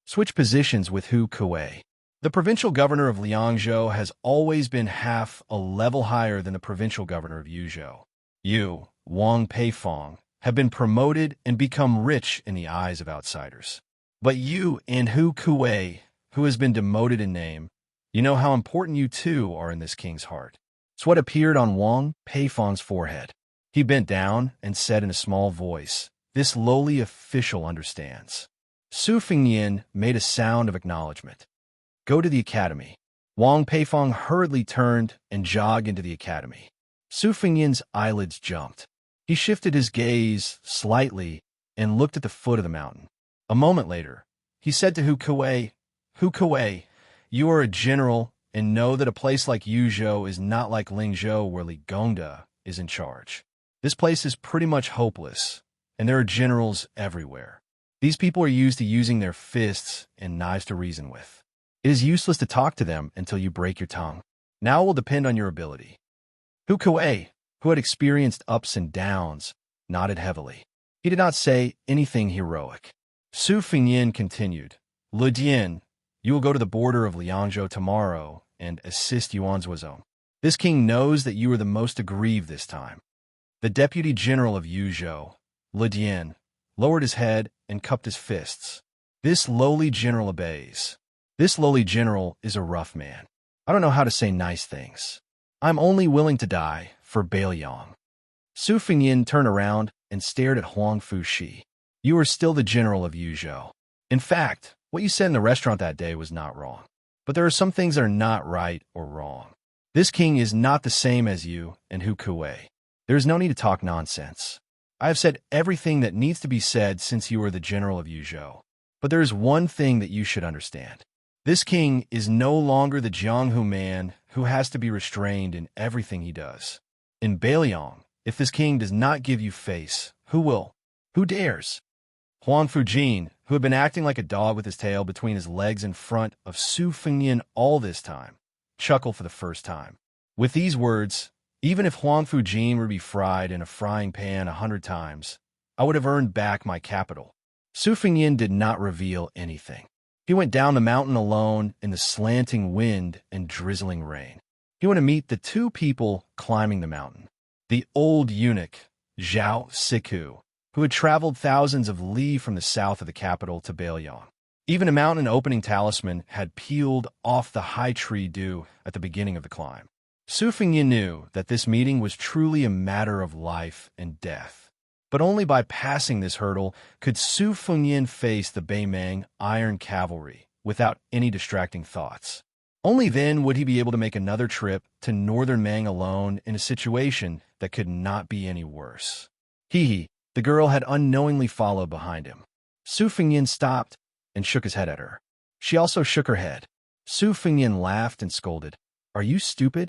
Switch positions with Hu Kuei. The provincial governor of Liangzhou has always been half a level higher than the provincial governor of Yuzhou. You, Wang Peifong, have been promoted and become rich in the eyes of outsiders. But you and Hu Kuei, who has been demoted in name, you know how important you two are in this king's heart. Sweat appeared on Wang Peifong's forehead. He bent down and said in a small voice, This lowly official understands. Su Fengyin made a sound of acknowledgement. Go to the academy. Wang Peifong hurriedly turned and jogged into the academy. Su Fengyin's eyelids jumped. He shifted his gaze slightly and looked at the foot of the mountain. A moment later, he said to Hu Kuei, you are a general and know that a place like Yuzhou is not like Lingzhou where Li Gongda is in charge. This place is pretty much hopeless, and there are generals everywhere. These people are used to using their fists and knives to reason with. It is useless to talk to them until you break your tongue. Now it will depend on your ability. Hu Kuei, who had experienced ups and downs, nodded heavily. He did not say anything heroic. Su Fengyin continued, Lu Dian, you will go to the border of Liangzhou tomorrow and assist Yuan Zuozong. This king knows that you are the most aggrieved this time. The deputy general of Yuzhou, Lu Dian, lowered his head and cupped his fists. This lowly general obeys. This lowly general is a rough man. I don't know how to say nice things. I'm only willing to die for Bailiang. Su Fengyin turned around and stared at Huang Fushi. You are still the general of Yuzhou. In fact, what you said in the restaurant that day was not wrong. But there are some things that are not right or wrong. This king is not the same as you and Hu Kuei. There is no need to talk nonsense. I have said everything that needs to be said since you are the general of Yuzhou. But there is one thing that you should understand. This king is no longer the Jianghu man who has to be restrained in everything he does. In Bailiang, if this king does not give you face, who will? Who dares? Huang Fujin, who had been acting like a dog with his tail between his legs in front of Su Fengyin all this time, chuckled for the first time. With these words, even if Huang Fujin were to be fried in a frying pan 100 times, I would have earned back my capital. Su Fengyin did not reveal anything. He went down the mountain alone in the slanting wind and drizzling rain. He went to meet the two people climbing the mountain. The old eunuch, Zhao Siku, who had traveled thousands of li from the south of the capital to Bailiang. Even a mountain opening talisman had peeled off the high tree due at the beginning of the climb. Su Fengyin knew that this meeting was truly a matter of life and death. But only by passing this hurdle could Su Fengyin face the Beimang Iron Cavalry without any distracting thoughts. Only then would he be able to make another trip to northern Mang alone in a situation that could not be any worse. The girl had unknowingly followed behind him. Su Fengyin stopped and shook his head at her. She also shook her head. Su Fengyin laughed and scolded. Are you stupid?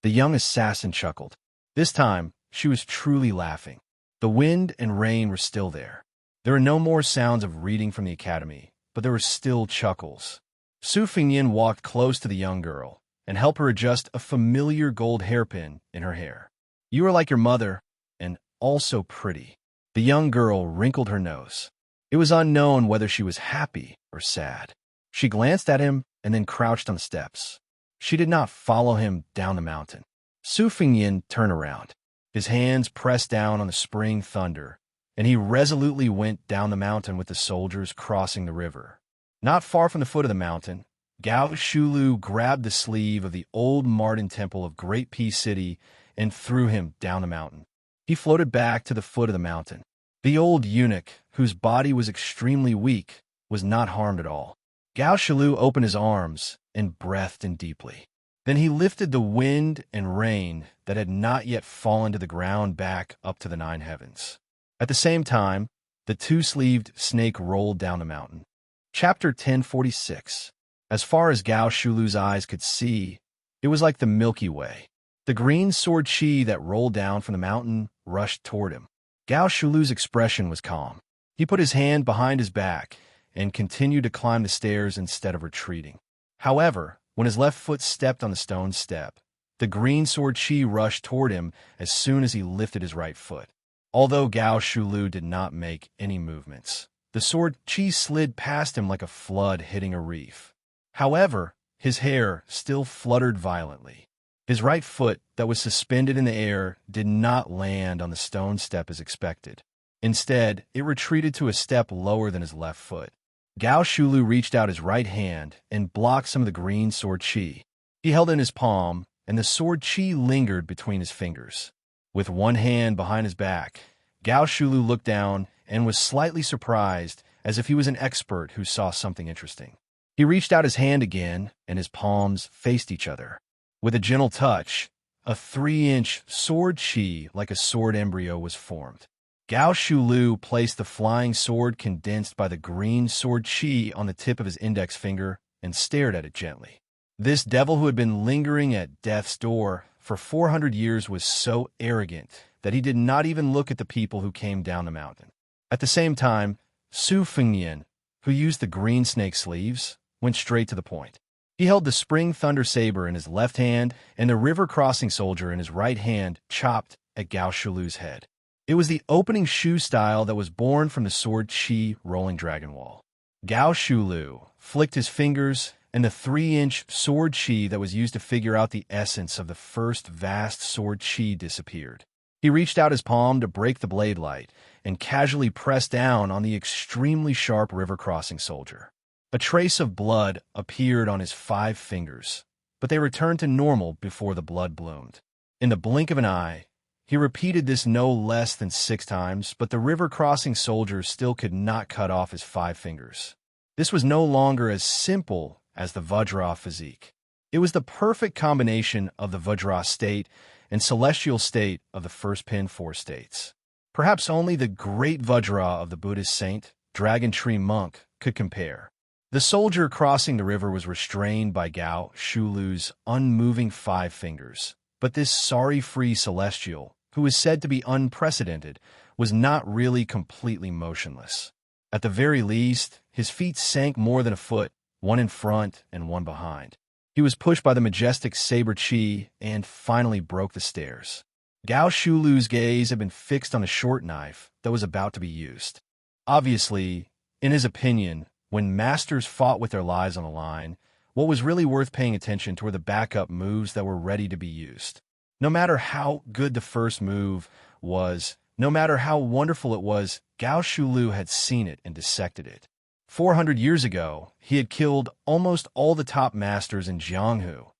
The young assassin chuckled. This time, she was truly laughing. The wind and rain were still there. There were no more sounds of reading from the academy, but there were still chuckles. Su Fengyin walked close to the young girl and helped her adjust a familiar gold hairpin in her hair. You are like your mother, and also pretty. The young girl wrinkled her nose. It was unknown whether she was happy or sad. She glanced at him and then crouched on the steps. She did not follow him down the mountain. Su Fengyin turned around. His hands pressed down on the spring thunder, and he resolutely went down the mountain with the soldiers crossing the river. Not far from the foot of the mountain, Gao Shulu grabbed the sleeve of the old Martin Temple of Great Peace City and threw him down the mountain. He floated back to the foot of the mountain. The old eunuch, whose body was extremely weak, was not harmed at all. Gao Shulu opened his arms and breathed in deeply. Then he lifted the wind and rain that had not yet fallen to the ground back up to the 9 heavens. At the same time, the two-sleeved snake rolled down the mountain. Chapter 1046. As far as Gao Shulu's eyes could see, it was like the Milky Way. The green sword chi that rolled down from the mountain rushed toward him. Gao Shulu's expression was calm. He put his hand behind his back and continued to climb the stairs instead of retreating. However, when his left foot stepped on the stone step, the green sword chi rushed toward him as soon as he lifted his right foot. Although Gao Shulu did not make any movements, the sword chi slid past him like a flood hitting a reef. However, his hair still fluttered violently. His right foot, that was suspended in the air, did not land on the stone step as expected. Instead, it retreated to a step lower than his left foot. Gao Shulu reached out his right hand and blocked some of the green sword chi. He held it in his palm, and the sword chi lingered between his fingers. With one hand behind his back, Gao Shulu looked down and was slightly surprised, as if he was an expert who saw something interesting. He reached out his hand again, and his palms faced each other. With a gentle touch, a 3-inch sword chi like a sword embryo was formed. Gao Shulu placed the flying sword condensed by the green sword chi on the tip of his index finger and stared at it gently. This devil who had been lingering at death's door for 400 years was so arrogant that he did not even look at the people who came down the mountain. At the same time, Su Fengyin, who used the green snake sleeves, went straight to the point. He held the spring thunder saber in his left hand and the river crossing soldier in his right hand chopped at Gao Shulu's head. It was the opening shoe style that was born from the sword chi rolling dragon wall. Gao Shulu flicked his fingers, and the 3-inch sword chi that was used to figure out the essence of the first vast sword chi disappeared. He reached out his palm to break the blade light and casually pressed down on the extremely sharp river crossing soldier. A trace of blood appeared on his 5 fingers, but they returned to normal before the blood bloomed. In the blink of an eye, he repeated this no less than 6 times, but the river-crossing soldier still could not cut off his 5 fingers. This was no longer as simple as the Vajra physique. It was the perfect combination of the Vajra state and celestial state of the first Pin 4 states. Perhaps only the great Vajra of the Buddhist saint, Dragon Tree Monk, could compare. The soldier crossing the river was restrained by Gao Shulu's unmoving 5 fingers. But this sorry-free celestial, who is said to be unprecedented, was not really completely motionless. At the very least, his feet sank more than a foot, one in front and one behind. He was pushed by the majestic saber chi and finally broke the stairs. Gao Shulu's gaze had been fixed on a short knife that was about to be used. Obviously, in his opinion, when masters fought with their lives on the line, what was really worth paying attention to were the backup moves that were ready to be used. No matter how good the first move was, no matter how wonderful it was, Gao Shulu had seen it and dissected it. 400 years ago, he had killed almost all the top masters in Jianghu,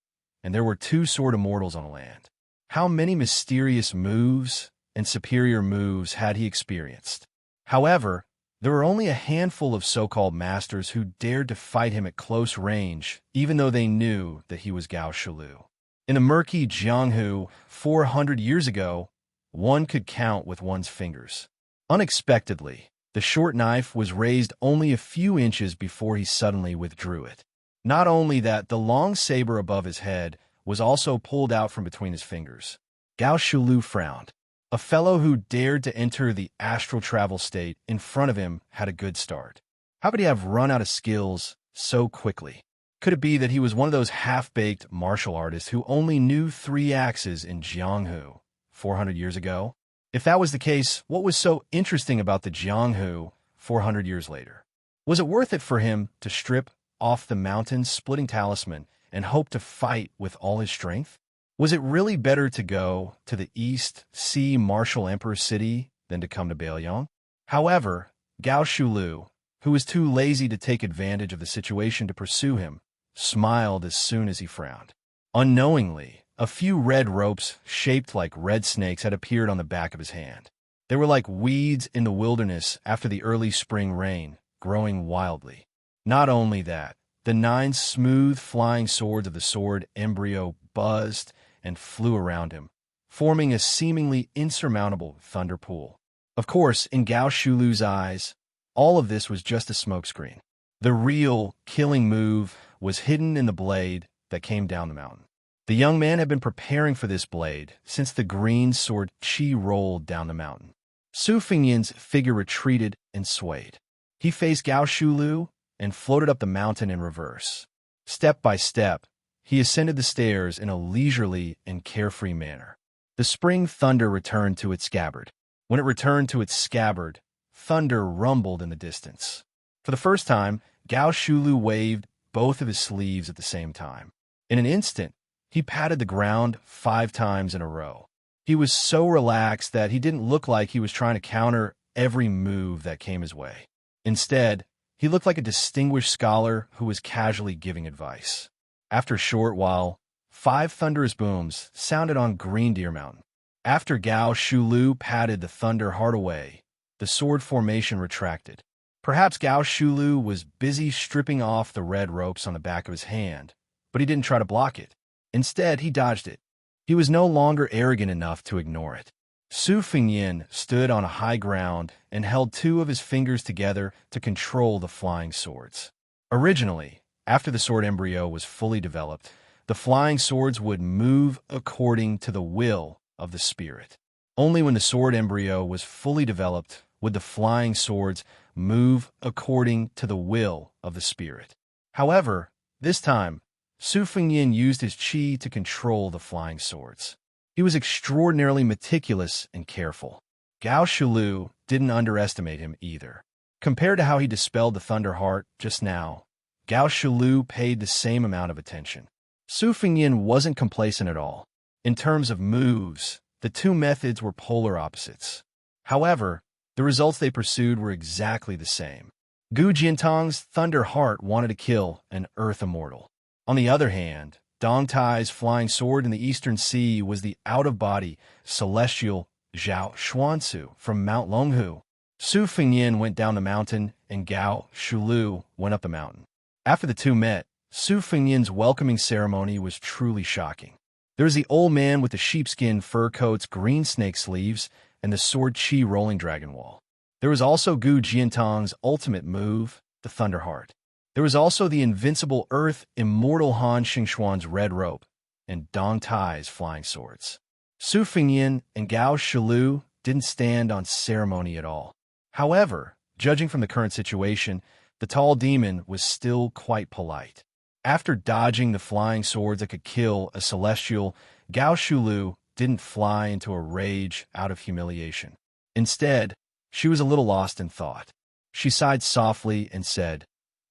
and there were 2 sword immortals on the land. How many mysterious moves and superior moves had he experienced? However, there were only a handful of so-called masters who dared to fight him at close range, even though they knew that he was Gao Shulu. In the murky Jianghu 400 years ago, one could count with one's fingers. Unexpectedly, the short knife was raised only a few inches before he suddenly withdrew it. Not only that, the long saber above his head was also pulled out from between his fingers. Gao Shulu frowned. A fellow who dared to enter the astral travel state in front of him had a good start. How could he have run out of skills so quickly? Could it be that he was one of those half-baked martial artists who only knew 3 axes in Jianghu 400 years ago? If that was the case, what was so interesting about the Jianghu 400 years later. Was it worth it for him to strip off the mountain-splitting talisman and hope to fight with all his strength? Was it really better to go to the East Sea Martial Emperor city than to come to Bailiang? However, Gao Shulu, who was too lazy to take advantage of the situation to pursue him, smiled as soon as he frowned. Unknowingly, a few red ropes shaped like red snakes had appeared on the back of his hand. They were like weeds in the wilderness after the early spring rain, growing wildly. Not only that, the 9 smooth flying swords of the sword embryo buzzed and flew around him, forming a seemingly insurmountable thunder pool. Of course, in Gao Shulu's eyes, all of this was just a smokescreen. The real killing move was hidden in the blade that came down the mountain. The young man had been preparing for this blade since the green sword Qi rolled down the mountain. Su Fengyan's figure retreated and swayed. He faced Gao Shulu and floated up the mountain in reverse. Step by step, he ascended the stairs in a leisurely and carefree manner. The spring thunder returned to its scabbard. When it returned to its scabbard, thunder rumbled in the distance. For the first time, Gao Shulu waved both of his sleeves at the same time. In an instant, he patted the ground 5 times in a row. He was so relaxed that he didn't look like he was trying to counter every move that came his way. Instead, he looked like a distinguished scholar who was casually giving advice. After a short while, 5 thunderous booms sounded on Green Deer Mountain. After Gao Shulu patted the thunder hard away, the sword formation retracted. Perhaps Gao Shulu was busy stripping off the red ropes on the back of his hand, but he didn't try to block it. Instead, he dodged it. He was no longer arrogant enough to ignore it. Su Fengyan stood on a high ground and held 2 of his fingers together to control the flying swords. Originally, after the sword embryo was fully developed, the flying swords would move according to the will of the spirit. Only when the sword embryo was fully developed would the flying swords move according to the will of the spirit. However, this time, Su Fengyan used his qi to control the flying swords. He was extraordinarily meticulous and careful. Gao Shulu didn't underestimate him either. Compared to how he dispelled the Thunder Heart just now, Gao Shulu paid the same amount of attention. Su Fengyan wasn't complacent at all. In terms of moves, the 2 methods were polar opposites. However, the results they pursued were exactly the same. Gu Jiantong's Thunder Heart wanted to kill an Earth Immortal. On the other hand, Dong Tai's flying sword in the Eastern Sea was the out-of-body celestial Zhao Xuanzu from Mount Longhu. Su Fengyan went down the mountain, and Gao Shulu went up the mountain. After the 2 met, Su Fengyan's welcoming ceremony was truly shocking. There was the old man with the sheepskin fur coat's green snake sleeves and the sword Qi rolling dragon wall. There was also Gu Jiantong's ultimate move, the Thunder Heart. There was also the invincible Earth Immortal Han Xingxuan's red rope and Dong Tai's flying swords. Su Fengyan and Gao Shulu didn't stand on ceremony at all. However, judging from the current situation, the tall demon was still quite polite. After dodging the flying swords that could kill a celestial, Gao Shulu didn't fly into a rage out of humiliation. Instead, she was a little lost in thought. She sighed softly and said,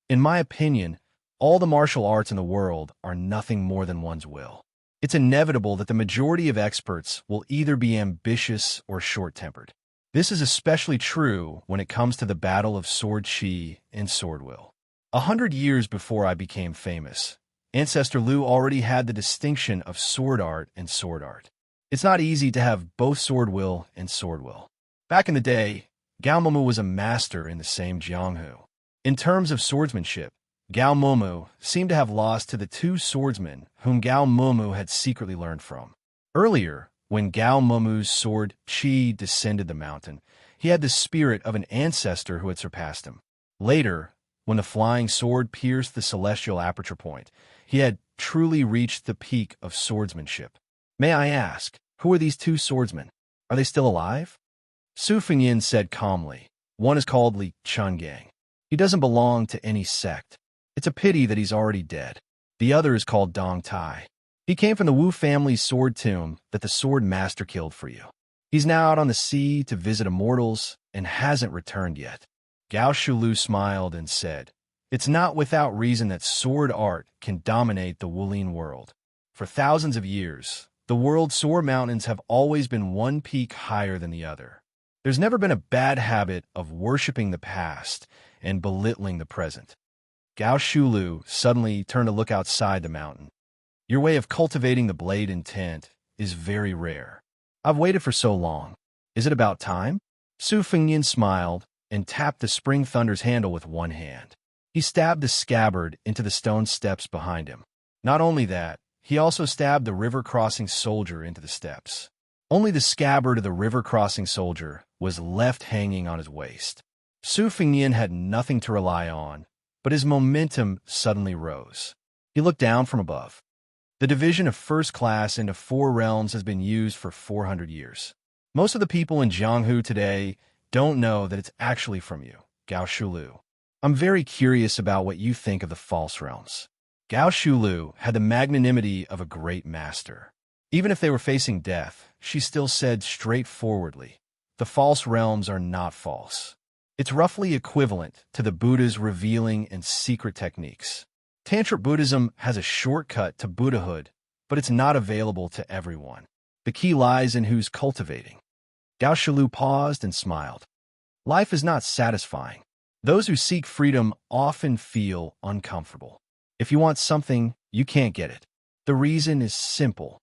"In my opinion, all the martial arts in the world are nothing more than one's will. It's inevitable that the majority of experts will either be ambitious or short-tempered. This is especially true when it comes to the battle of sword qi and sword will. 100 years before I became famous, Ancestor Liu already had the distinction of sword art and sword art. It's not easy to have both sword will and sword will. Back in the day, Gao Momu was a master in the same Jianghu. In terms of swordsmanship, Gao Momu seemed to have lost to the 2 swordsmen whom Gao Momu had secretly learned from. Earlier, when Gao Momu's sword Qi descended the mountain, he had the spirit of an ancestor who had surpassed him. Later, when the flying sword pierced the celestial aperture point, he had truly reached the peak of swordsmanship. May I ask, who are these 2 swordsmen? Are they still alive?" Su Fengyan said calmly, "One is called Li Chungang. He doesn't belong to any sect. It's a pity that he's already dead. The other is called Dong Tai. He came from the Wu family's sword tomb that the sword master killed for you. He's now out on the sea to visit immortals and hasn't returned yet." Gao Shulu smiled and said, "It's not without reason that sword art can dominate the Wulin world. For thousands of years, the world's sword mountains have always been one peak higher than the other. There's never been a bad habit of worshipping the past and belittling the present." Gao Shulu suddenly turned to look outside the mountain. "Your way of cultivating the blade intent is very rare. I've waited for so long. Is it about time?" Su Fengnian smiled and tapped the Spring Thunder's handle with one hand. He stabbed the scabbard into the stone steps behind him. Not only that, he also stabbed the river-crossing soldier into the steps. Only the scabbard of the river-crossing soldier was left hanging on his waist. Su Fengnian had nothing to rely on, but his momentum suddenly rose. He looked down from above. The division of first class into 4 realms has been used for 400 years. Most of the people in Jianghu today don't know that it's actually from you, Gao Shulu. I'm very curious about what you think of the false realms. Gao Shulu had the magnanimity of a great master. Even if they were facing death, she still said straightforwardly, "The false realms are not false." It's roughly equivalent to the Buddha's revealing and secret techniques. Tantric Buddhism has a shortcut to Buddhahood, but it's not available to everyone. The key lies in who's cultivating. Gao Shulu paused and smiled. Life is not satisfying. Those who seek freedom often feel uncomfortable. If you want something, you can't get it. The reason is simple.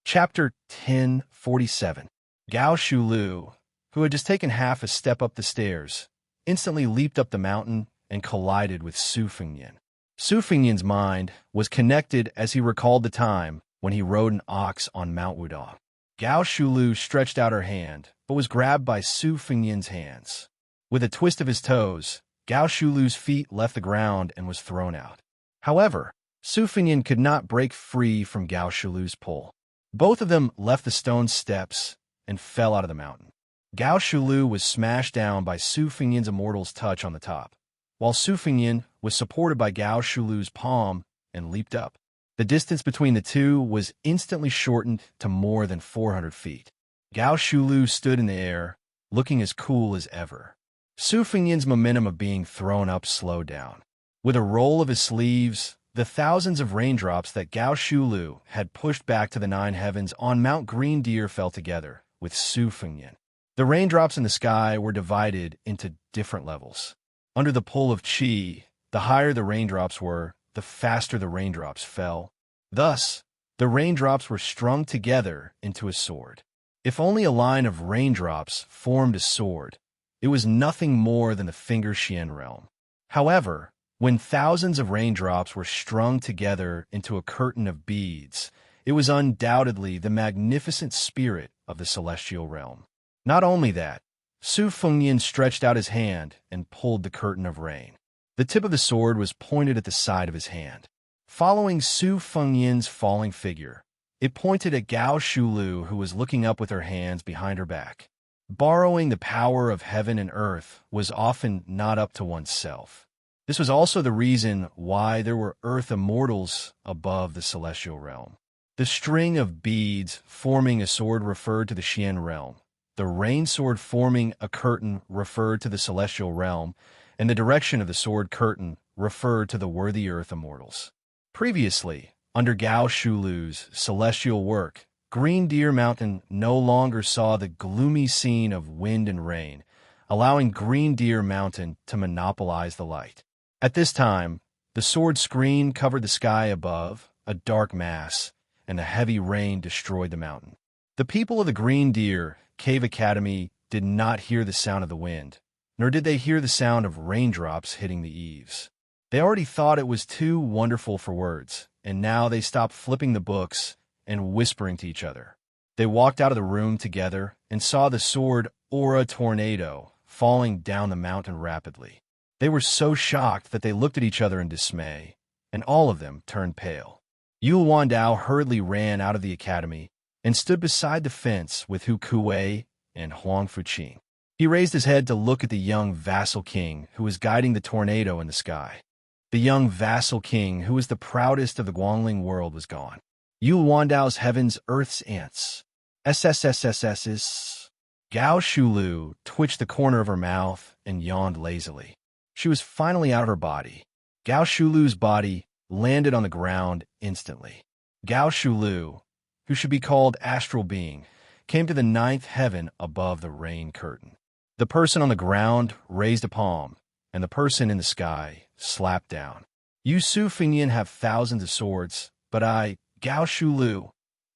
Chapter 1047. Gao Shulu, who had just taken half a step up the stairs, instantly leaped up the mountain and collided with Su Fengnian. Su Fengnian's mind was connected as he recalled the time when he rode an ox on Mount Wudong. Gao Shulu stretched out her hand, but was grabbed by Su Fengnian's hands. With a twist of his toes, Gao Shulu's feet left the ground and was thrown out. However, Su Fengnian could not break free from Gao Shulu's pull. Both of them left the stone steps and fell out of the mountain. Gao Shulu was smashed down by Su Fengnian's immortal's touch on the top, while Su Fengnian was supported by Gao Shulu's palm and leaped up. The distance between the two was instantly shortened to more than 400 feet. Gao Shulu stood in the air, looking as cool as ever. Su Fengnian's momentum of being thrown up slowed down. With a roll of his sleeves, the thousands of raindrops that Gao Shulu had pushed back to the 9 heavens on Mount Green Deer fell together with Su Fengnian. The raindrops in the sky were divided into different levels. Under the pull of qi, the higher the raindrops were, the faster the raindrops fell. Thus, the raindrops were strung together into a sword. If only a line of raindrops formed a sword, it was nothing more than the Finger Xian realm. However, when thousands of raindrops were strung together into a curtain of beads, it was undoubtedly the magnificent spirit of the celestial realm. Not only that, Su Fengnian stretched out his hand and pulled the curtain of rain. The tip of the sword was pointed at the side of his hand. Following Su Fengnian's falling figure, it pointed at Gao Shulu, who was looking up with her hands behind her back. Borrowing the power of heaven and earth was often not up to oneself. This was also the reason why there were earth immortals above the celestial realm. The string of beads forming a sword referred to the Xian realm. The rain sword forming a curtain referred to the celestial realm, and the direction of the sword curtain referred to the worthy earth immortals. Previously, under Gao Shulu's celestial work, Green Deer Mountain no longer saw the gloomy scene of wind and rain, allowing Green Deer Mountain to monopolize the light. At this time, the sword screen covered the sky above, a dark mass, and the heavy rain destroyed the mountain. The people of the Green Deer Cave Academy did not hear the sound of the wind, nor did they hear the sound of raindrops hitting the eaves. They already thought it was too wonderful for words, and now they stopped flipping the books and whispering to each other. They walked out of the room together and saw the sword Aura Tornado falling down the mountain rapidly. They were so shocked that they looked at each other in dismay, and all of them turned pale. Yul Wandao hurriedly ran out of the academy and stood beside the fence with Hu Kuwei and Huang Fuqing. He raised his head to look at the young vassal king who was guiding the tornado in the sky. The young vassal king, who was the proudest of the Guangling world, was gone. Yul Wandao's heavens, earth's ants. SSSSS's. Gao Shulu twitched the corner of her mouth and yawned lazily. She was finally out of her body. Gao Shulu's body landed on the ground instantly. Gao Shulu, who should be called astral being, came to the ninth heaven above the rain curtain. The person on the ground raised a palm, and the person in the sky slapped down. You Su Fingyan have thousands of swords, but I, Gao Shulu,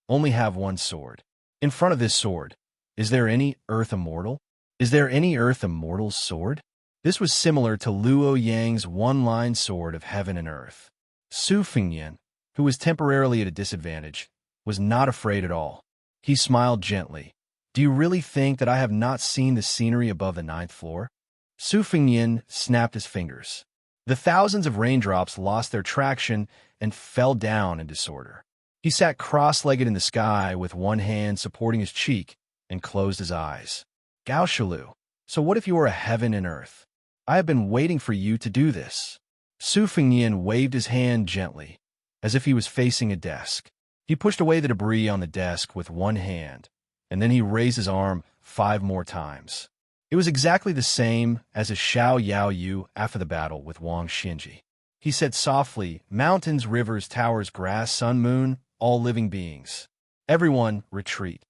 only have one sword. In front of this sword, is there any Earth Immortal? Is there any Earth Immortal's sword? This was similar to Luo Yang's one-line sword of heaven and earth. Su Fingyan, who was temporarily at a disadvantage, was not afraid at all. He smiled gently. Do you really think that I have not seen the scenery above the ninth floor? Su Fingyan snapped his fingers. The thousands of raindrops lost their traction and fell down in disorder. He sat cross-legged in the sky with one hand supporting his cheek and closed his eyes. Gao Shulu, so what if you were a heaven and earth? I have been waiting for you to do this. Su Fingyan waved his hand gently, as if he was facing a desk. He pushed away the debris on the desk with one hand, and then he raised his arm 5 more times. It was exactly the same as his Xiao Yao Yu after the battle with Wang Xinji. He said softly, mountains, rivers, towers, grass, sun, moon, all living beings. Everyone, retreat.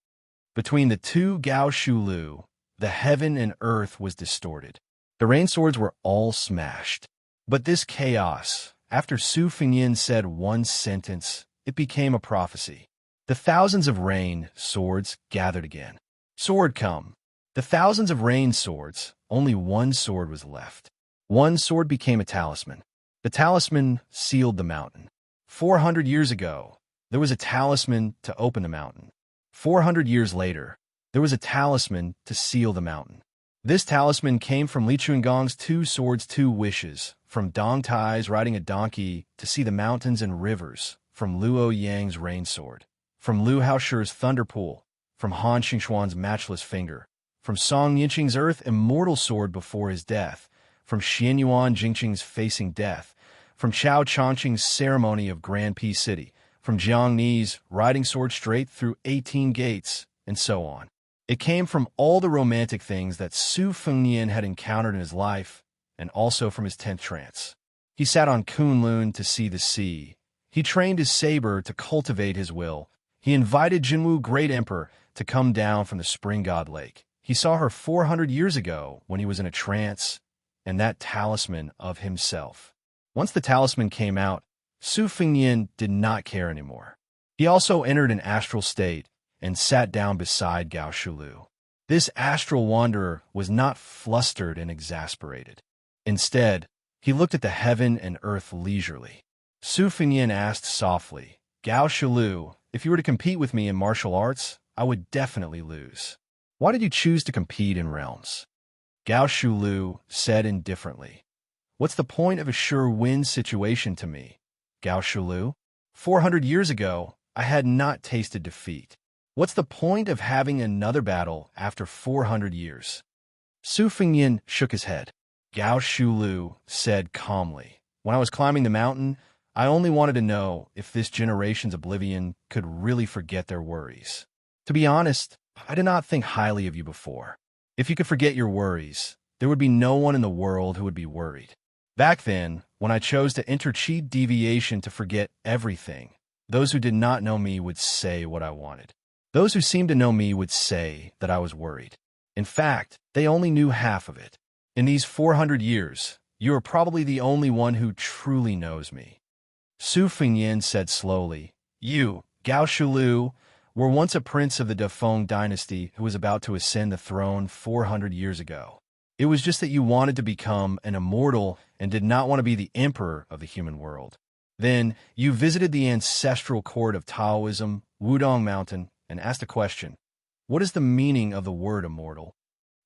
Between the two Gao Shulu, the heaven and earth was distorted. The rain swords were all smashed. But this chaos, after Su Fingyan said one sentence, it became a prophecy. The thousands of rain swords gathered again. Sword come. The thousands of rain swords, only one sword was left. One sword became a talisman. The talisman sealed the mountain. 400 years ago, there was a talisman to open the mountain. 400 years later, there was a talisman to seal the mountain. This talisman came from Li Chungong's 2 swords, 2 wishes, from Dong Tai's riding a donkey to see the mountains and rivers, from Luo Yang's rain sword, from Lu Haoshi's thunder pool, from Han Xingxuan's matchless finger, from Song Yinqing's earth immortal sword before his death, from Xianyuan Jingqing's facing death, from Chao Changqing's ceremony of Grand Peace City, from Jiang Ni's riding sword straight through 18 gates, and so on. It came from all the romantic things that Su Fingyan had encountered in his life, and also from his 10th trance. He sat on Kunlun to see the sea. He trained his saber to cultivate his will. He invited Jinwu, Great Emperor, to come down from the Spring God Lake. He saw her 400 years ago when he was in a trance, and that talisman of himself. Once the talisman came out, Su Fingyan did not care anymore. He also entered an astral state and sat down beside Gao Shulu. This astral wanderer was not flustered and exasperated. Instead, he looked at the heaven and earth leisurely. Su Fingyan asked softly, Gao Shulu, if you were to compete with me in martial arts, I would definitely lose. Why did you choose to compete in realms? Gao Shulu said indifferently, what's the point of a sure win situation to me? Gao Shulu, 400 years ago, I had not tasted defeat. What's the point of having another battle after 400 years? Su Fingyan shook his head. Gao Shulu said calmly, when I was climbing the mountain, I only wanted to know if this generation's oblivion could really forget their worries. To be honest, I did not think highly of you before. If you could forget your worries, there would be no one in the world who would be worried. Back then, when I chose to enter cheat deviation to forget everything, those who did not know me would say what I wanted. Those who seemed to know me would say that I was worried. In fact, they only knew half of it. In these 400 years, you are probably the only one who truly knows me. Su Fingyan said slowly, you, Gao Shulu, were once a prince of the Dafeng dynasty who was about to ascend the throne 400 years ago. It was just that you wanted to become an immortal and did not want to be the emperor of the human world. Then, you visited the ancestral court of Taoism, Wudong Mountain, and asked a question. What is the meaning of the word immortal?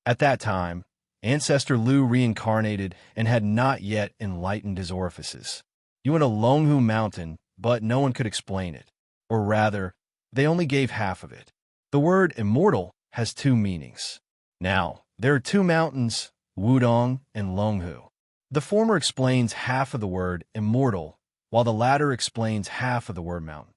At that time, Ancestor Lu reincarnated and had not yet enlightened his orifices. You went to Longhu Mountain, but no one could explain it. Or rather, they only gave half of it. The word immortal has 2 meanings. Now, there are 2 mountains, Wudong and Longhu. The former explains half of the word immortal, while the latter explains half of the word mountain.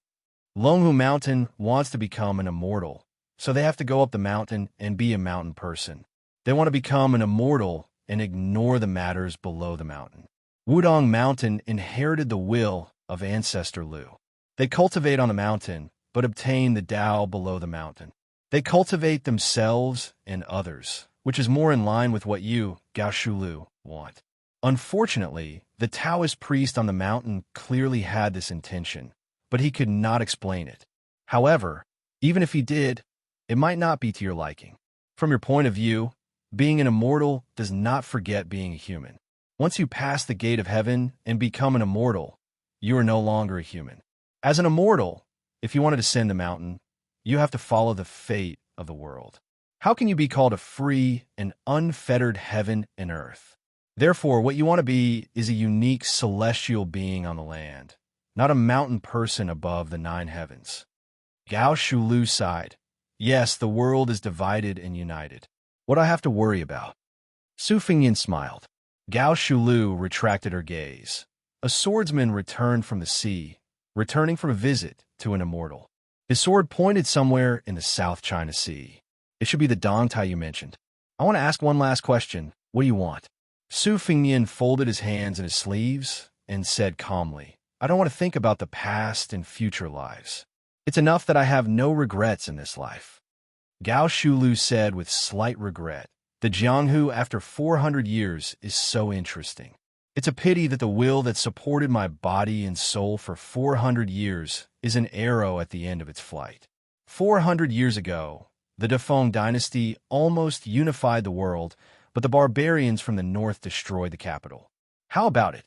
Longhu Mountain wants to become an immortal, so they have to go up the mountain and be a mountain person. They want to become an immortal and ignore the matters below the mountain. Wudong Mountain inherited the will of Ancestor Lu. They cultivate on the mountain, but obtain the Tao below the mountain. They cultivate themselves and others, which is more in line with what you, Gao Shulu, want. Unfortunately, the Taoist priest on the mountain clearly had this intention, but he could not explain it. However, even if he did, it might not be to your liking. From your point of view, being an immortal does not forget being a human. Once you pass the gate of heaven and become an immortal, you are no longer a human. As an immortal, if you want to ascend the mountain, you have to follow the fate of the world. How can you be called a free and unfettered heaven and earth? Therefore, what you want to be is a unique celestial being on the land, not a mountain person above the 9 heavens. Gao Shulu sighed. Yes, the world is divided and united. What do I have to worry about? Su Fingyan smiled. Gao Shulu retracted her gaze. A swordsman returned from the sea, returning from a visit to an immortal. His sword pointed somewhere in the South China Sea. It should be the Dongtai you mentioned. I want to ask one last question. What do you want? Su Fingyan folded his hands in his sleeves and said calmly, I don't want to think about the past and future lives. It's enough that I have no regrets in this life. Gao Shulu said with slight regret, the Jianghu after 400 years is so interesting. It's a pity that the will that supported my body and soul for 400 years is an arrow at the end of its flight. 400 years ago, the Defeng dynasty almost unified the world, but the barbarians from the north destroyed the capital. How about it?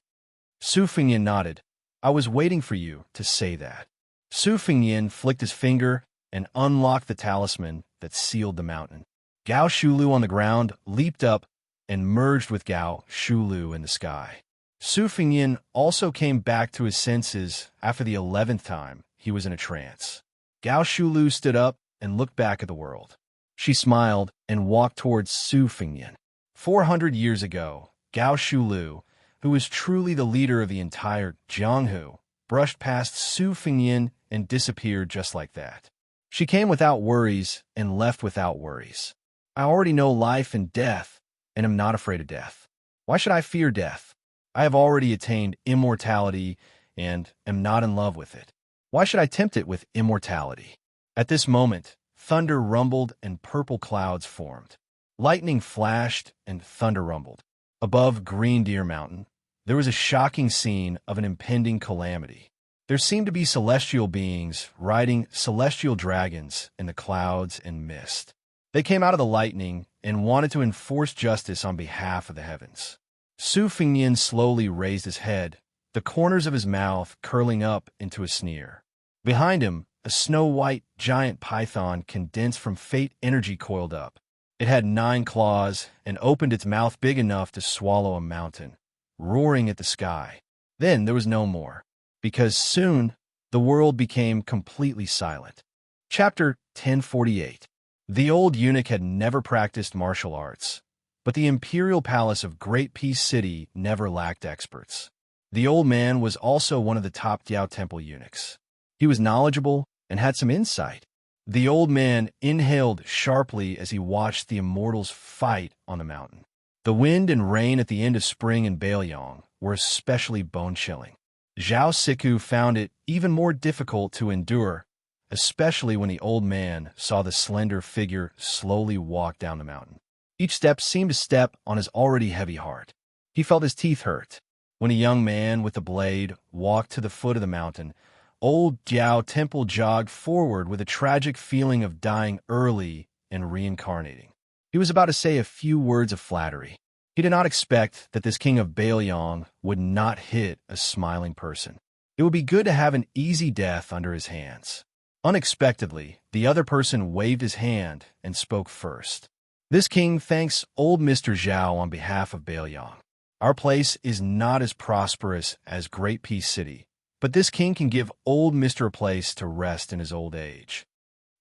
Su Fingyan nodded. I was waiting for you to say that. Su Fingyan flicked his finger and unlocked the talisman that sealed the mountain. Gao Shulu on the ground leaped up and merged with Gao Shulu in the sky. Su Fingyan also came back to his senses after the 11th time he was in a trance. Gao Shulu stood up and looked back at the world. She smiled and walked towards Su Fingyan. 400 years ago, Gao Shulu, who was truly the leader of the entire Jianghu, brushed past Su Fingyan and disappeared just like that. She came without worries and left without worries. I already know life and death, and am not afraid of death. Why should I fear death? I have already attained immortality and am not in love with it. Why should I tempt it with immortality? At this moment, thunder rumbled and purple clouds formed. Lightning flashed and thunder rumbled. Above Green Deer Mountain, there was a shocking scene of an impending calamity. There seemed to be celestial beings riding celestial dragons in the clouds and mist. They came out of the lightning and wanted to enforce justice on behalf of the heavens. Su Fingyan slowly raised his head, the corners of his mouth curling up into a sneer. Behind him, a snow-white giant python condensed from fate energy coiled up. It had 9 claws and opened its mouth big enough to swallow a mountain, roaring at the sky. Then there was no more, because soon the world became completely silent. Chapter 1048. The old eunuch had never practiced martial arts, but the imperial palace of Great Peace City never lacked experts. The old man was also one of the top Diao Temple eunuchs. He was knowledgeable and had some insight. The old man inhaled sharply as he watched the immortals fight on the mountain. The wind and rain at the end of spring in Bailiang were especially bone-chilling. Zhao Siku found it even more difficult to endure, especially when the old man saw the slender figure slowly walk down the mountain. Each step seemed to step on his already heavy heart. He felt his teeth hurt. When a young man with a blade walked to the foot of the mountain, old Diao Temple jogged forward with a tragic feeling of dying early and reincarnating. He was about to say a few words of flattery. He did not expect that this king of Bailiang would not hit a smiling person. It would be good to have an easy death under his hands. Unexpectedly, the other person waved his hand and spoke first. This king thanks old Mr. Zhao on behalf of Bailiang. Our place is not as prosperous as Great Peace City, but this king can give old Mr. a place to rest in his old age.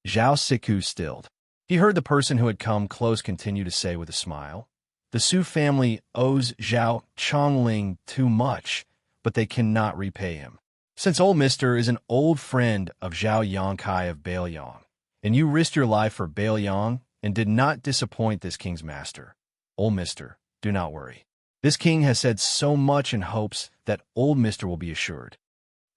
Zhao Siku stilled. He heard the person who had come close continue to say with a smile, the Su family owes Zhao Chongling too much, but they cannot repay him. Since old Mr. is an old friend of Zhao Yangkai of Bailiang, And you risked your life for Bailiang and did not disappoint this king's master. Old mister, do not worry. This king has said so much in hopes that old mister will be assured.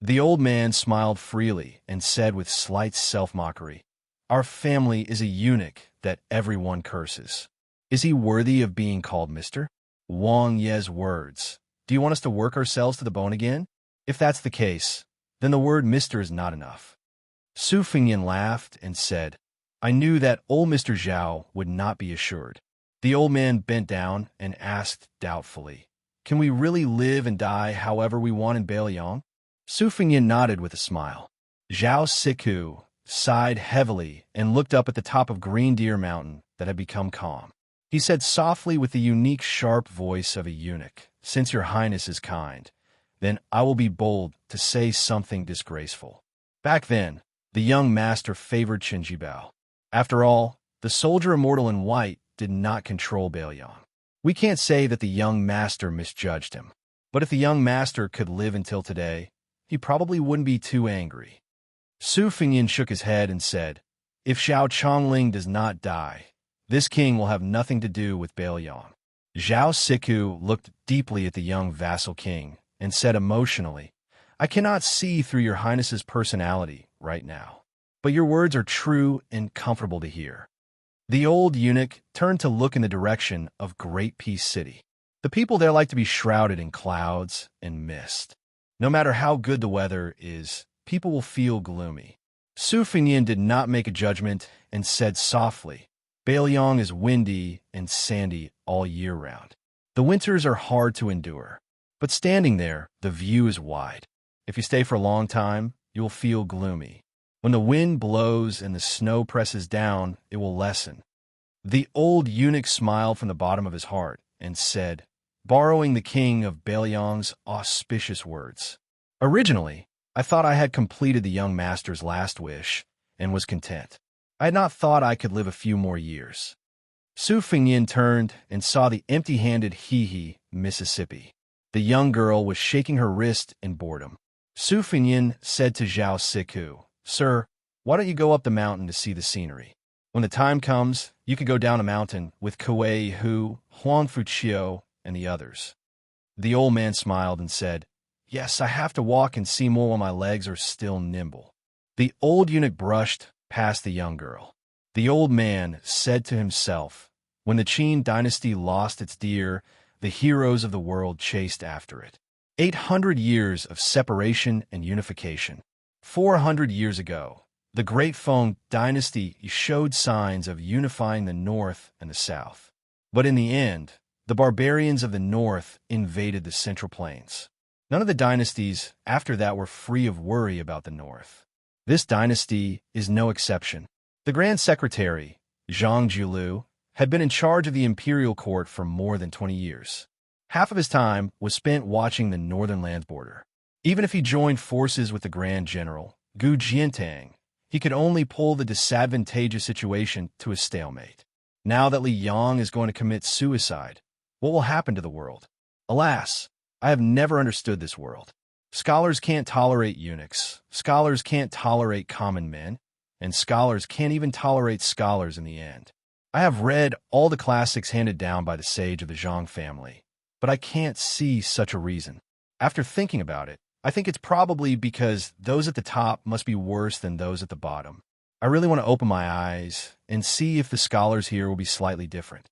The old man smiled freely and said with slight self-mockery, Our family is a eunuch that everyone curses. Is he worthy of being called mister? Wang Ye's words. Do you want us to work ourselves to the bone again? If that's the case, then the word mister is not enough. Su Fengyan laughed and said, I knew that old Mr. Zhao would not be assured. The old man bent down and asked doubtfully, Can we really live and die however we want in Bailiang? Su Fengyan nodded with a smile. Zhao Siku sighed heavily and looked up at the top of Green Deer Mountain that had become calm. He said softly with the unique sharp voice of a eunuch, Since your highness is kind, then I will be bold to say something disgraceful. Back then, the young master favored Qinjibao. After all, the soldier immortal in white did not control Bailiang. We can't say that the young master misjudged him, but if the young master could live until today, he probably wouldn't be too angry. Su Fengyan shook his head and said, If Xiao Chongling does not die, this king will have nothing to do with Bailiang. Zhao Siku looked deeply at the young vassal king and said emotionally, I cannot see through your highness's personality right now, but your words are true and comfortable to hear. The old eunuch turned to look in the direction of Great Peace City. The people there like to be shrouded in clouds and mist. No matter how good the weather is, people will feel gloomy. Su Fengyan did not make a judgment and said softly, Bailiang is windy and sandy all year round. The winters are hard to endure, but standing there, the view is wide. If you stay for a long time, you will feel gloomy. When the wind blows and the snow presses down, it will lessen. The old eunuch smiled from the bottom of his heart and said, borrowing the king of Bailiang's auspicious words, Originally, I thought I had completed the young master's last wish and was content. I had not thought I could live a few more years. Su Fengyan turned and saw the empty-handed Hehe, Mississippi. The young girl was shaking her wrist in boredom. Su Fengyan said to Zhao Siku, Sir, why don't you go up the mountain to see the scenery? When the time comes, you could go down a mountain with Kuei Hu, Huang Fuqiu, and the others. The old man smiled and said, Yes, I have to walk and see more while my legs are still nimble. The old eunuch brushed past the young girl. The old man said to himself, When the Qin dynasty lost its deer, the heroes of the world chased after it. 800 years of separation and unification. 400 years ago, the Great Feng dynasty showed signs of unifying the North and the South. But in the end, the barbarians of the North invaded the Central Plains. None of the dynasties after that were free of worry about the North. This dynasty is no exception. The Grand Secretary, Zhang Jiulu, had been in charge of the imperial court for more than 20 years. Half of his time was spent watching the northern lands border. Even if he joined forces with the Grand General, Gu Jiantang, he could only pull the disadvantageous situation to a stalemate. Now that Li Yang is going to commit suicide, what will happen to the world? Alas, I have never understood this world. Scholars can't tolerate eunuchs, scholars can't tolerate common men, and scholars can't even tolerate scholars in the end. I have read all the classics handed down by the sage of the Zhang family, but I can't see such a reason. After thinking about it, I think it's probably because those at the top must be worse than those at the bottom. I really want to open my eyes and see if the scholars here will be slightly different.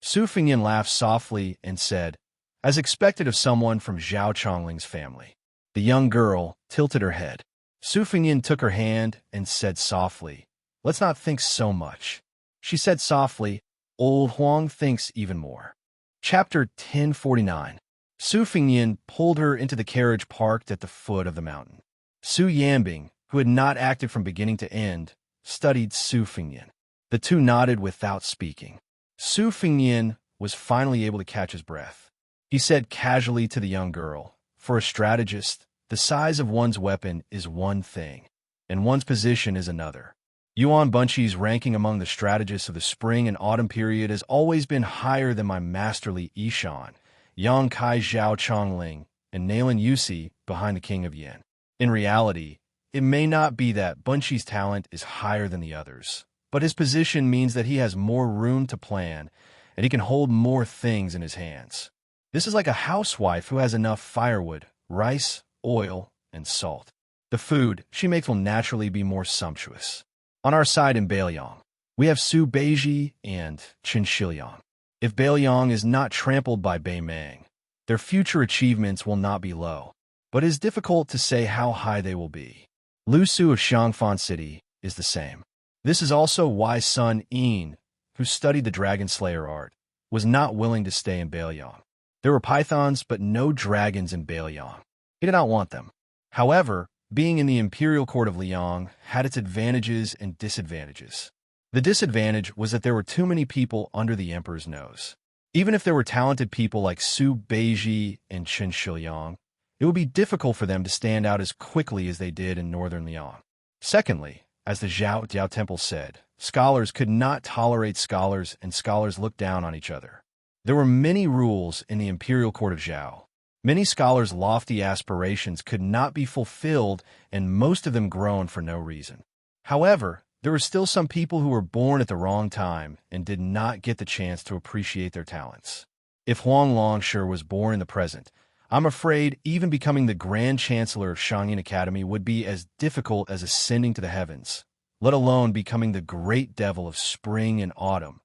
Su Fengyan laughed softly and said, as expected of someone from Xiao Chongling's family. The young girl tilted her head. Su Fengyan took her hand and said softly, Let's not think so much. She said softly, Old Huang thinks even more. Chapter 1049. Su Fengyan pulled her into the carriage parked at the foot of the mountain. Su Yanbing, who had not acted from beginning to end, studied Su Fengyan. The two nodded without speaking. Su Fengyan was finally able to catch his breath. He said casually to the young girl, For a strategist, the size of one's weapon is one thing, and one's position is another. Yuan Bunchi's ranking among the strategists of the spring and autumn period has always been higher than my masterly Yishan, Yang Kai Zhao Chongling, and Nailan Yusi behind the king of Yin. In reality, It may not be that Bunchi's talent is higher than the others, but his position means that he has more room to plan, and he can hold more things in his hands. This is like a housewife who has enough firewood, rice, oil, and salt. The food she makes will naturally be more sumptuous. On our side in Bailiang, we have Su Beiji and Xianxia. If Bailiang is not trampled by Beimang, their future achievements will not be low, but it is difficult to say how high they will be. Lu Su of Xiangfan City is the same. This is also why Sun Yin, who studied the Dragon Slayer art, was not willing to stay in Bailiang. There were pythons, but no dragons in Bailiang. He did not want them. However, being in the imperial court of Liang had its advantages and disadvantages. The disadvantage was that there were too many people under the emperor's nose. Even if there were talented people like Su Beiji and Chen Shiliang, it would be difficult for them to stand out as quickly as they did in northern Liang. Secondly, as the Zhao Temple said, scholars could not tolerate scholars and scholars looked down on each other. There were many rules in the imperial court of Zhao. Many scholars' lofty aspirations could not be fulfilled, and most of them groaned for no reason. However, there were still some people who were born at the wrong time and did not get the chance to appreciate their talents. If Huang Longshe was born in the present, I'm afraid even becoming the Grand Chancellor of Shangyin Academy would be as difficult as ascending to the heavens, let alone becoming the great devil of spring and autumn,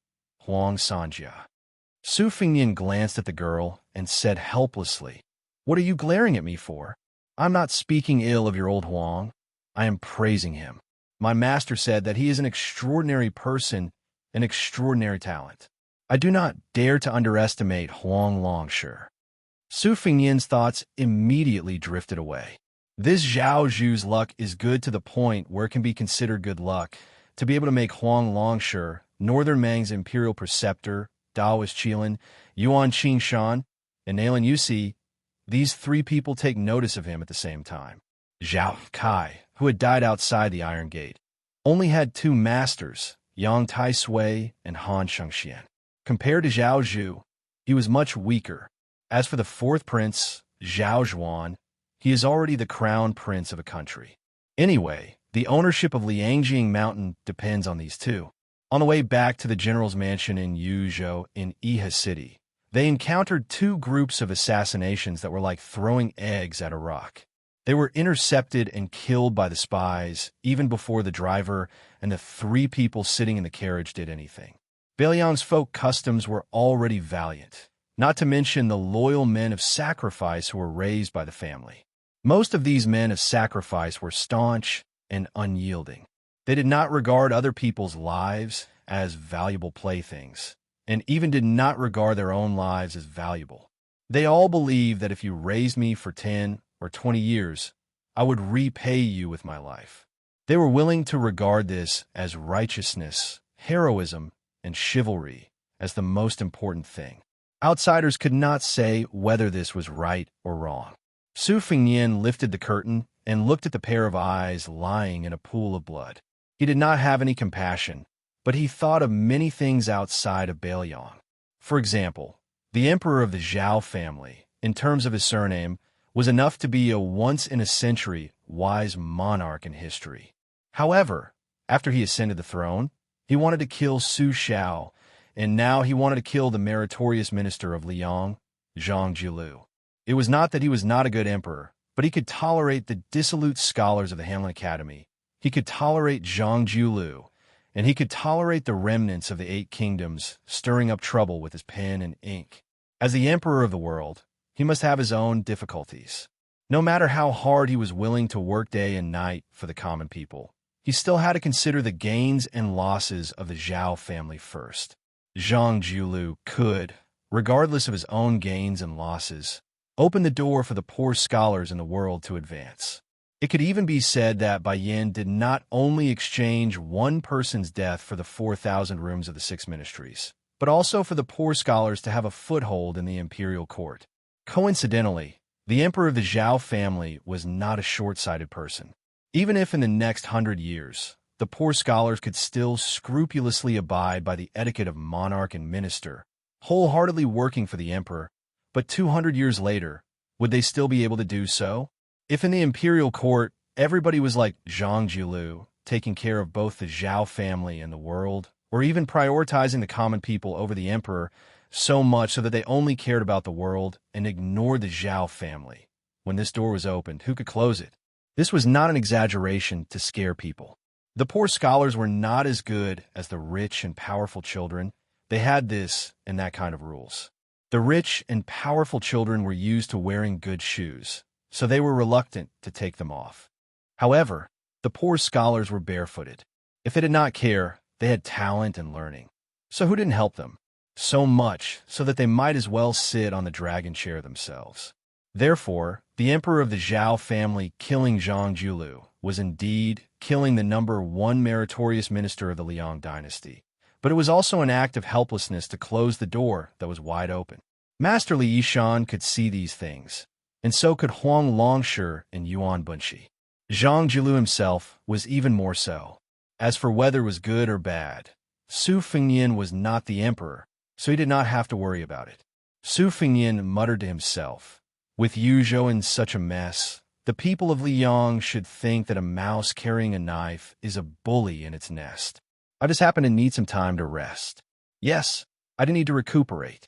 Huang Sanjia. Su Fengnian glanced at the girl and said helplessly, "What are you glaring at me for? I'm not speaking ill of your old Huang. I am praising him. My master said that he is an extraordinary person, an extraordinary talent. I do not dare to underestimate Huang Longshe." Su Fengnian's thoughts immediately drifted away. This Zhao Zhu's luck is good to the point where it can be considered good luck to be able to make Huang Longshe, Northern Mang's imperial preceptor, Daoist Qilin, Yuan Qingshan, and Nalan Yusi. These three people take notice of him at the same time. Zhao Kai, who had died outside the Iron Gate, only had two masters, Yang Taisui and Han Shengxian. Compared to Zhao Zhu, he was much weaker. As for the fourth prince, Zhao Zhuan, he is already the crown prince of a country. Anyway, the ownership of Liangjing Mountain depends on these two. On the way back to the general's mansion in Yuzhou in Iha City, they encountered two groups of assassinations that were like throwing eggs at a rock. They were intercepted and killed by the spies even before the driver and the three people sitting in the carriage did anything. Bailiang's folk customs were already valiant, not to mention the loyal men of sacrifice who were raised by the family. Most of these men of sacrifice were staunch and unyielding. They did not regard other people's lives as valuable playthings, and even did not regard their own lives as valuable. They all believed that if you raised me for 10 or 20 years, I would repay you with my life. They were willing to regard this as righteousness, heroism, and chivalry as the most important thing. Outsiders could not say whether this was right or wrong. Su Fengnian lifted the curtain and looked at the pair of eyes lying in a pool of blood. He did not have any compassion, but he thought of many things outside of Bailiang. For example, the emperor of the Zhao family, in terms of his surname, was enough to be a once-in-a-century wise monarch in history. However, after he ascended the throne, he wanted to kill Su Xiao, and now he wanted to kill the meritorious minister of Liang, Zhang Jilu. It was not that he was not a good emperor, but he could tolerate the dissolute scholars of the Hanlin Academy. He could tolerate Zhang Jilu, and he could tolerate the remnants of the 8 kingdoms stirring up trouble with his pen and ink. As the emperor of the world, he must have his own difficulties. No matter how hard he was willing to work day and night for the common people, he still had to consider the gains and losses of the Zhao family first. Zhang Jilu could, regardless of his own gains and losses, open the door for the poor scholars in the world to advance. It could even be said that Bai Yin did not only exchange one person's death for the 4,000 rooms of the 6 ministries, but also for the poor scholars to have a foothold in the imperial court. Coincidentally, the emperor of the Zhao family was not a short-sighted person. Even if in the next 100 years, the poor scholars could still scrupulously abide by the etiquette of monarch and minister, wholeheartedly working for the emperor, but 200 years later, would they still be able to do so? If in the imperial court everybody was like Zhang Jilu, taking care of both the Zhao family and the world, or even prioritizing the common people over the emperor so much so that they only cared about the world and ignored the Zhao family. When this door was opened, who could close it? This was not an exaggeration to scare people. The poor scholars were not as good as the rich and powerful children. They had this and that kind of rules. The rich and powerful children were used to wearing good shoes, so they were reluctant to take them off. However, the poor scholars were barefooted. If they did not care, they had talent and learning. So who didn't help them? So much so that they might as well sit on the dragon chair themselves. Therefore, the emperor of the Zhao family killing Zhang Jilu was indeed killing the number one meritorious minister of the Liang dynasty. But it was also an act of helplessness to close the door that was wide open. Master Li Yishan could see these things, and so could Huang Longshi and Yuan Bunshi. Zhang Jilu himself was even more so. As for whether it was good or bad, Su Fengnian was not the emperor, so he did not have to worry about it. Su Fengnian muttered to himself, "With Yuzhou in such a mess, the people of Liang should think that a mouse carrying a knife is a bully in its nest. I just happen to need some time to rest. Yes, I do need to recuperate."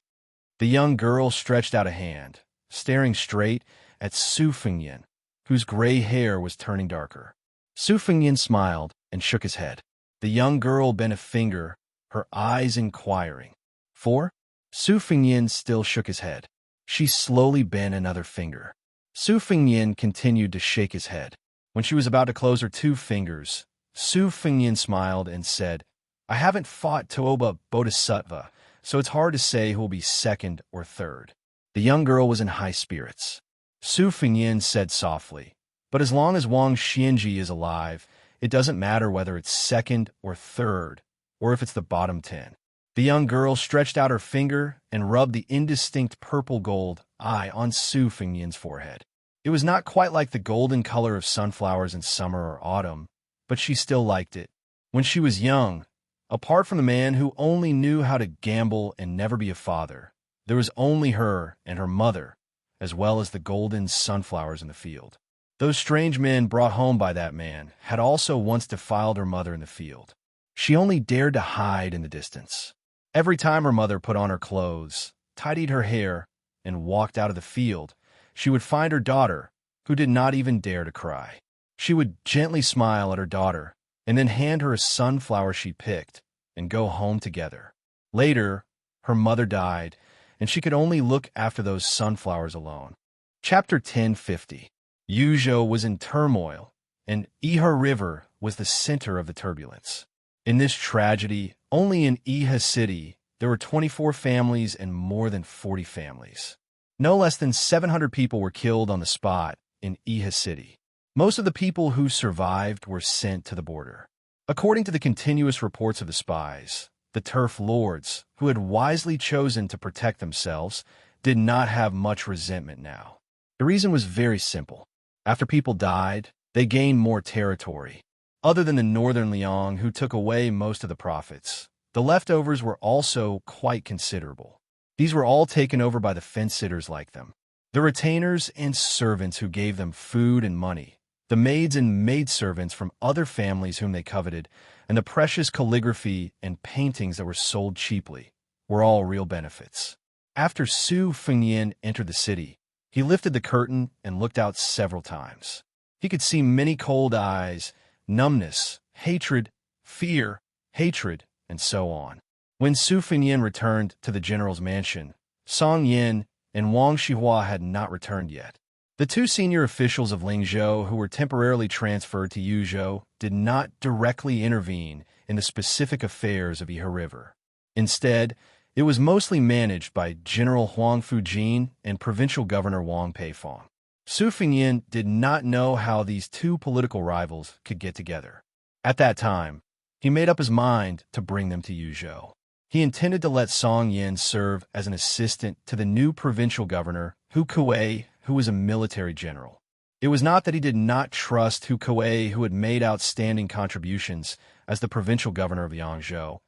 The young girl stretched out a hand, staring straight at Su Fengnian, whose gray hair was turning darker. Su Fengnian smiled and shook his head. The young girl bent a finger, her eyes inquiring. "For?" Su Fengnian still shook his head. She slowly bent another finger. Su Fengnian continued to shake his head. When she was about to close her two fingers, Su Fengnian smiled and said, "I haven't fought Toba Bodhisattva, so it's hard to say who will be second or third." The young girl was in high spirits. Su Fengnian said softly, "But as long as Wang Xianji is alive, it doesn't matter whether it's second or third, or if it's the bottom 10. The young girl stretched out her finger and rubbed the indistinct purple-gold eye on Su Fengnian's forehead. It was not quite like the golden color of sunflowers in summer or autumn, but she still liked it. When she was young, apart from the man who only knew how to gamble and never be a father, there was only her and her mother, as well as the golden sunflowers in the field. Those strange men brought home by that man had also once defiled her mother in the field. She only dared to hide in the distance. Every time her mother put on her clothes, tidied her hair, and walked out of the field, she would find her daughter, who did not even dare to cry. She would gently smile at her daughter, and then hand her a sunflower she picked, and go home together. Later, her mother died, and she could only look after those sunflowers alone. Chapter 1050. Yuzhou was in turmoil, and Iha River was the center of the turbulence. In this tragedy, only in Iha City, there were 24 families and more than 40 families. No less than 700 people were killed on the spot in Iha City. Most of the people who survived were sent to the border. According to the continuous reports of the spies, the turf lords, who had wisely chosen to protect themselves, did not have much resentment now. The reason was very simple. After people died, they gained more territory. Other than the northern Liang, who took away most of the profits, the leftovers were also quite considerable. These were all taken over by the fence-sitters like them, the retainers and servants who gave them food and money, the maids and maidservants from other families whom they coveted, and the precious calligraphy and paintings that were sold cheaply, were all real benefits. After Su Fengnian entered the city, he lifted the curtain and looked out several times. He could see many cold eyes, numbness, hatred, fear, hatred, and so on. When Su Fengnian returned to the general's mansion, Song Yin and Wang Xihua had not returned yet. The two senior officials of Lingzhou who were temporarily transferred to Yuzhou did not directly intervene in the specific affairs of Iha River. Instead, it was mostly managed by General Huang Fujin and Provincial Governor Wang Peifong. Su Fengnian did not know how these two political rivals could get together. At that time, he made up his mind to bring them to Yuzhou. He intended to let Song Yin serve as an assistant to the new provincial governor, Hu Kuei, who was a military general. It was not that he did not trust Hu Kuei, who had made outstanding contributions as the provincial governor of Yangzhou,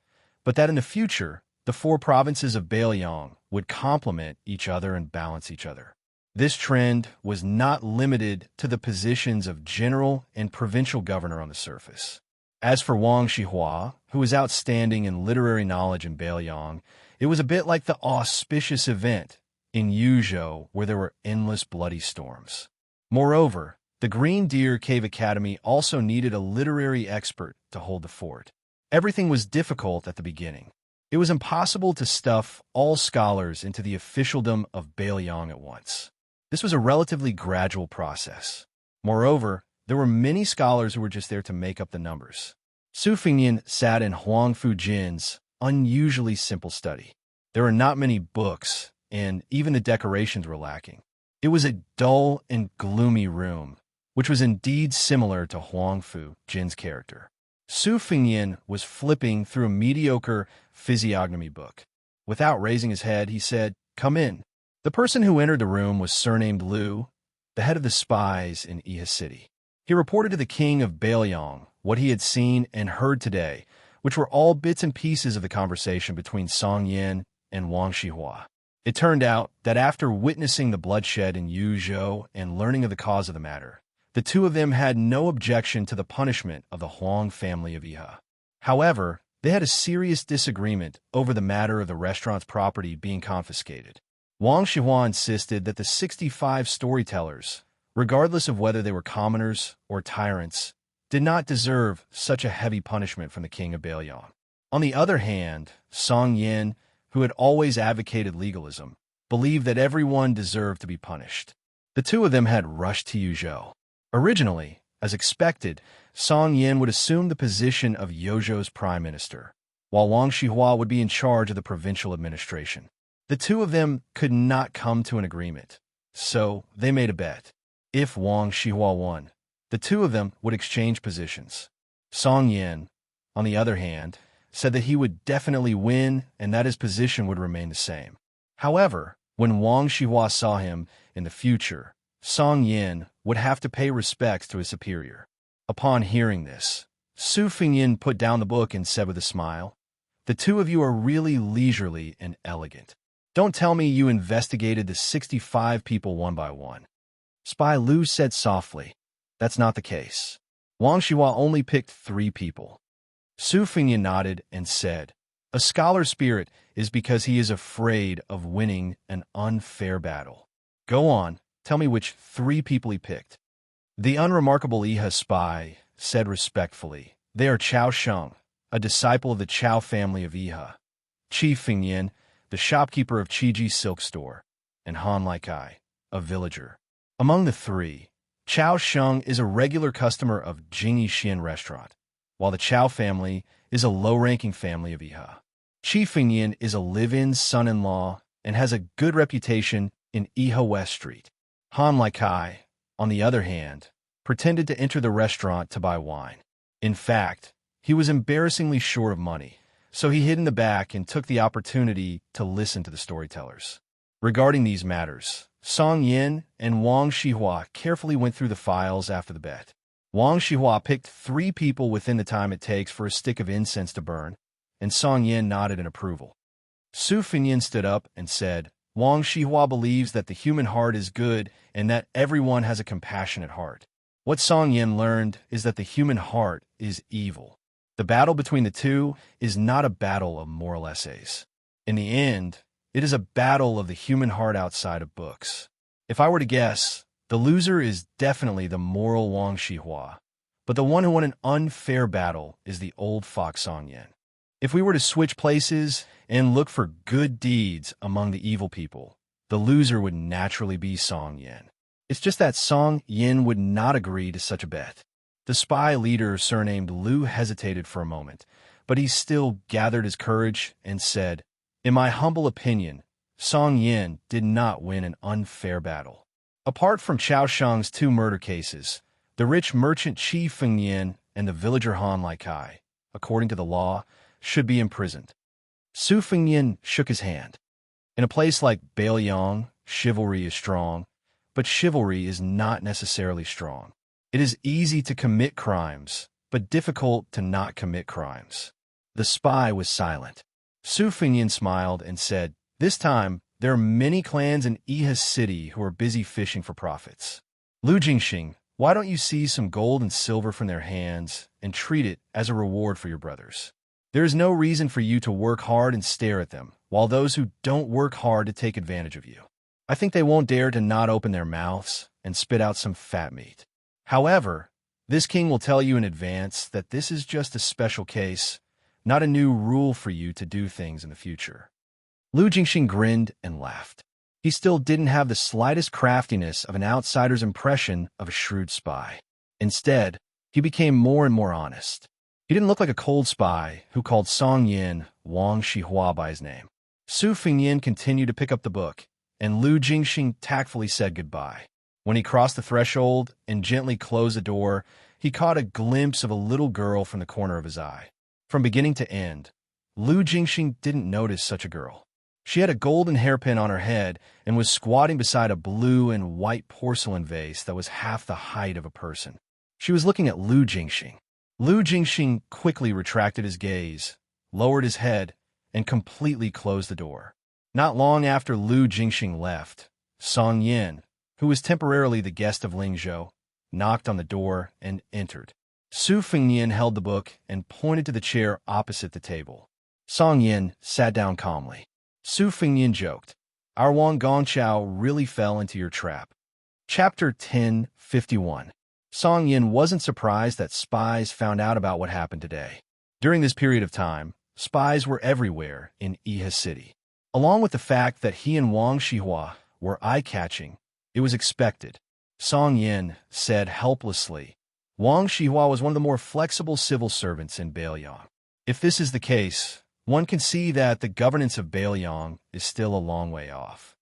but that in the future, the four provinces of Beiliang would complement each other and balance each other. This trend was not limited to the positions of general and provincial governor on the surface. As for Wang Xihua, who was outstanding in literary knowledge in Beiliang, it was a bit like the auspicious event in Yuzhou where there were endless bloody storms. Moreover, the Green Deer Cave Academy also needed a literary expert to hold the fort. Everything was difficult at the beginning. It was impossible to stuff all scholars into the officialdom of Beiliang at once. This was a relatively gradual process. Moreover, there were many scholars who were just there to make up the numbers. Su Fengnian sat in Huang Fujin's unusually simple study. There were not many books, and even the decorations were lacking. It was a dull and gloomy room, which was indeed similar to Huang Fujin's character. Su Fengnian was flipping through a mediocre physiognomy book. Without raising his head, he said, "Come in." The person who entered the room was surnamed Liu, the head of the spies in Iha City. He reported to the king of Beiliang what he had seen and heard today, which were all bits and pieces of the conversation between Song Yin and Wang Xihua. It turned out that after witnessing the bloodshed in Yuzhou and learning of the cause of the matter, the two of them had no objection to the punishment of the Huang family of Iha. However, they had a serious disagreement over the matter of the restaurant's property being confiscated. Wang Xihua insisted that the 65 storytellers, regardless of whether they were commoners or tyrants, did not deserve such a heavy punishment from the king of Beiliang. On the other hand, Song Yin, who had always advocated legalism, believed that everyone deserved to be punished. The two of them had rushed to Yuzhou. Originally, as expected, Song Yin would assume the position of Yozhou's prime minister, while Wang Xihua would be in charge of the provincial administration. The two of them could not come to an agreement, so they made a bet. If Wang Xihua won, the two of them would exchange positions. Song Yin, on the other hand, said that he would definitely win and that his position would remain the same. However, when Wang Xihua saw him in the future, Song Yin would have to pay respects to his superior. Upon hearing this, Su Fengnian put down the book and said with a smile, "The two of you are really leisurely and elegant. Don't tell me you investigated the 65 people one by one." Spy Liu said softly, "That's not the case. Wang Xihua only picked 3 people." Su Fengnian nodded and said, "A scholar's spirit is because he is afraid of winning an unfair battle. Go on, tell me which 3 people he picked." The unremarkable Iha spy said respectfully, "They are Chao Sheng, a disciple of the Chao family of Iha, Qi Fengnian, the shopkeeper of Qiji Silk Store, and Han Laikai, a villager. Among the 3, Chao Sheng is a regular customer of Jingyi Xian restaurant, while the Chao family is a low-ranking family of Iha. Qi Fengnian is a live-in son-in-law and has a good reputation in Iha West Street. Han Laikai, on the other hand, pretended to enter the restaurant to buy wine. In fact, he was embarrassingly short of money, so he hid in the back and took the opportunity to listen to the storytellers. Regarding these matters, Song Yin and Wang Xihua carefully went through the files after the bet. Wang Xihua picked 3 people within the time it takes for a stick of incense to burn, and Song Yin nodded in approval. Su Fengnian stood up and said, "Wang Xihua believes that the human heart is good and that everyone has a compassionate heart. What Song Yin learned is that the human heart is evil. The battle between the two is not a battle of moral essays. In the end, it is a battle of the human heart outside of books. If I were to guess, the loser is definitely the moral Wang Xihua, but the one who won an unfair battle is the old fox Song Yin. If we were to switch places and look for good deeds among the evil people, the loser would naturally be Song Yin. It's just that Song Yin would not agree to such a bet." The spy leader surnamed Liu hesitated for a moment, but he still gathered his courage and said, "In my humble opinion, Song Yin did not win an unfair battle. Apart from Chao Sheng's 2 murder cases, the rich merchant Qi Fengnian and the villager Han Laikai, according to the law, should be imprisoned." Su Fengnian shook his hand. "In a place like Beiliang, chivalry is strong, but chivalry is not necessarily strong. It is easy to commit crimes, but difficult to not commit crimes." The spy was silent. Su Fengnian smiled and said, "This time, There are many clans in Iha City who are busy fishing for profits. Lu Jingxing, why don't you seize some gold and silver from their hands and treat it as a reward for your brothers? There is no reason for you to work hard and stare at them, while those who don't work hard to take advantage of you. I think they won't dare to not open their mouths and spit out some fat meat. However, this king will tell you in advance that this is just a special case, not a new rule for you to do things in the future. Lu Jingxing grinned and laughed. He still didn't have the slightest craftiness of an outsider's impression of a shrewd spy. Instead, he became more and more honest. He didn't look like a cold spy who called Song Yin Wang Shihua by his name. Su Fengyin continued to pick up the book, and Lu Jingxing tactfully said goodbye. When he crossed the threshold and gently closed the door, he caught a glimpse of a little girl from the corner of his eye. From beginning to end, Lu Jingxing didn't notice such a girl. She had a golden hairpin on her head and was squatting beside a blue and white porcelain vase that was half the height of a person. She was looking at Lu Jingxing. Lu Jingxing quickly retracted his gaze, lowered his head, and completely closed the door. Not long after Lu Jingxing left, Song Yin, who was temporarily the guest of Lingzhou, knocked on the door and entered. Su Fengyin held the book and pointed to the chair opposite the table. Song Yin sat down calmly. Su Fengyin joked, "Our Wang Gongqiao really fell into your trap." Chapter 10:51. Song Yin wasn't surprised that spies found out about what happened today. During this period of time, spies were everywhere in Iha City. Along with the fact that he and Wang Shihua were eye-catching, it was expected. Song Yin said helplessly, Wang Shihua was one of the more flexible civil servants in Beiliang. If this is the case, one can see that the governance of Beiliang is still a long way off.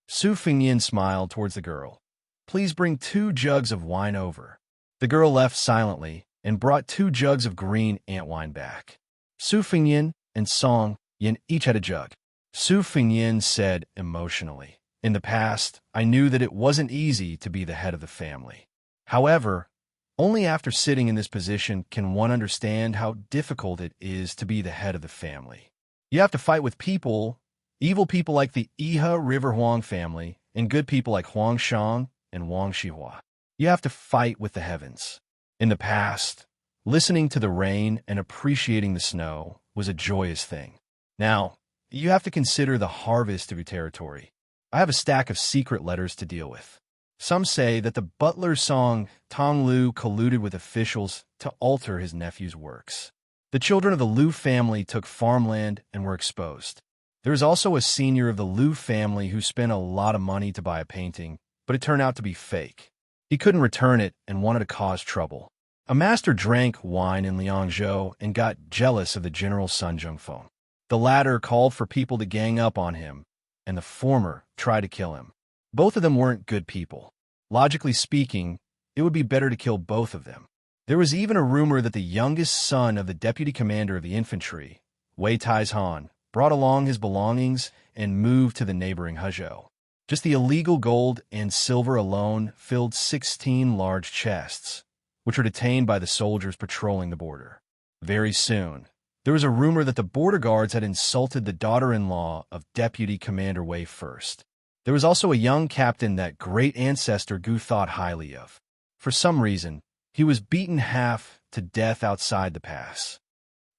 Su Fengyin smiled towards the girl. "Please bring 2 jugs of wine over." The girl left silently and brought 2 jugs of green ant wine back. Su Fengyin and Song Yin each had a jug. Su Fengyin said emotionally, "In the past, I knew that it wasn't easy to be the head of the family. However, only after sitting in this position can one understand how difficult it is to be the head of the family. You have to fight with people, evil people like the Iha River Huang family, and good people like Huang Shang and Wang Shihua. You have to fight with the heavens. In the past, listening to the rain and appreciating the snow was a joyous thing. Now, you have to consider the harvest of your territory. I have a stack of secret letters to deal with. Some say that the butler Song Tong Lu colluded with officials to alter his nephew's works. The children of the Lu family took farmland and were exposed. There is also a senior of the Lu family who spent a lot of money to buy a painting, but it turned out to be fake. He couldn't return it and wanted to cause trouble. A master drank wine in Liangzhou and got jealous of the general Sun Zhengfeng. The latter called for people to gang up on him, and the former tried to kill him. Both of them weren't good people. Logically speaking, it would be better to kill both of them. There was even a rumor that the youngest son of the deputy commander of the infantry, Wei Taizhan, brought along his belongings and moved to the neighboring Hezhou. Just the illegal gold and silver alone filled 16 large chests, which were detained by the soldiers patrolling the border. Very soon, there was a rumor that the border guards had insulted the daughter-in-law of Deputy Commander Wei first. There was also a young captain that great ancestor Gu thought highly of. For some reason, he was beaten half to death outside the pass.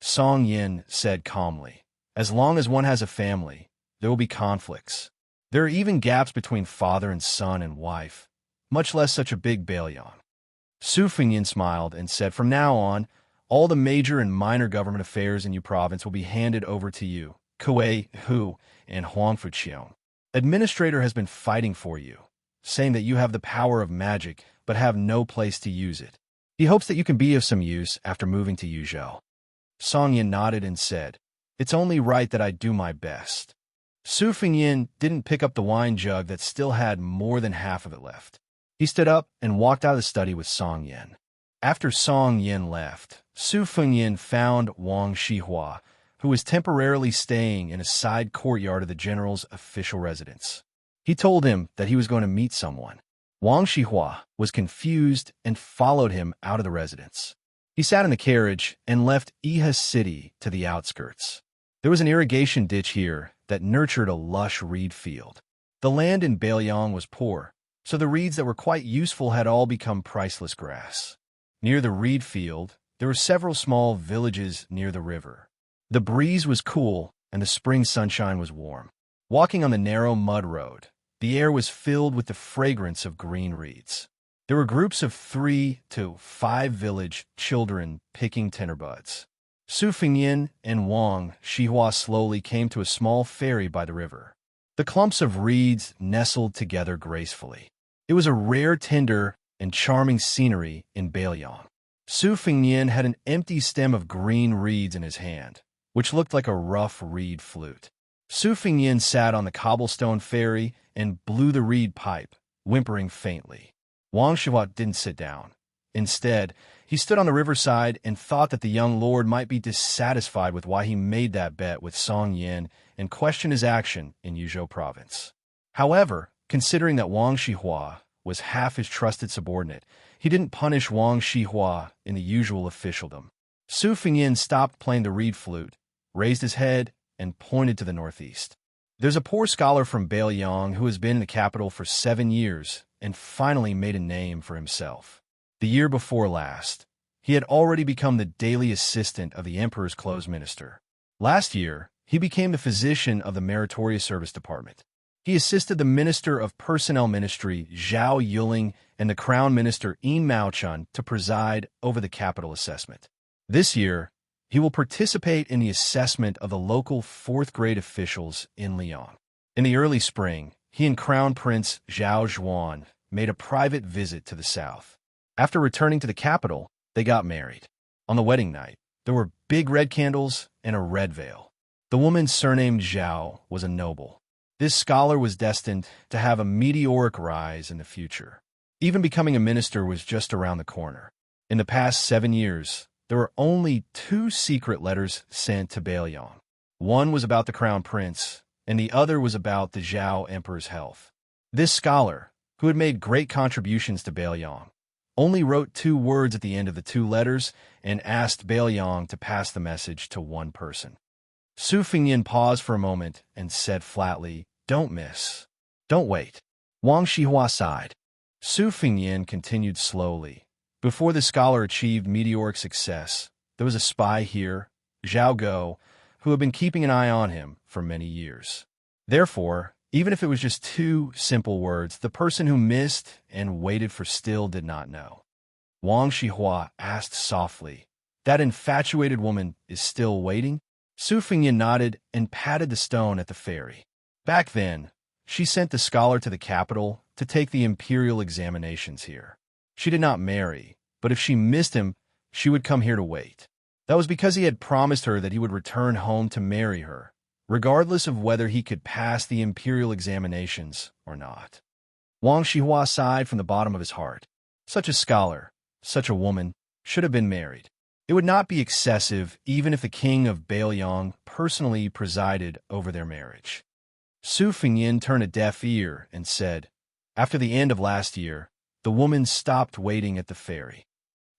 Song Yin said calmly, "As long as one has a family, there will be conflicts. There are even gaps between father and son and wife, much less such a big Beiliang." Su Fengyin smiled and said, "From now on, all the major and minor government affairs in your province will be handed over to you, Kuei Hu and Huang Fuqian. Administrator has been fighting for you, saying that you have the power of magic but have no place to use it. He hopes that you can be of some use after moving to Yuzhou." Song Yin nodded and said, "It's only right that I do my best." Su Fengyin didn't pick up the wine jug that still had more than half of it left. He stood up and walked out of the study with Song Yin. After Song Yin left, Su Fengyin found Wang Shihua, who was temporarily staying in a side courtyard of the general's official residence. He told him that he was going to meet someone. Wang Shihua was confused and followed him out of the residence. He sat in the carriage and left Iha City to the outskirts. There was an irrigation ditch here that nurtured a lush reed field. The land in Bailiang was poor, so the reeds that were quite useful had all become priceless grass. Near the reed field, there were several small villages near the river. The breeze was cool, and the spring sunshine was warm. Walking on the narrow mud road, the air was filled with the fragrance of green reeds. There were groups of 3 to 5 village children picking tinderbuds. Su Fingyin and Wang Xihua slowly came to a small ferry by the river. The clumps of reeds nestled together gracefully. It was a rare tinder and charming scenery in Bailiang. Su Fingyin had an empty stem of green reeds in his hand, which looked like a rough reed flute. Su Fingyin sat on the cobblestone ferry and blew the reed pipe, whimpering faintly. Wang Xihua didn't sit down. Instead, he stood on the riverside and thought that the young lord might be dissatisfied with why he made that bet with Song Yin and question his action in Yuzhou province. However, considering that Wang Xihua was half his trusted subordinate, he didn't punish Wang Xihua in the usual officialdom. Su Fingyin stopped playing the reed flute, raised his head, and pointed to the northeast. There's a poor scholar from Bailiang who has been in the capital for 7 years and finally made a name for himself. The year before last, he had already become the daily assistant of the emperor's clothes minister. Last year, he became the physician of the meritorious service department. He assisted the minister of personnel ministry, Zhao Yuling, and the crown minister, Yin Maochun, to preside over the capital assessment. This year, he will participate in the assessment of the local 4th grade officials in Lyon. In the early spring, he and Crown Prince Zhao Zhuan made a private visit to the south. After returning to the capital, they got married. On the wedding night, there were big red candles and a red veil. The woman surnamed Zhao was a noble. This scholar was destined to have a meteoric rise in the future. Even becoming a minister was just around the corner. In the past 7 years, there were only 2 secret letters sent to Bailiang. One was about the crown prince, and the other was about the Zhao emperor's health. This scholar, who had made great contributions to Bailiang, only wrote 2 words at the end of the 2 letters and asked Bailiang to pass the message to one person. Su Fingyin paused for a moment and said flatly, "Don't miss. Don't wait." Wang Xihua sighed. Su Fingyin continued slowly. Before the scholar achieved meteoric success, there was a spy here, Zhao Go, who had been keeping an eye on him for many years. Therefore, even if it was just 2 simple words, the person who missed and waited for still did not know. Wang Xihua asked softly, "That infatuated woman is still waiting?" Su Fingyin nodded and patted the stone at the ferry. Back then, she sent the scholar to the capital to take the imperial examinations here. She did not marry, but if she missed him, she would come here to wait. That was because he had promised her that he would return home to marry her, regardless of whether he could pass the imperial examinations or not. Wang Xihua sighed from the bottom of his heart. Such a scholar, such a woman, should have been married. It would not be excessive even if the king of Bailiang personally presided over their marriage. Su Fingyin turned a deaf ear and said, "After the end of last year, the woman stopped waiting at the ferry."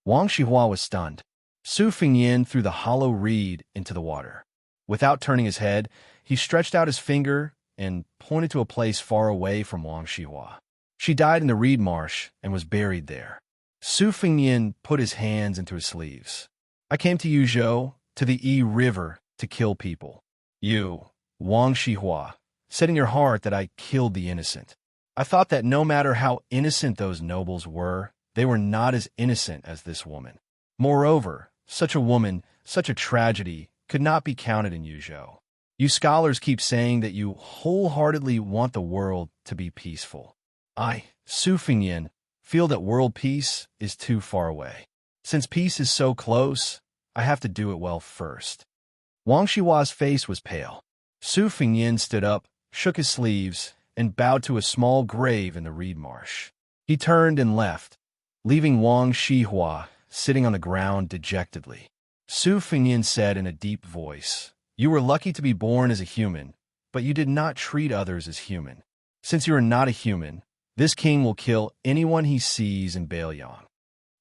Wang Xihua was stunned. Su Fingyin threw the hollow reed into the water. Without turning his head, he stretched out his finger and pointed to a place far away from Wang Xihua. She died in the reed marsh and was buried there. Su Fingyin put his hands into his sleeves. "I came to Yuzhou, to the Yi River, to kill people. You, Wang Xihua, said in your heart that I killed the innocent. I thought that no matter how innocent those nobles were, they were not as innocent as this woman. Moreover, such a woman, such a tragedy, could not be counted in Yuzhou. You scholars keep saying that you wholeheartedly want the world to be peaceful. I, Su Fingyin, feel that world peace is too far away. Since peace is so close, I have to do it well first." Wang Xihua's face was pale. Su Fingyin stood up, shook his sleeves, and bowed to a small grave in the reed marsh. He turned and left, leaving Wang Xihua sitting on the ground dejectedly. Su Fingyin said in a deep voice, "You were lucky to be born as a human, but you did not treat others as human. Since you are not a human, this king will kill anyone he sees in Bailiang."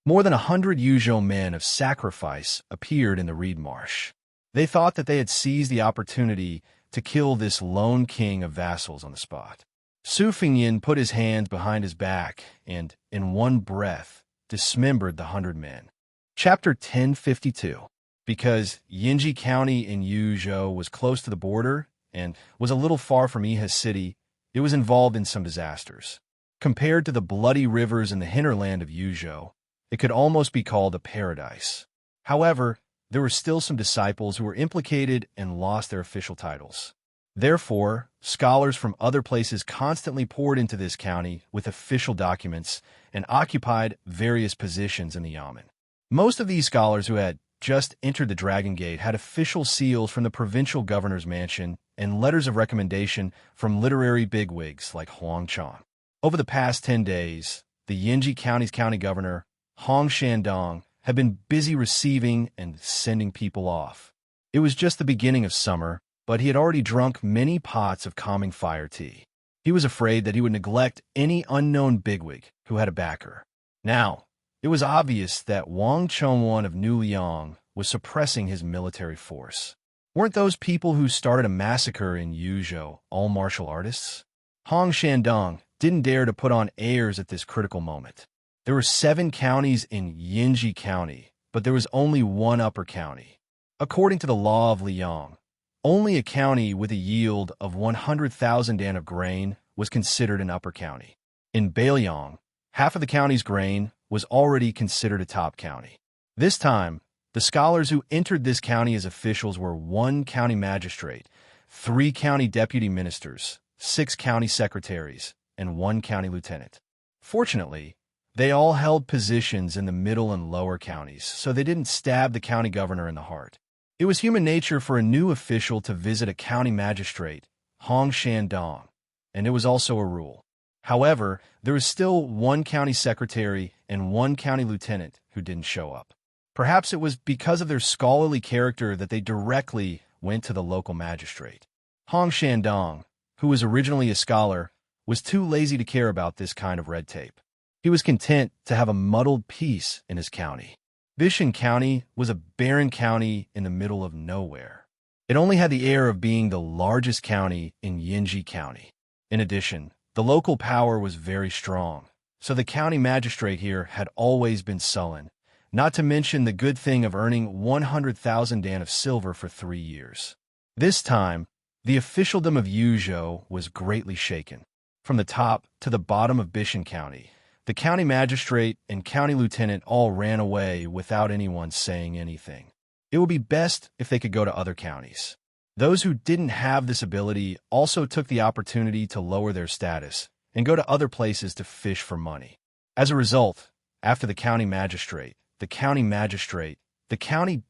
More than 100 Yuzhou men of sacrifice appeared in the reed marsh. They thought that they had seized the opportunity to kill this lone king of vassals on the spot. Su Fingyin put his hands behind his back and, in one breath, dismembered the 100 men. Chapter 1052. Because Yinji County in Yuzhou was close to the border and was a little far from Iha City, it was involved in some disasters. Compared to the bloody rivers in the hinterland of Yuzhou, it could almost be called a paradise. However, there were still some disciples who were implicated and lost their official titles. Therefore, scholars from other places constantly poured into this county with official documents and occupied various positions in the yamen. Most of these scholars who had just entered the Dragon Gate had official seals from the provincial governor's mansion and letters of recommendation from literary bigwigs like Huang Chang. Over the past 10 days, the Yinji County's county governor, Hong Shandong, had been busy receiving and sending people off. It was just the beginning of summer, but he had already drunk many pots of calming fire tea. He was afraid that he would neglect any unknown bigwig who had a backer. Now, it was obvious that Wang Chongwan of New Liang was suppressing his military force. Weren't those people who started a massacre in Yuzhou all martial artists? Hong Shandong didn't dare to put on airs at this critical moment. There were 7 counties in Yinji County, but there was only one upper county. According to the law of Liang, only a county with a yield of 100,000 dan of grain was considered an upper county. In Beiliang, half of the county's grain was already considered a top county. This time, the scholars who entered this county as officials were 1 county magistrate, 3 county deputy ministers, 6 county secretaries, and 1 county lieutenant. Fortunately, they all held positions in the middle and lower counties, so they didn't stab the county governor in the heart. It was human nature for a new official to visit a county magistrate, Hong Shandong, and it was also a rule. However, there was still 1 county secretary and 1 county lieutenant who didn't show up. Perhaps it was because of their scholarly character that they directly went to the local magistrate. Hong Shandong, who was originally a scholar, was too lazy to care about this kind of red tape. He was content to have a muddled peace in his county. Bishan County was a barren county in the middle of nowhere. It only had the air of being the largest county in Yinji County. In addition, the local power was very strong, so the county magistrate here had always been sullen, not to mention the good thing of earning 100,000 dan of silver for 3 years. This time, the officialdom of Yuzhou was greatly shaken. From the top to the bottom of Bishan County, the county magistrate and county lieutenant all ran away without anyone saying anything. It would be best if they could go to other counties. Those who didn't have this ability also took the opportunity to lower their status and go to other places to fish for money. As a result, after the county magistrate, the county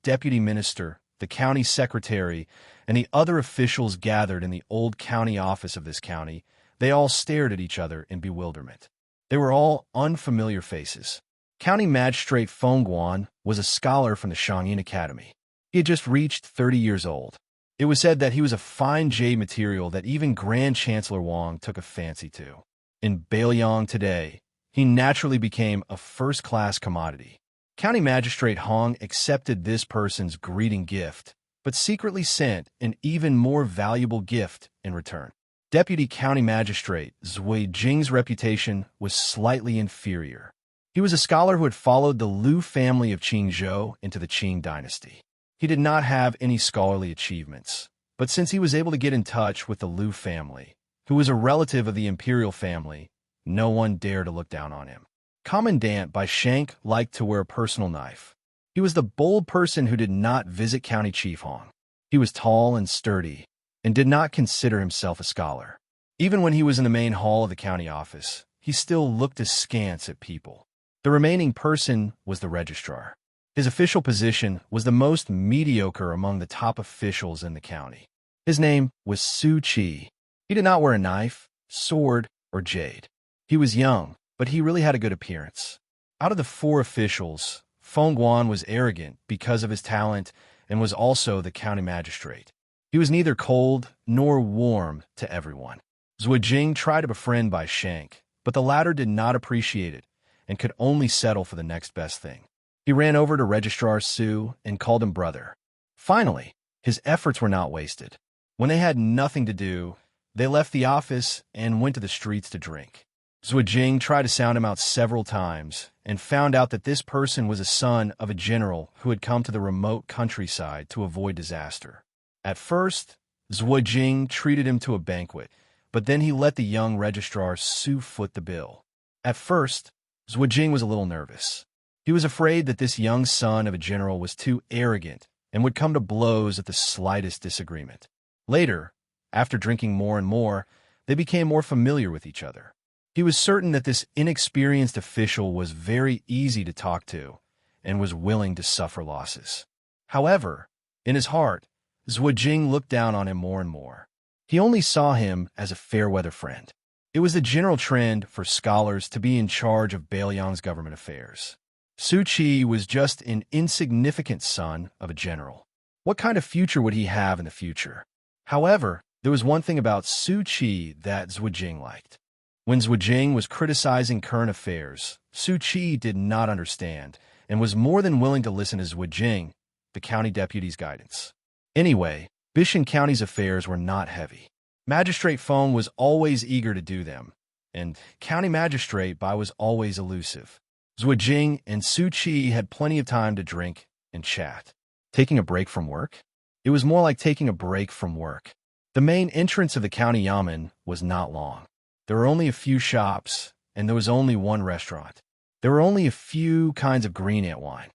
deputy minister, the county secretary, and the other officials gathered in the old county office of this county, they all stared at each other in bewilderment. They were all unfamiliar faces. County Magistrate Feng Guan was a scholar from the Xianxia Academy. He had just reached 30 years old. It was said that he was a fine jade material that even Grand Chancellor Wang took a fancy to. In Beiliang today, he naturally became a first-class commodity. County Magistrate Hong accepted this person's greeting gift, but secretly sent an even more valuable gift in return. Deputy County Magistrate Zui Jing's reputation was slightly inferior. He was a scholar who had followed the Liu family of Qingzhou into the Qing dynasty. He did not have any scholarly achievements, but since he was able to get in touch with the Liu family, who was a relative of the imperial family, no one dared to look down on him. Commandant Bai Shank liked to wear a personal knife. He was the bold person who did not visit County Chief Hong. He was tall and sturdy, and did not consider himself a scholar. Even when he was in the main hall of the county office, he still looked askance at people. The remaining person was the registrar. His official position was the most mediocre among the top officials in the county. His name was Su Qi. He did not wear a knife, sword, or jade. He was young, but he really had a good appearance. Out of the 4 officials, Feng Guan was arrogant because of his talent and was also the county magistrate. He was neither cold nor warm to everyone. Zui Jing tried to befriend Bai Shank, but the latter did not appreciate it and could only settle for the next best thing. He ran over to Registrar Su and called him brother. Finally, his efforts were not wasted. When they had nothing to do, they left the office and went to the streets to drink. Jing tried to sound him out several times and found out that this person was a son of a general who had come to the remote countryside to avoid disaster. At first, Jing treated him to a banquet, but then he let the young registrar foot the bill. At first, Jing was a little nervous. He was afraid that this young son of a general was too arrogant and would come to blows at the slightest disagreement. Later, after drinking more and more, they became more familiar with each other. He was certain that this inexperienced official was very easy to talk to and was willing to suffer losses. However, in his heart, Jing looked down on him more and more. He only saw him as a fair-weather friend. It was the general trend for scholars to be in charge of Bailiang's government affairs. Su Qi was just an insignificant son of a general. What kind of future would he have in the future? However, there was one thing about Su Qi that Jing liked. When Jing was criticizing current affairs, Su Qi did not understand and was more than willing to listen to Jing, the county deputy's guidance. Anyway, Bishan County's affairs were not heavy. Magistrate Feng was always eager to do them, and County Magistrate Bai was always elusive. Jing and Su Qi had plenty of time to drink and chat. Taking a break from work? It was more like taking a break from work. The main entrance of the county yamen was not long. There were only a few shops, and there was only one restaurant. There were only a few kinds of green ant wine.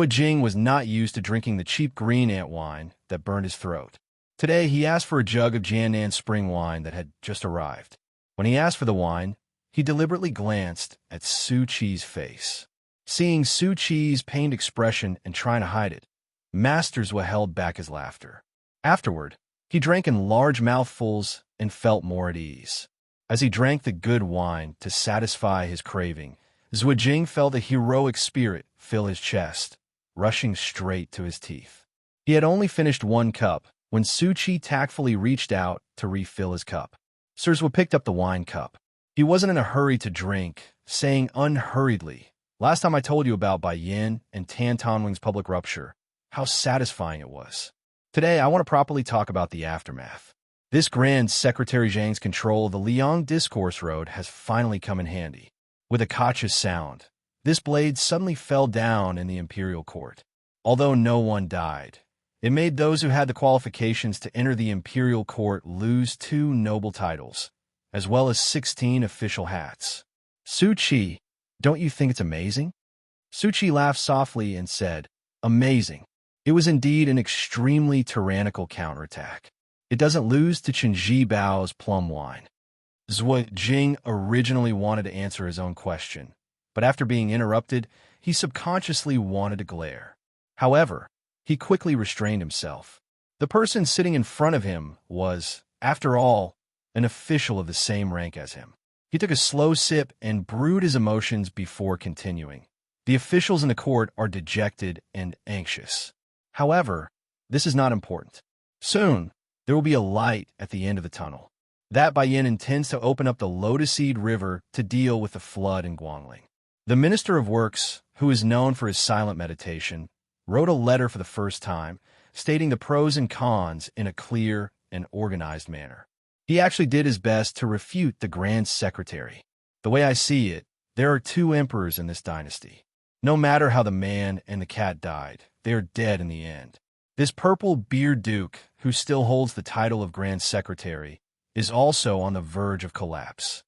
Jing was not used to drinking the cheap green ant wine that burned his throat. Today, he asked for a jug of Jiannan spring wine that had just arrived. When he asked for the wine, he deliberately glanced at Su Qi's face. Seeing Su Qi's pained expression and trying to hide it, Masterswa held back his laughter. Afterward, he drank in large mouthfuls and felt more at ease. As he drank the good wine to satisfy his craving, Jing felt a heroic spirit fill his chest, rushing straight to his teeth. He had only finished one cup when Su Qi tactfully reached out to refill his cup. Sirzwa picked up the wine cup. He wasn't in a hurry to drink, saying unhurriedly, "Last time I told you about Bai Yin and Tan Tonwing's public rupture, how satisfying it was. Today I want to properly talk about the aftermath. This Grand Secretary Zhang's control of the Liang Discourse Road has finally come in handy." With a cautious sound, this blade suddenly fell down in the imperial court. Although no one died, it made those who had the qualifications to enter the imperial court lose 2 noble titles, as well as 16 official hats. Su Qi, don't you think it's amazing? Su Qi laughed softly and said, "Amazing." It was indeed an extremely tyrannical counterattack. It doesn't lose to Qinji Bao's plum wine. Jing originally wanted to answer his own question, but after being interrupted, he subconsciously wanted to glare. However, he quickly restrained himself. The person sitting in front of him was, after all, an official of the same rank as him. He took a slow sip and brewed his emotions before continuing. The officials in the court are dejected and anxious. However, this is not important. Soon, there will be a light at the end of the tunnel. That Bai Yin intends to open up the Lotus Seed River to deal with the flood in Guangling. The Minister of Works, who is known for his silent meditation, wrote a letter for the first time, stating the pros and cons in a clear and organized manner. He actually did his best to refute the Grand Secretary. The way I see it, there are 2 emperors in this dynasty. No matter how the man and the cat died, they are dead in the end. This purple beard duke, who still holds the title of Grand Secretary, is also on the verge of collapse.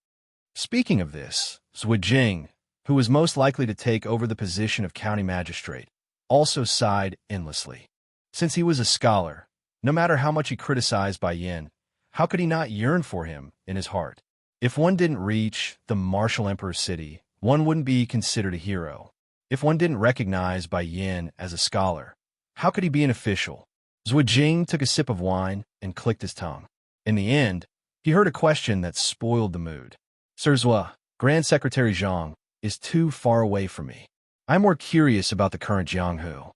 Speaking of this, Jing, who was most likely to take over the position of county magistrate, also sighed endlessly. Since he was a scholar, no matter how much he criticized Bai Yin, how could he not yearn for him in his heart? If one didn't reach the martial emperor's city, one wouldn't be considered a hero. If one didn't recognize Bai Yin as a scholar, how could he be an official? Jing took a sip of wine and clicked his tongue. In the end, he heard a question that spoiled the mood. "Sirzwa, Grand Secretary Zhang is too far away from me. I'm more curious about the current Jianghu."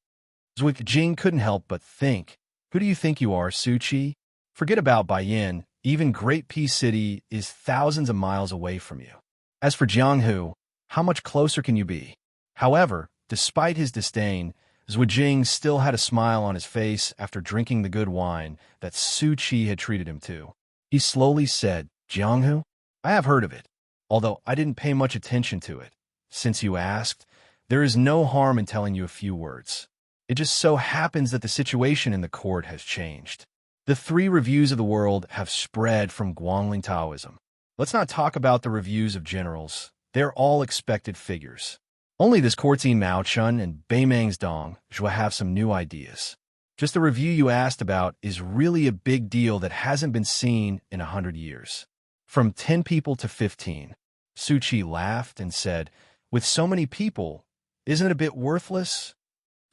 Jing couldn't help but think, "Who do you think you are, Su Qi? Forget about Bai Yin. Even Great Peace City is thousands of miles away from you. As for Jianghu, how much closer can you be?" However, despite his disdain, Zhuijing still had a smile on his face after drinking the good wine that Su Qi had treated him to. He slowly said, Jianghu? I have heard of it, although I didn't pay much attention to it. Since you asked, there is no harm in telling you a few words. It just so happens that the situation in the court has changed. The 3 reviews of the world have spread from Guangling Taoism. Let's not talk about the reviews of generals. They're all expected figures. Only this Courtine Mao Chun and Beimang's Dong Zhua have some new ideas. Just the review you asked about is really a big deal that hasn't been seen in 100 years. From 10 people to 15. Su Qi laughed and said, with so many people, isn't it a bit worthless?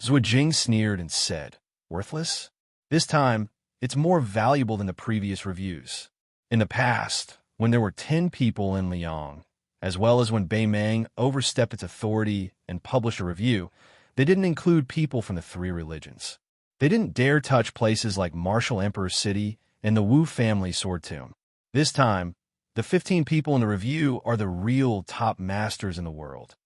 Zhuijing sneered and said, worthless? This time, it's more valuable than the previous reviews. In the past, when there were 10 people in Liang, as well as when Beimang overstepped its authority and published a review, they didn't include people from the 3 religions. They didn't dare touch places like Martial Emperor City and the Wu family sword tomb. This time, the 15 people in the review are the real top masters in the world.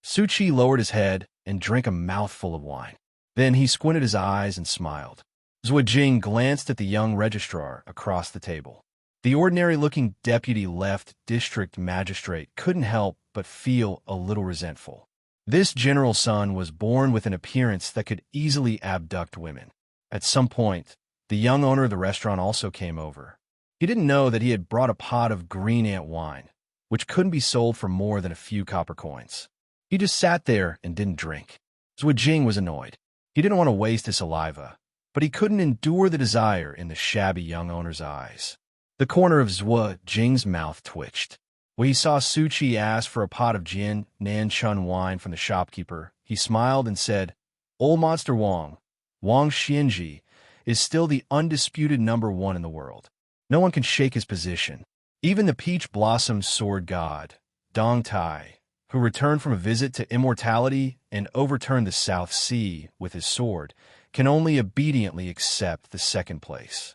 Su Qi lowered his head and drank a mouthful of wine. Then he squinted his eyes and smiled. Zhuijing glanced at the young registrar across the table. The ordinary-looking deputy left district magistrate couldn't help but feel a little resentful. This general's son was born with an appearance that could easily abduct women. At some point, the young owner of the restaurant also came over. He didn't know that he had brought a pot of green ant wine, which couldn't be sold for more than a few copper coins. He just sat there and didn't drink. Zhuijing was annoyed. He didn't want to waste his saliva, but he couldn't endure the desire in the shabby young owner's eyes. The corner of Zhuijing's mouth twitched. When he saw Su Qi ask for a pot of Jin Nanchun wine from the shopkeeper, he smiled and said, Old Monster Wang Xianxia, is still the undisputed #1 in the world. No one can shake his position. Even the peach blossom sword god, Dong Tai, who returned from a visit to immortality and overturned the South Sea with his sword, can only obediently accept the 2nd place.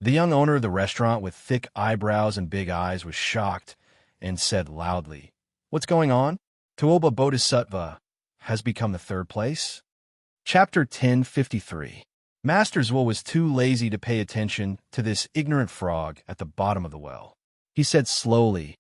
The young owner of the restaurant with thick eyebrows and big eyes was shocked and said loudly, What's going on? Tuoba Bodhisattva has become the 3rd place? Chapter 1053. Master Zhuo was too lazy to pay attention to this ignorant frog at the bottom of the well. He said slowly,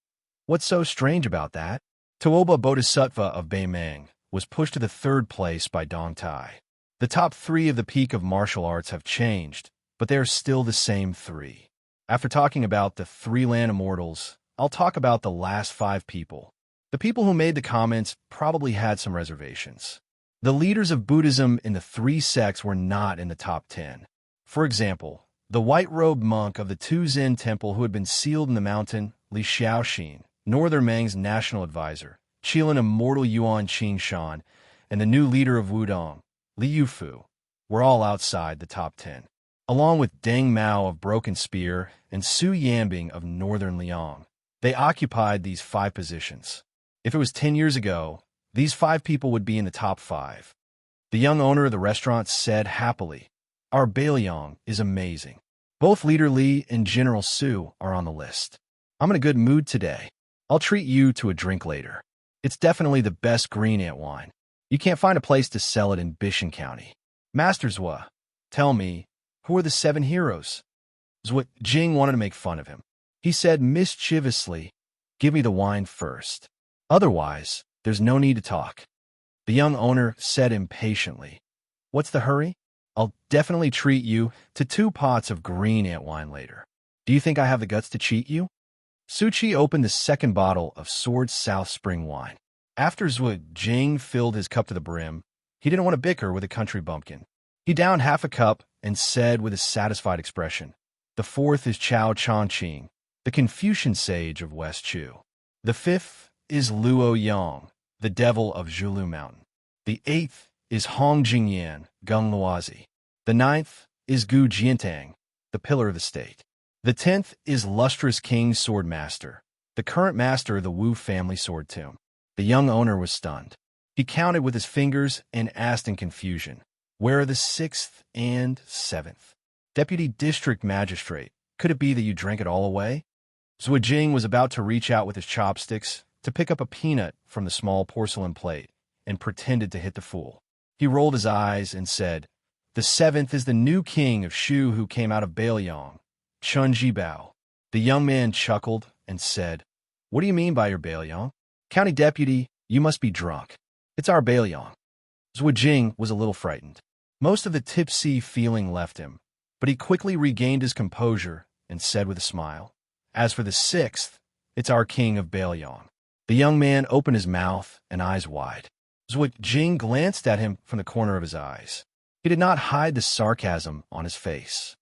What's so strange about that? Tuoba Bodhisattva of Beimang was pushed to the 3rd place by Dong Tai. The top 3 of the peak of martial arts have changed, but they are still the same 3. After talking about the 3 land immortals, I'll talk about the last 5 people. The people who made the comments probably had some reservations. The leaders of Buddhism in the 3 sects were not in the top 10. For example, the white-robed monk of the Tu Zen temple who had been sealed in the mountain, Li Xiaoxin, Northern Mang's national advisor, Qilin Immortal Yuan Qingshan, and the new leader of Wudong, Li Yufu, were all outside the top 10, along with Deng Mao of Broken Spear and Su Yanbing of Northern Liang. They occupied these 5 positions. If it was 10 years ago, these 5 people would be in the top 5. The young owner of the restaurant said happily, Our Beiliang is amazing. Both Leader Li and General Su are on the list. I'm in a good mood today. I'll treat you to a drink later. It's definitely the best green ant wine. You can't find a place to sell it in Bishan County. Master Zhua, tell me, who are the 7 heroes? Zhuijing wanted to make fun of him. He said mischievously, Give me the wine first. Otherwise, there's no need to talk. The young owner said impatiently, What's the hurry? I'll definitely treat you to 2 pots of green ant wine later. Do you think I have the guts to cheat you? Su Qi opened the 2nd bottle of Sword South Spring wine. After Zhuijing filled his cup to the brim, he didn't want to bicker with a country bumpkin. He downed half a cup and said with a satisfied expression, The 4th is Chao Chongqing, the Confucian sage of West Chu. The 5th is Luo Yang, the devil of Zhulu Mountain. The 8th is Hong Jingyan, Gung Luozi. The 9th is Gu Jiantang, the pillar of the state. The 10th is Lustrous King Swordmaster, the current master of the Wu family sword tomb. The young owner was stunned. He counted with his fingers and asked in confusion, Where are the 6th and 7th? Deputy District Magistrate, could it be that you drank it all away? Zhuijing was about to reach out with his chopsticks to pick up a peanut from the small porcelain plate and pretended to hit the fool. He rolled his eyes and said, "The seventh is the new king of Shu who came out of Bailiang, Chunji Bao." The young man chuckled and said, "What do you mean by your Bailiang? County deputy, you must be drunk. It's our Bailiang." Zhu Jing was a little frightened. Most of the tipsy feeling left him, but he quickly regained his composure and said with a smile, "As for the sixth, it's our king of Bailiang." The young man opened his mouth and eyes wide. Zhu Jing glanced at him from the corner of his eyes. He did not hide the sarcasm on his face.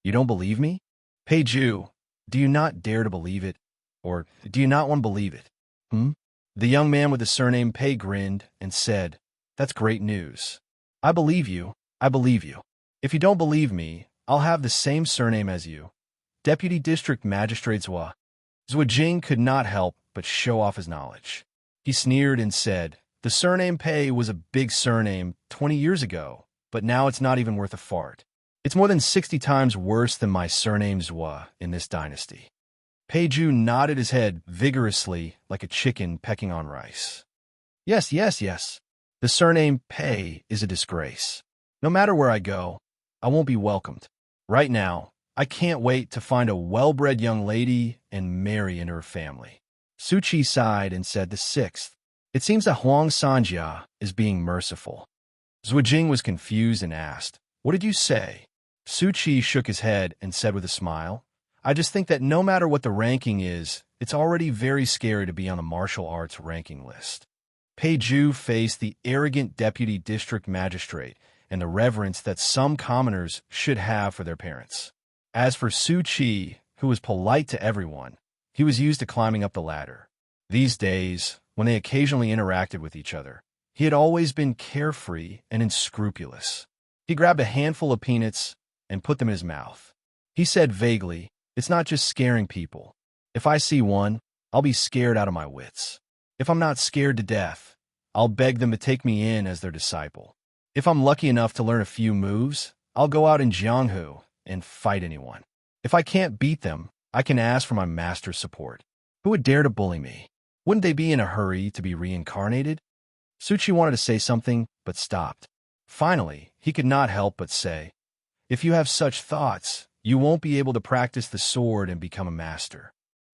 "You don't believe me? Pei Ju, do you not dare to believe it? Or do you not want to believe it? The young man with the surname Pei grinned and said, "That's great news. I believe you. I believe you. If you don't believe me, I'll have the same surname as you. Deputy District Magistrate Zhua." Zhu Jing could not help but show off his knowledge. He sneered and said, "The surname Pei was a big surname 20 years ago, but now it's not even worth a fart. It's more than 60 times worse than my surname Zhua in this dynasty." Pei Ju nodded his head vigorously like a chicken pecking on rice. "Yes, yes, yes. The surname Pei is a disgrace. No matter where I go, I won't be welcomed. Right now, I can't wait to find a well-bred young lady and marry into her family." Su Qi sighed and said, "The sixth. It seems that Xianxia is being merciful." Zhu Jing was confused and asked, "What did you say?" Su Qi shook his head and said with a smile, "I just think that no matter what the ranking is, it's already very scary to be on the martial arts ranking list." Pei Ju faced the arrogant deputy district magistrate and the reverence that some commoners should have for their parents. As for Su Qi, who was polite to everyone, he was used to climbing up the ladder. These days, when they occasionally interacted with each other, he had always been carefree and unscrupulous. He grabbed a handful of peanuts and put them in his mouth. He said vaguely, "It's not just scaring people. If I see one, I'll be scared out of my wits. If I'm not scared to death, I'll beg them to take me in as their disciple. If I'm lucky enough to learn a few moves, I'll go out in Jianghu and fight anyone. If I can't beat them, I can ask for my master's support. Who would dare to bully me? Wouldn't they be in a hurry to be reincarnated?" Su Qi wanted to say something, but stopped. Finally, he could not help but say, "If you have such thoughts, you won't be able to practice the sword and become a master."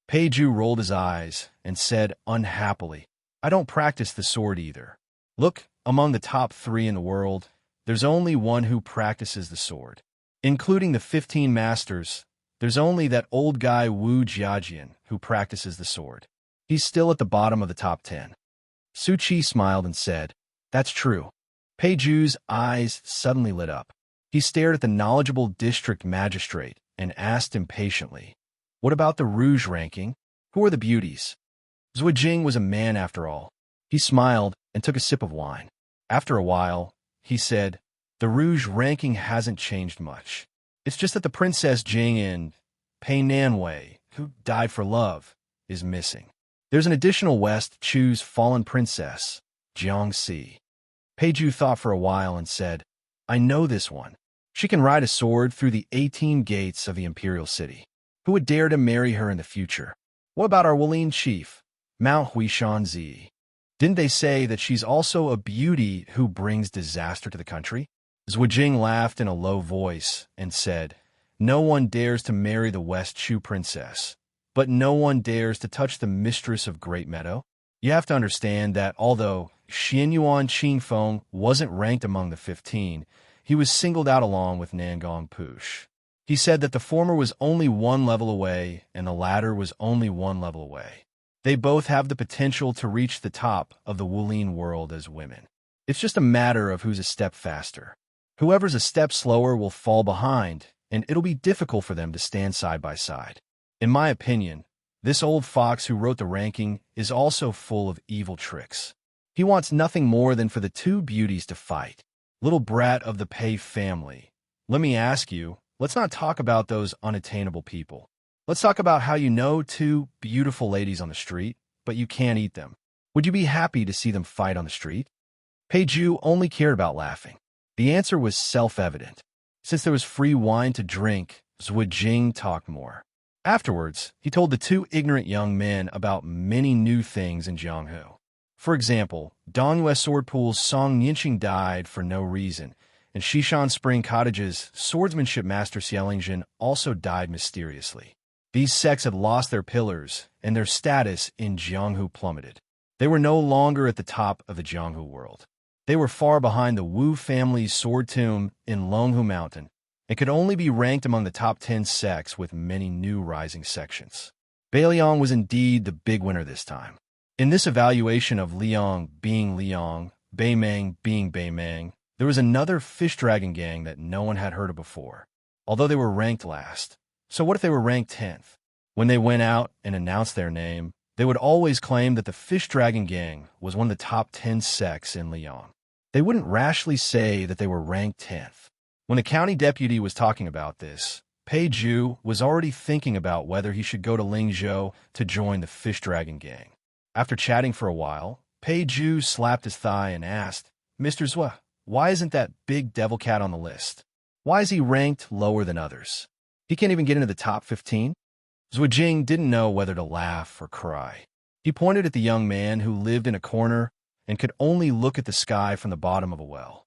Pei Ju rolled his eyes and said unhappily, "I don't practice the sword either. Look, among the top 3 in the world, there's only one who practices the sword. Including the 15 masters, there's only that old guy Wu Jiajian who practices the sword. He's still at the bottom of the top 10. Su Qi smiled and said, "That's true." Pei Ju's eyes suddenly lit up. He stared at the knowledgeable district magistrate and asked impatiently, "What about the Rouge ranking? Who are the beauties?" Zhu Jing was a man after all. He smiled and took a sip of wine. After a while, he said, "The Rouge ranking hasn't changed much. It's just that the Princess Jing and Pei Nanwei, who died for love, is missing. There's an additional West Chu's fallen princess, Xianxia." Pei Ju thought for a while and said, "I know this one. She can ride a sword through the 18 gates of the imperial city. Who would dare to marry her in the future? What about our Wulin chief, Mount Huishanzi? Didn't they say that she's also a beauty who brings disaster to the country?" Zhu Jing laughed in a low voice and said, "No one dares to marry the West Chu princess, but no one dares to touch the mistress of Great Meadow. You have to understand that although Xianyuan Qingfeng wasn't ranked among the 15, he was singled out along with Nangong Push. He said that the former was only 1 level away and the latter was only 1 level away. They both have the potential to reach the top of the Wulin world as women. It's just a matter of who's a step faster. Whoever's a step slower will fall behind, and it'll be difficult for them to stand side by side. In my opinion, this old fox who wrote the ranking is also full of evil tricks. He wants nothing more than for the 2 beauties to fight. Little brat of the Pei family. Let me ask you, let's not talk about those unattainable people. Let's talk about how you know 2 beautiful ladies on the street, but you can't eat them. Would you be happy to see them fight on the street?" Pei Ju only cared about laughing. The answer was self-evident. Since there was free wine to drink, Zhu Jing talked more. Afterwards, he told the 2 ignorant young men about many new things in Jianghu. For example, Dongyue Swordpool's Song Yinqing died for no reason, and Shishan Spring Cottage's swordsmanship master Xianxia also died mysteriously. These sects had lost their pillars, and their status in Jianghu plummeted. They were no longer at the top of the Jianghu world. They were far behind the Wu family's sword tomb in Longhu Mountain, and could only be ranked among the top 10 sects with many new rising sections. Beiliang was indeed the big winner this time. In this evaluation of Liang being Liang, Beimang being Beimang, there was another fish dragon gang that no one had heard of before, although they were ranked last. So what if they were ranked 10th? When they went out and announced their name, they would always claim that the fish dragon gang was one of the top 10 sects in Liang. They wouldn't rashly say that they were ranked 10th. When the county deputy was talking about this, Pei Zhu was already thinking about whether he should go to Lingzhou to join the fish dragon gang. After chatting for a while, Pei Zhu slapped his thigh and asked, "Mr. Zhua, why isn't that big devil cat on the list? Why is he ranked lower than others? He can't even get into the top 15? Zhua Jing didn't know whether to laugh or cry. He pointed at the young man who lived in a corner and could only look at the sky from the bottom of a well.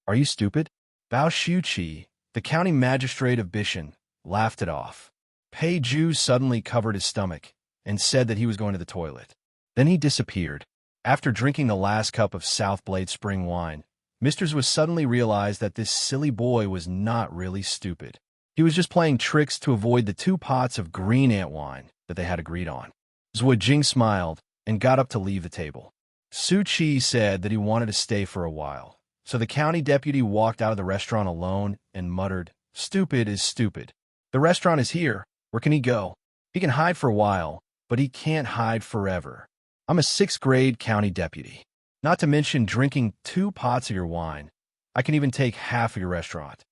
"Are you stupid?" Bao Shuqi, the county magistrate of Bishan, laughed it off. Pei Zhu suddenly covered his stomach and said that he was going to the toilet. Then he disappeared. After drinking the last cup of South Blade spring wine, Mr. Zhua suddenly realized that this silly boy was not really stupid. He was just playing tricks to avoid the 2 pots of green ant wine that they had agreed on. Zhua Jing smiled and got up to leave the table. Su Qi said that he wanted to stay for a while, so the county deputy walked out of the restaurant alone and muttered, "Stupid is stupid. The restaurant is here. Where can he go? He can hide for a while, but he can't hide forever. I'm a 6th grade county deputy. Not to mention drinking 2 pots of your wine. I can even take half of your restaurant."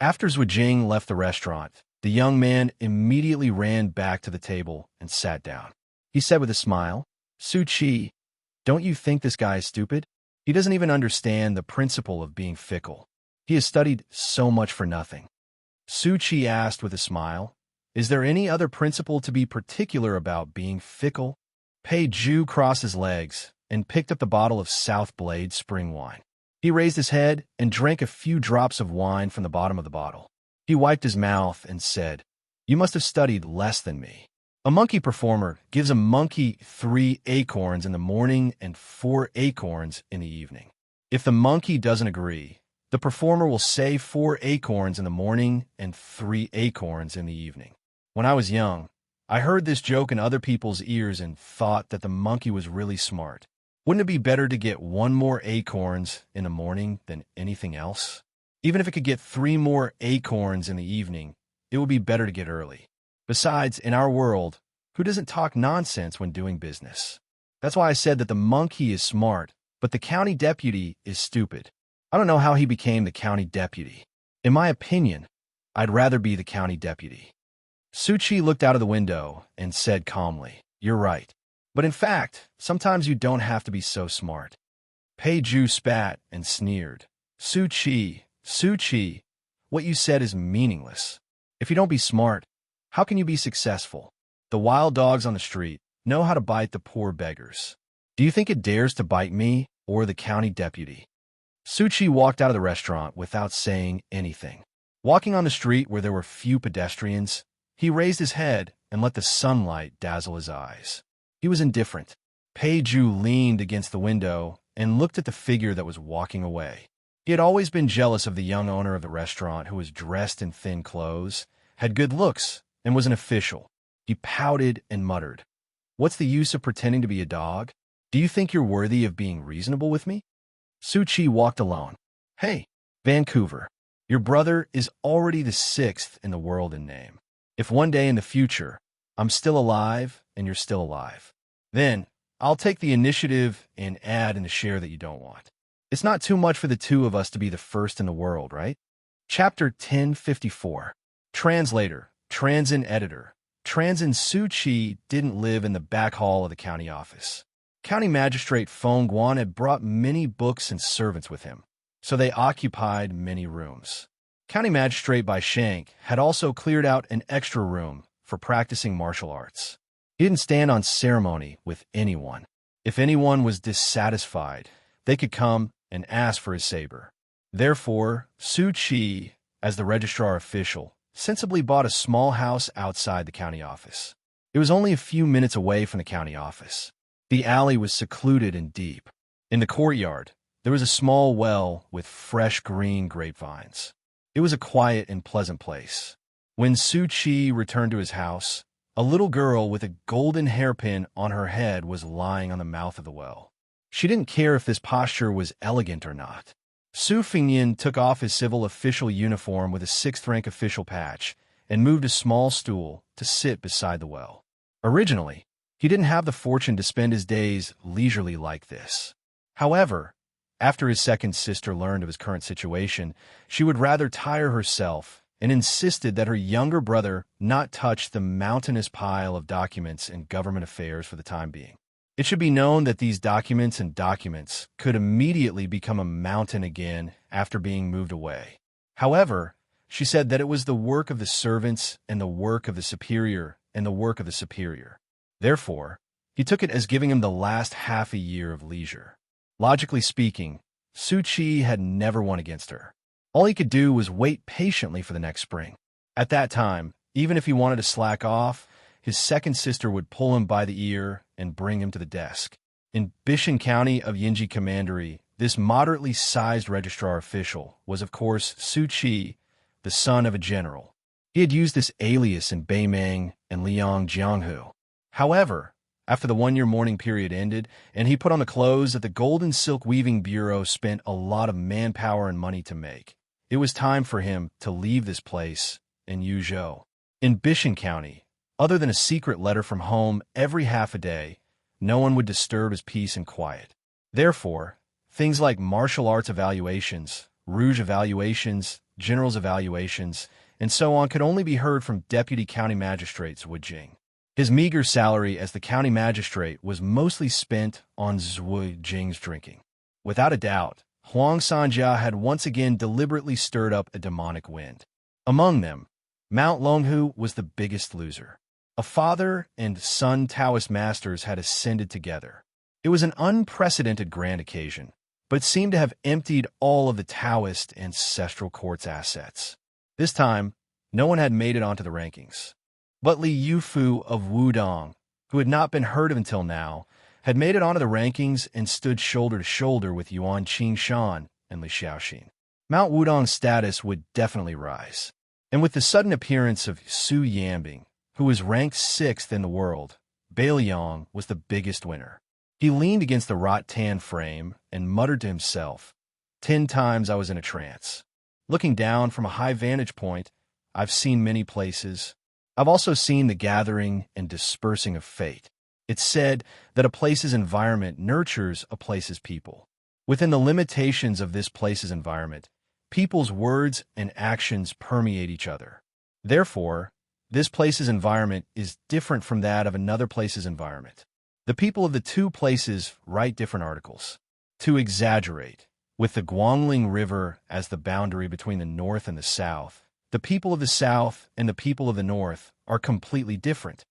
After Zhua Jing left the restaurant, the young man immediately ran back to the table and sat down. He said with a smile, "Su Qi, don't you think this guy is stupid? He doesn't even understand the principle of being fickle. He has studied so much for nothing." Su Qi asked with a smile, "Is there any other principle to be particular about being fickle?" Pei Zhu crossed his legs and picked up the bottle of South Blade spring wine. He raised his head and drank a few drops of wine from the bottom of the bottle. He wiped his mouth and said, "You must have studied less than me. A monkey performer gives a monkey 3 acorns in the morning and 4 acorns in the evening. If the monkey doesn't agree, the performer will say 4 acorns in the morning and 3 acorns in the evening. When I was young, I heard this joke in other people's ears and thought that the monkey was really smart. Wouldn't it be better to get 1 more acorns in the morning than anything else? Even if it could get 3 more acorns in the evening, it would be better to get early. Besides, in our world, who doesn't talk nonsense when doing business? That's why I said that the monkey is smart, but the county deputy is stupid. I don't know how he became the county deputy. In my opinion, I'd rather be the county deputy." Su Qi looked out of the window and said calmly, "You're right. But in fact, sometimes you don't have to be so smart." Pei Zhu spat and sneered. Su Qi, what you said is meaningless. If you don't be smart, how can you be successful? The wild dogs on the street know how to bite the poor beggars. Do you think it dares to bite me or the county deputy?" Su Qi walked out of the restaurant without saying anything. Walking on the street where there were few pedestrians, he raised his head and let the sunlight dazzle his eyes. He was indifferent. Pei Zhu leaned against the window and looked at the figure that was walking away. He had always been jealous of the young owner of the restaurant who was dressed in thin clothes, had good looks, and was an official. He pouted and muttered, "What's the use of pretending to be a dog? Do you think you're worthy of being reasonable with me?" Su Qi walked alone. "Hey, Vancouver, your brother is already the 6th in the world in name. If one day in the future, I'm still alive and you're still alive, then I'll take the initiative and add in the share that you don't want. It's not too much for the 2 of us to be the 1st in the world, right?" Chapter 1054. Translator, Transin Editor. Transin Su Qi didn't live in the back hall of the county office. County Magistrate Feng Guan had brought many books and servants with him, so they occupied many rooms. County Magistrate Bai Shank had also cleared out an extra room for practicing martial arts. He didn't stand on ceremony with anyone. If anyone was dissatisfied, they could come and ask for his saber. Therefore, Su Qi, as the registrar official, sensibly bought a small house outside the county office. It was only a few minutes away from the county office. The alley was secluded and deep. In the courtyard, there was a small well with fresh green grapevines. It was a quiet and pleasant place. When Su Qi returned to his house, a little girl with a golden hairpin on her head was lying on the mouth of the well. She didn't care if this posture was elegant or not. Su Fengnian took off his civil official uniform with a 6th-rank official patch and moved a small stool to sit beside the well. Originally, he didn't have the fortune to spend his days leisurely like this. However, after his second sister learned of his current situation, she would rather tire herself and insisted that her younger brother not touch the mountainous pile of documents and government affairs for the time being. It should be known that these documents could immediately become a mountain again after being moved away. However, she said that it was the work of the servants and the work of the superior and the work of the superior. Therefore, he took it as giving him the last half a year of leisure. Logically speaking, Su Qi had never won against her. All he could do was wait patiently for the next spring. At that time, even if he wanted to slack off, his second sister would pull him by the ear and bring him to the desk. In Bishan County of Yinji Commandery, this moderately sized registrar official was, of course, Su Qi, the son of a general. He had used this alias in Beimang and Liang Jianghu. However, after the one-year mourning period ended and he put on the clothes that the Golden Silk Weaving Bureau spent a lot of manpower and money to make, it was time for him to leave this place in Yuzhou. In Bishan County, other than a secret letter from home every half a day, no one would disturb his peace and quiet. Therefore, things like martial arts evaluations, rouge evaluations, general's evaluations, and so on could only be heard from deputy county magistrates Wu Jing. His meager salary as the county magistrate was mostly spent on Zhu Jing's drinking. Without a doubt, Huang Sanjia had once again deliberately stirred up a demonic wind. Among them, Mount Longhu was the biggest loser. A father and son Taoist masters had ascended together. It was an unprecedented grand occasion, but seemed to have emptied all of the Taoist ancestral court's assets. This time, no one had made it onto the rankings. But Li Yufu of Wudong, who had not been heard of until now, had made it onto the rankings and stood shoulder to shoulder with Yuan Qingshan and Li Xiaoxin. Mount Wudong's status would definitely rise. And with the sudden appearance of Su Yanbing, who was ranked 6th in the world, Beiliang was the biggest winner. He leaned against the rattan frame and muttered to himself, 10 times I was in a trance. Looking down from a high vantage point, I've seen many places. I've also seen the gathering and dispersing of fate. It's said that a place's environment nurtures a place's people. Within the limitations of this place's environment, people's words and actions permeate each other. Therefore, this place's environment is different from that of another place's environment. The people of the two places write different articles. To exaggerate, with the Guangling River as the boundary between the north and the south, the people of the south and the people of the north are completely different.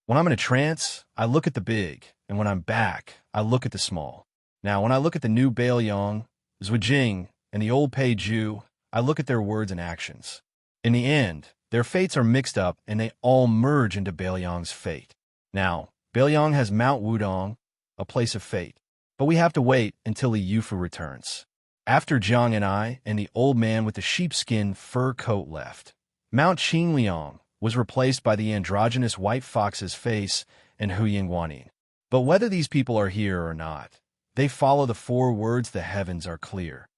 When I'm in a trance, I look at the big, and when I'm back, I look at the small. Now, when I look at the new Beiliang, Zhuijing, and the old Pei Ju, I look at their words and actions. In the end, their fates are mixed up, and they all merge into Beiliang's fate. Now, Beiliang has Mount Wudong, a place of fate, but we have to wait until Li Yufu returns. After Jiang and I and the old man with the sheepskin fur coat left, Mount Qingliang was replaced by the androgynous white fox's face and Huying Guanin. But whether these people are here or not, they follow the 4 words the heavens are clear.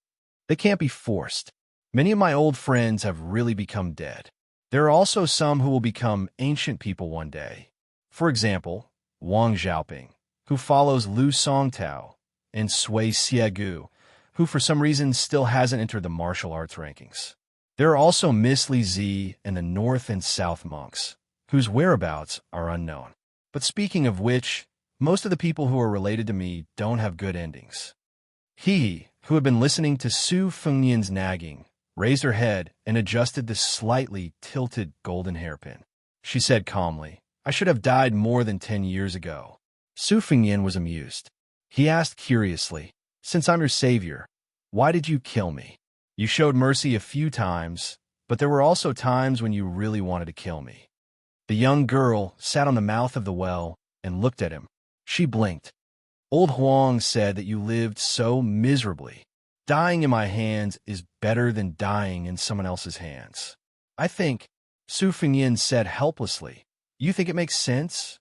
They can't be forced. Many of my old friends have really become dead. There are also some who will become ancient people one day. For example, Wang Xiaoping, who follows Lu Songtao, and Sui Xiegu, who for some reason still hasn't entered the martial arts rankings. There are also Miss Li Zi and the North and South monks, whose whereabouts are unknown. But speaking of which, most of the people who are related to me don't have good endings. He, who had been listening to Su Fengnian's nagging, raised her head and adjusted the slightly tilted golden hairpin. She said calmly, I should have died more than 10 years ago. Su Fengnian was amused. He asked curiously, "Since I'm your savior, why did you kill me? You showed mercy a few times, but there were also times when you really wanted to kill me." The young girl sat on the mouth of the well and looked at him. She blinked. "Old Huang said that you lived so miserably. Dying in my hands is better than dying in someone else's hands. I think," Su Fengyin said helplessly. "You think it makes sense?"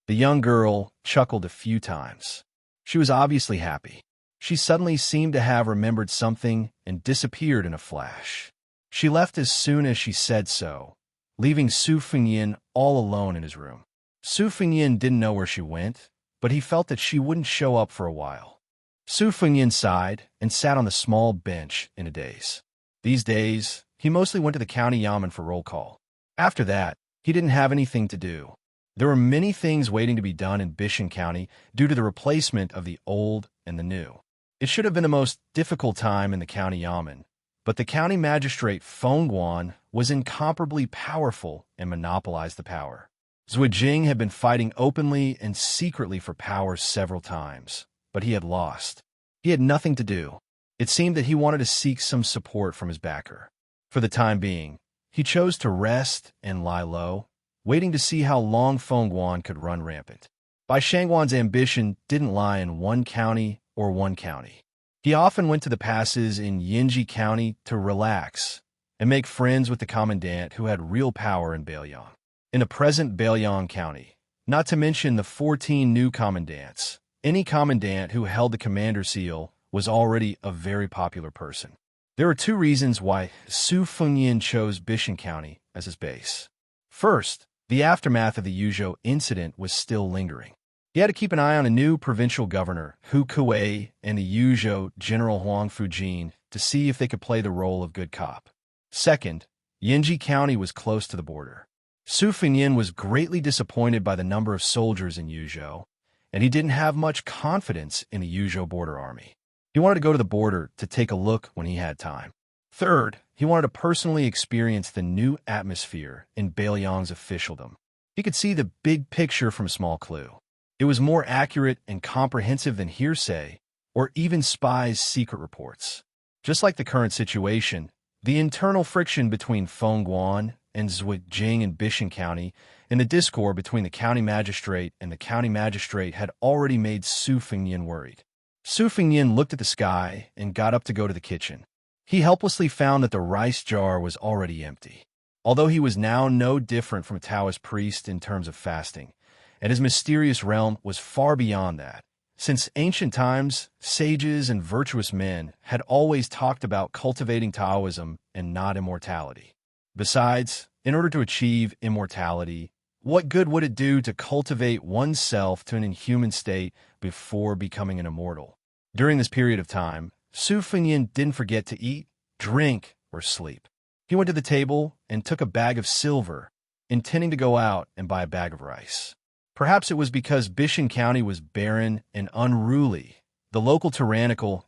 The young girl chuckled a few times. She was obviously happy. She suddenly seemed to have remembered something and disappeared in a flash. She left as soon as she said so, leaving Su Fengyin all alone in his room. Su Fengyin didn't know where she went, but he felt that she wouldn't show up for a while. Su Fengyin sighed and sat on the small bench in a daze. These days, he mostly went to the county yamen for roll call. After that, he didn't have anything to do. There were many things waiting to be done in Bishan County due to the replacement of the old and the new. It should have been the most difficult time in the county yamen, but the county magistrate Feng Guan was incomparably powerful and monopolized the power. Zui Jing had been fighting openly and secretly for power several times, but he had lost. He had nothing to do. It seemed that he wanted to seek some support from his backer. For the time being, he chose to rest and lie low, waiting to see how long Feng Guan could run rampant. Bai Shangguan's ambition didn't lie in one county or one county. He often went to the passes in Yinji County to relax and make friends with the commandant who had real power in Bailiang. In the present Bailiang County, not to mention the 14 new commandants, any commandant who held the commander seal was already a very popular person. There were two reasons why Su Fengyin chose Bishan County as his base. First, the aftermath of the Yuzhou incident was still lingering. He had to keep an eye on a new provincial governor, Hu Kuei, and the Yuzhou General Huang Fujin to see if they could play the role of good cop. Second, Yinji County was close to the border. Su Fengyin was greatly disappointed by the number of soldiers in Yuzhou, and he didn't have much confidence in the Yuzhou border army. He wanted to go to the border to take a look when he had time. Third, he wanted to personally experience the new atmosphere in Bailiang's officialdom. He could see the big picture from a small clue. It was more accurate and comprehensive than hearsay, or even spies' secret reports. Just like the current situation, the internal friction between Feng Guan and Zui Jing in Bishan County and the discord between the county magistrate and the county magistrate had already made Su Fengyin worried. Su Fengyin looked at the sky and got up to go to the kitchen. He helplessly found that the rice jar was already empty. Although he was now no different from a Taoist priest in terms of fasting, and his mysterious realm was far beyond that. Since ancient times, sages and virtuous men had always talked about cultivating Taoism and not immortality. Besides, in order to achieve immortality, what good would it do to cultivate oneself to an inhuman state before becoming an immortal? During this period of time, Su Fengyin didn't forget to eat, drink, or sleep. He went to the table and took a bag of silver, intending to go out and buy a bag of rice. Perhaps it was because Bishan County was barren and unruly. The local tyrannical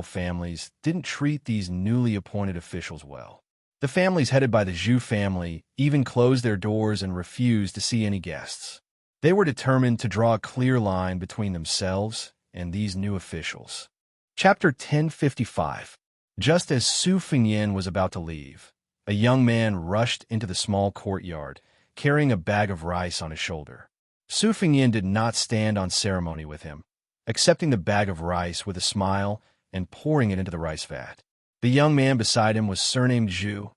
families didn't treat these newly appointed officials well. The families headed by the Zhu family even closed their doors and refused to see any guests. They were determined to draw a clear line between themselves and these new officials. Chapter 1055. Just as Su Fengyin was about to leave, a young man rushed into the small courtyard, carrying a bag of rice on his shoulder. Su Fengyin did not stand on ceremony with him, accepting the bag of rice with a smile and pouring it into the rice vat. The young man beside him was surnamed Zhu,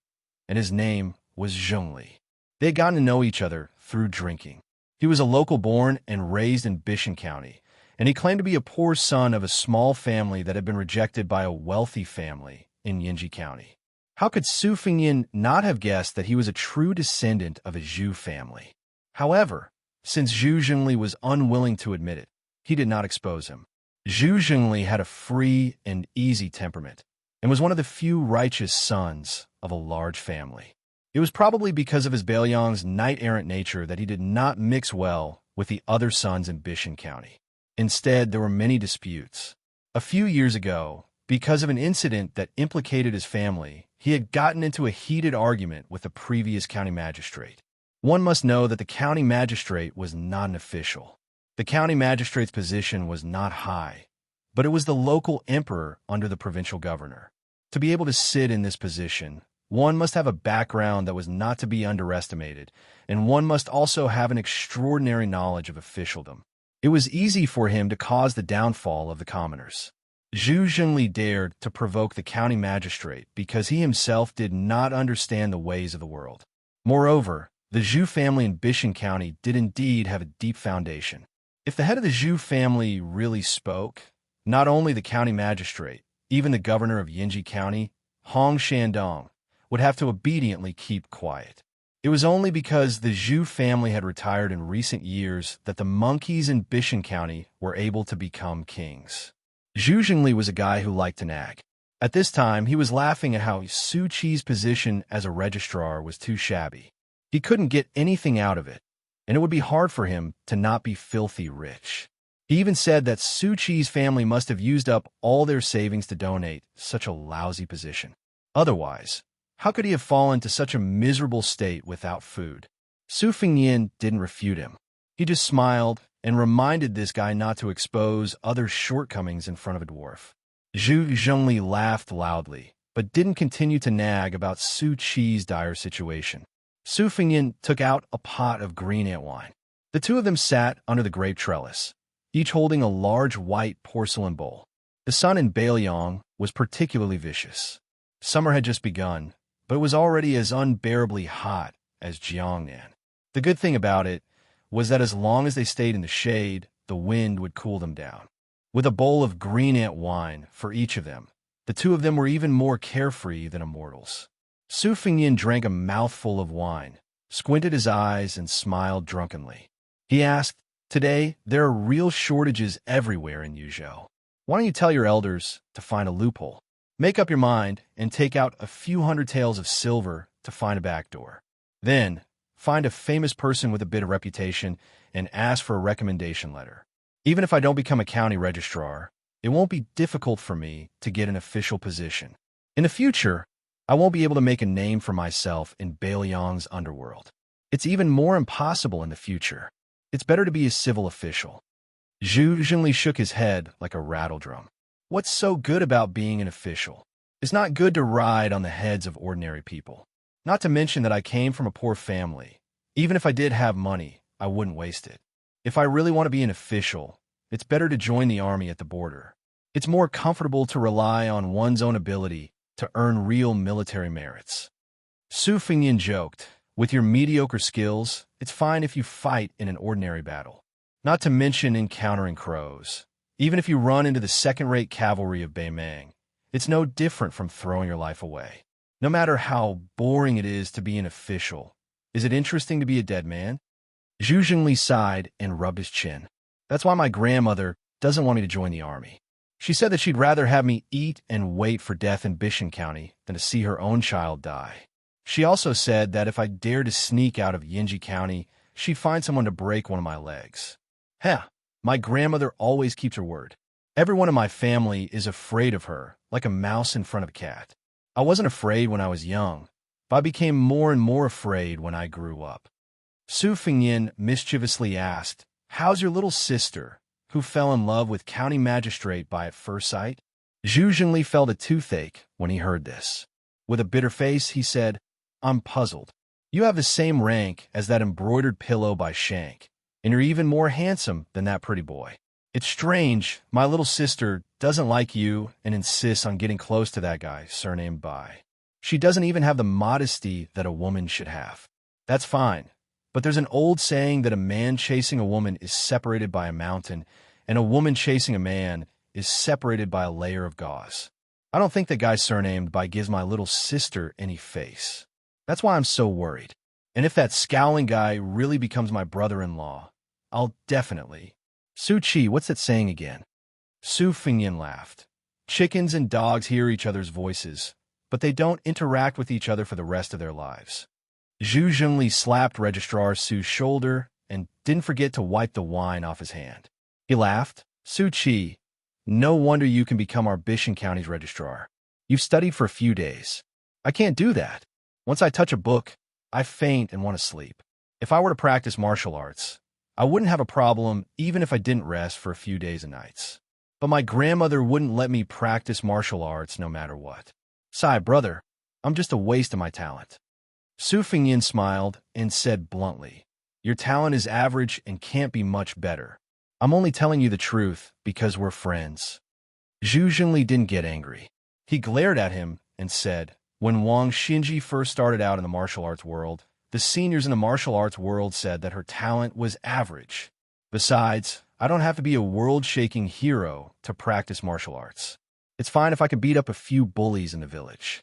and his name was Zhongli. They had gotten to know each other through drinking. He was a local born and raised in Bishan County, and he claimed to be a poor son of a small family that had been rejected by a wealthy family in Yinji County. How could Su Fengyin not have guessed that he was a true descendant of a Zhu family? However, since Zhu Zhengli was unwilling to admit it, he did not expose him. Zhu Zhengli had a free and easy temperament, and was one of the few righteous sons of a large family. It was probably because of his Bailiang's knight-errant nature that he did not mix well with the other sons in Bishan County. Instead, there were many disputes. A few years ago, because of an incident that implicated his family, he had gotten into a heated argument with the previous county magistrate. One must know that the county magistrate was not an official. The county magistrate's position was not high, but it was the local emperor under the provincial governor. To be able to sit in this position, one must have a background that was not to be underestimated, and one must also have an extraordinary knowledge of officialdom. It was easy for him to cause the downfall of the commoners. Zhu Zhengli dared to provoke the county magistrate because he himself did not understand the ways of the world. Moreover, the Zhu family in Bishan County did indeed have a deep foundation. If the head of the Zhu family really spoke, not only the county magistrate, even the governor of Yinji County, Hong Shandong, would have to obediently keep quiet. It was only because the Zhu family had retired in recent years that the monkeys in Bishan County were able to become kings. Zhu Zhengli was a guy who liked to nag. At this time, he was laughing at how Su Qi's position as a registrar was too shabby. He couldn't get anything out of it, and it would be hard for him to not be filthy rich. He even said that Su Qi's family must have used up all their savings to donate such a lousy position. Otherwise, how could he have fallen to such a miserable state without food? Su Fengyin didn't refute him. He just smiled and reminded this guy not to expose other shortcomings in front of a dwarf. Zhu Zhengli laughed loudly, but didn't continue to nag about Su Qi's dire situation. Su Fengyin took out a pot of green ant wine. The two of them sat under the grape trellis, each holding a large white porcelain bowl. The sun in Beiliang was particularly vicious. Summer had just begun, but it was already as unbearably hot as Jiangnan. The good thing about it was that as long as they stayed in the shade, the wind would cool them down. With a bowl of green ant wine for each of them, the two of them were even more carefree than immortals. Su Fengyin drank a mouthful of wine, squinted his eyes, and smiled drunkenly. He asked, "Today, there are real shortages everywhere in Yuzhou. Why don't you tell your elders to find a loophole? Make up your mind and take out a few hundred taels of silver to find a back door. Then, find a famous person with a bit of reputation and ask for a recommendation letter. Even if I don't become a county registrar, it won't be difficult for me to get an official position. In the future, I won't be able to make a name for myself in Beiliang's underworld. It's even more impossible in the future. It's better to be a civil official." Zhu Zhengli shook his head like a rattledrum. What's so good about being an official? It's not good to ride on the heads of ordinary people. Not to mention that I came from a poor family. Even if I did have money, I wouldn't waste it. If I really want to be an official, it's better to join the army at the border. It's more comfortable to rely on one's own ability to earn real military merits. Su Fengyin joked, "With your mediocre skills, it's fine if you fight in an ordinary battle. Not to mention encountering crows. Even if you run into the second-rate cavalry of Beimang, it's no different from throwing your life away. No matter how boring it is to be an official, is it interesting to be a dead man?" Zhu Zhengli sighed and rubbed his chin. "That's why my grandmother doesn't want me to join the army. She said that she'd rather have me eat and wait for death in Bishan County than to see her own child die. She also said that if I dared to sneak out of Yinji County, she'd find someone to break one of my legs. Heh, my grandmother always keeps her word. Everyone in my family is afraid of her, like a mouse in front of a cat. I wasn't afraid when I was young, but I became more and more afraid when I grew up." Su Fengyin mischievously asked, "How's your little sister, who fell in love with county magistrate by at first sight?" Zhu Zhengli felt a toothache when he heard this. With a bitter face, he said, "I'm puzzled. You have the same rank as that embroidered pillow by Shank, and you're even more handsome than that pretty boy. It's strange, my little sister doesn't like you and insists on getting close to that guy surnamed Bai. She doesn't even have the modesty that a woman should have. That's fine, but there's an old saying that a man chasing a woman is separated by a mountain, and a woman chasing a man is separated by a layer of gauze. I don't think that guy surnamed Bai gives my little sister any face. That's why I'm so worried. And if that scowling guy really becomes my brother-in-law, I'll definitely—" "Su Qi, what's that saying again?" Su Fengyin laughed. "Chickens and dogs hear each other's voices, but they don't interact with each other for the rest of their lives." Zhu Zhengli slapped Registrar Su's shoulder and didn't forget to wipe the wine off his hand. He laughed. "Su Qi, no wonder you can become our Bishan County's registrar. You've studied for a few days. I can't do that. Once I touch a book, I faint and want to sleep. If I were to practice martial arts, I wouldn't have a problem even if I didn't rest for a few days and nights. But my grandmother wouldn't let me practice martial arts no matter what. Sigh, brother, I'm just a waste of my talent. Su Fingyin smiled and said bluntly, your talent is average and can't be much better. I'm only telling you the truth because we're friends. Zhu Zhengli didn't get angry. He glared at him and said, when Wang Xinji first started out in the martial arts world, the seniors in the martial arts world said that her talent was average. Besides, I don't have to be a world-shaking hero to practice martial arts. It's fine if I can beat up a few bullies in the village.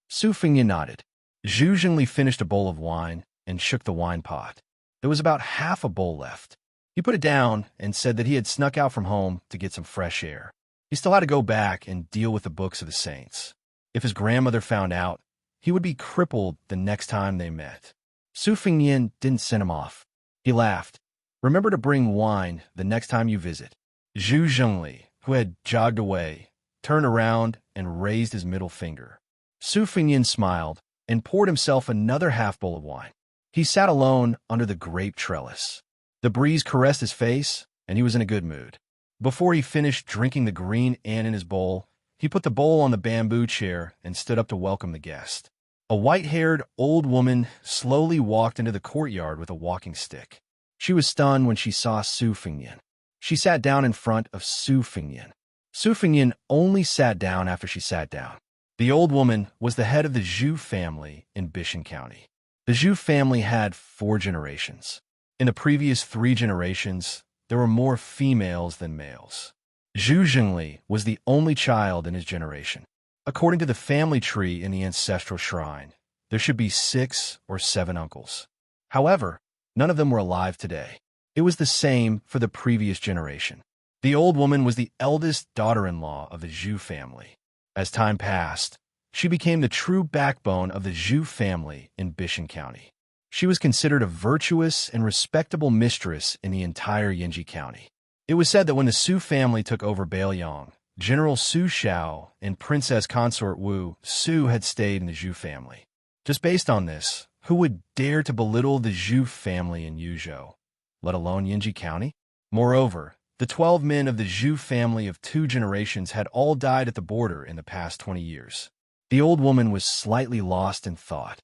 Su Fingyin nodded. Zhu Zhengli finished a bowl of wine and shook the wine pot. There was about half a bowl left. He put it down and said that he had snuck out from home to get some fresh air. He still had to go back and deal with the books of the saints. If his grandmother found out, he would be crippled the next time they met. Su Fingyin didn't send him off. He laughed. Remember to bring wine the next time you visit. Zhu Zhengli, who had jogged away, turned around and raised his middle finger. Su Fingyin smiled and poured himself another half bowl of wine. He sat alone under the grape trellis. The breeze caressed his face, and he was in a good mood. Before he finished drinking the green ant in his bowl, he put the bowl on the bamboo chair and stood up to welcome the guest. A white-haired old woman slowly walked into the courtyard with a walking stick. She was stunned when she saw Su Fingyin. She sat down in front of Su Fingyin. Su Fingyin only sat down after she sat down. The old woman was the head of the Zhu family in Bishan County. The Zhu family had 4 generations. In the previous 3 generations, there were more females than males. Zhu Zhengli was the only child in his generation. According to the family tree in the ancestral shrine, there should be 6 or 7 uncles. However, none of them were alive today. It was the same for the previous generation. The old woman was the eldest daughter-in-law of the Zhu family. As time passed, she became the true backbone of the Zhu family in Bishan County. She was considered a virtuous and respectable mistress in the entire Yinji County. It was said that when the Su family took over Bailiang, General Su Xiao and Princess Consort Wu Su had stayed in the Zhu family. Just based on this, who would dare to belittle the Zhu family in Yuzhou, let alone Yinji County? Moreover, the 12 men of the Zhu family of 2 generations had all died at the border in the past 20 years. The old woman was slightly lost in thought.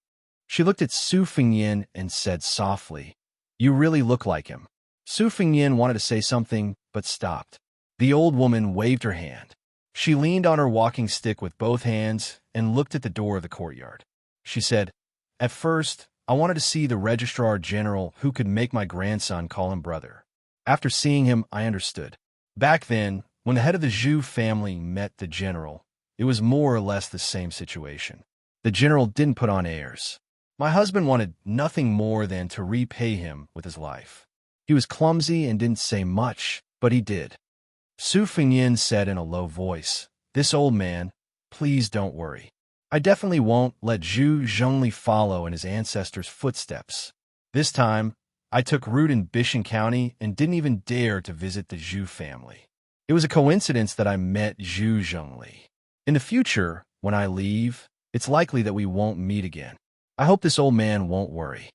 She looked at Su Fingyin and said softly, "You really look like him." Su Fingyin wanted to say something, but stopped. The old woman waved her hand. She leaned on her walking stick with both hands and looked at the door of the courtyard. She said, "At first, I wanted to see the Registrar General who could make my grandson call him brother. After seeing him, I understood. Back then, when the head of the Zhu family met the general, it was more or less the same situation. The general didn't put on airs. My husband wanted nothing more than to repay him with his life. He was clumsy and didn't say much, but he did." Su Fingyin said in a low voice, "This old man, please don't worry. I definitely won't let Zhu Zhengli follow in his ancestors' footsteps. This time, I took root in Bishan County and didn't even dare to visit the Zhu family. It was a coincidence that I met Zhu Zhengli. In the future, when I leave, it's likely that we won't meet again. I hope this old man won't worry."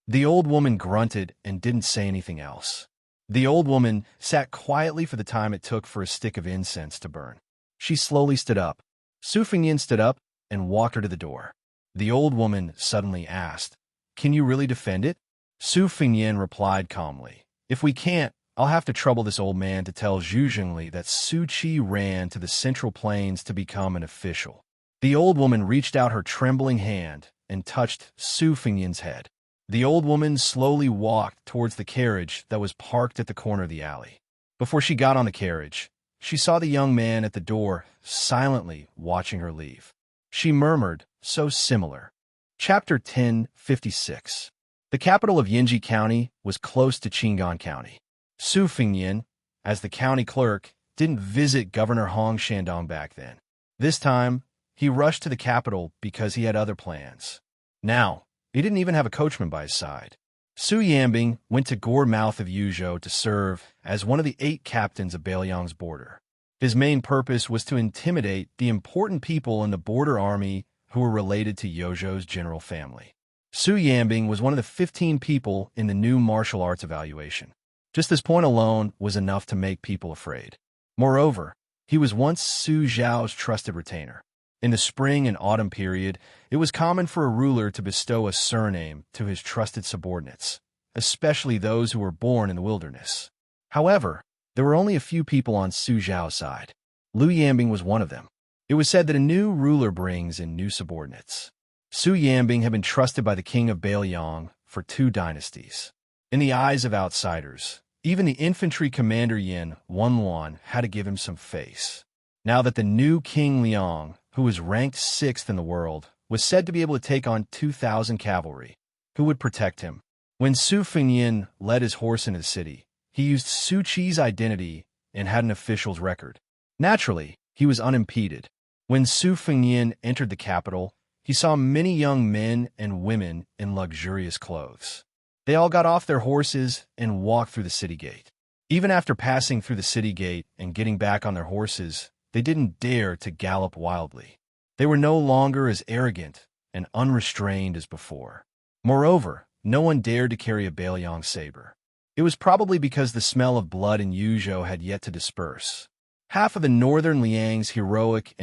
The old woman grunted and didn't say anything else. The old woman sat quietly for the time it took for a stick of incense to burn. She slowly stood up. Su Fingyin stood up and walked her to the door. The old woman suddenly asked, "Can you really defend it?" Su Fingyin replied calmly, "If we can't, I'll have to trouble this old man to tell Zhu Zhengli that Su Qi ran to the Central Plains to become an official." The old woman reached out her trembling hand and touched Su Fingyin's head. The old woman slowly walked towards the carriage that was parked at the corner of the alley. Before she got on the carriage, she saw the young man at the door silently watching her leave. She murmured, "So similar." Chapter 1056. The capital of Yinji County was close to Qingan County. Su Fingyin, as the county clerk, didn't visit Governor Hong Shandong back then. This time, he rushed to the capital because he had other plans. Now, he didn't even have a coachman by his side. Su Yambing went to Gore Mouth of Yuzhou to serve as one of the 8 captains of Bailiang's border. His main purpose was to intimidate the important people in the border army who were related to Yozhou's general family. Su Yambing was one of the 15 people in the new martial arts evaluation. Just this point alone was enough to make people afraid. Moreover, he was once Su Zhao's trusted retainer. In the spring and autumn period, it was common for a ruler to bestow a surname to his trusted subordinates, especially those who were born in the wilderness. However, there were only a few people on Su Zhao's side. Liu Yambing was one of them. It was said that a new ruler brings in new subordinates. Su Yambing had been trusted by the king of Bailiang for 2 dynasties. In the eyes of outsiders, even the infantry commander Yin Wenluan had to give him some face. Now that the new King Liang, who was ranked 6th in the world, was said to be able to take on 2,000 cavalry, who would protect him. When Su Fengyin led his horse into the city, he used Su Qi's identity and had an official's record. Naturally, he was unimpeded. When Su Fengyin entered the capital, he saw many young men and women in luxurious clothes. They all got off their horses and walked through the city gate. Even after passing through the city gate and getting back on their horses, they didn't dare to gallop wildly. They were no longer as arrogant and unrestrained as before. Moreover, no one dared to carry a Bailiang saber. It was probably because the smell of blood in Yuzhou had yet to disperse. Half of the northern Liang's heroic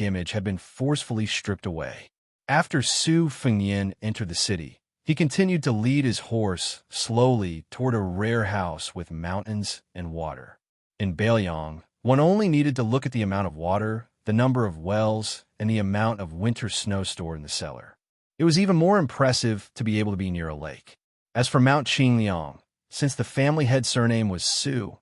image had been forcefully stripped away. After Su Fengyin entered the city, he continued to lead his horse slowly toward a rare house with mountains and water. In Bailiang, one only needed to look at the amount of water, the number of wells, and the amount of winter snow stored in the cellar. It was even more impressive to be able to be near a lake. As for Mount Qingliang, since the family head surname was Su,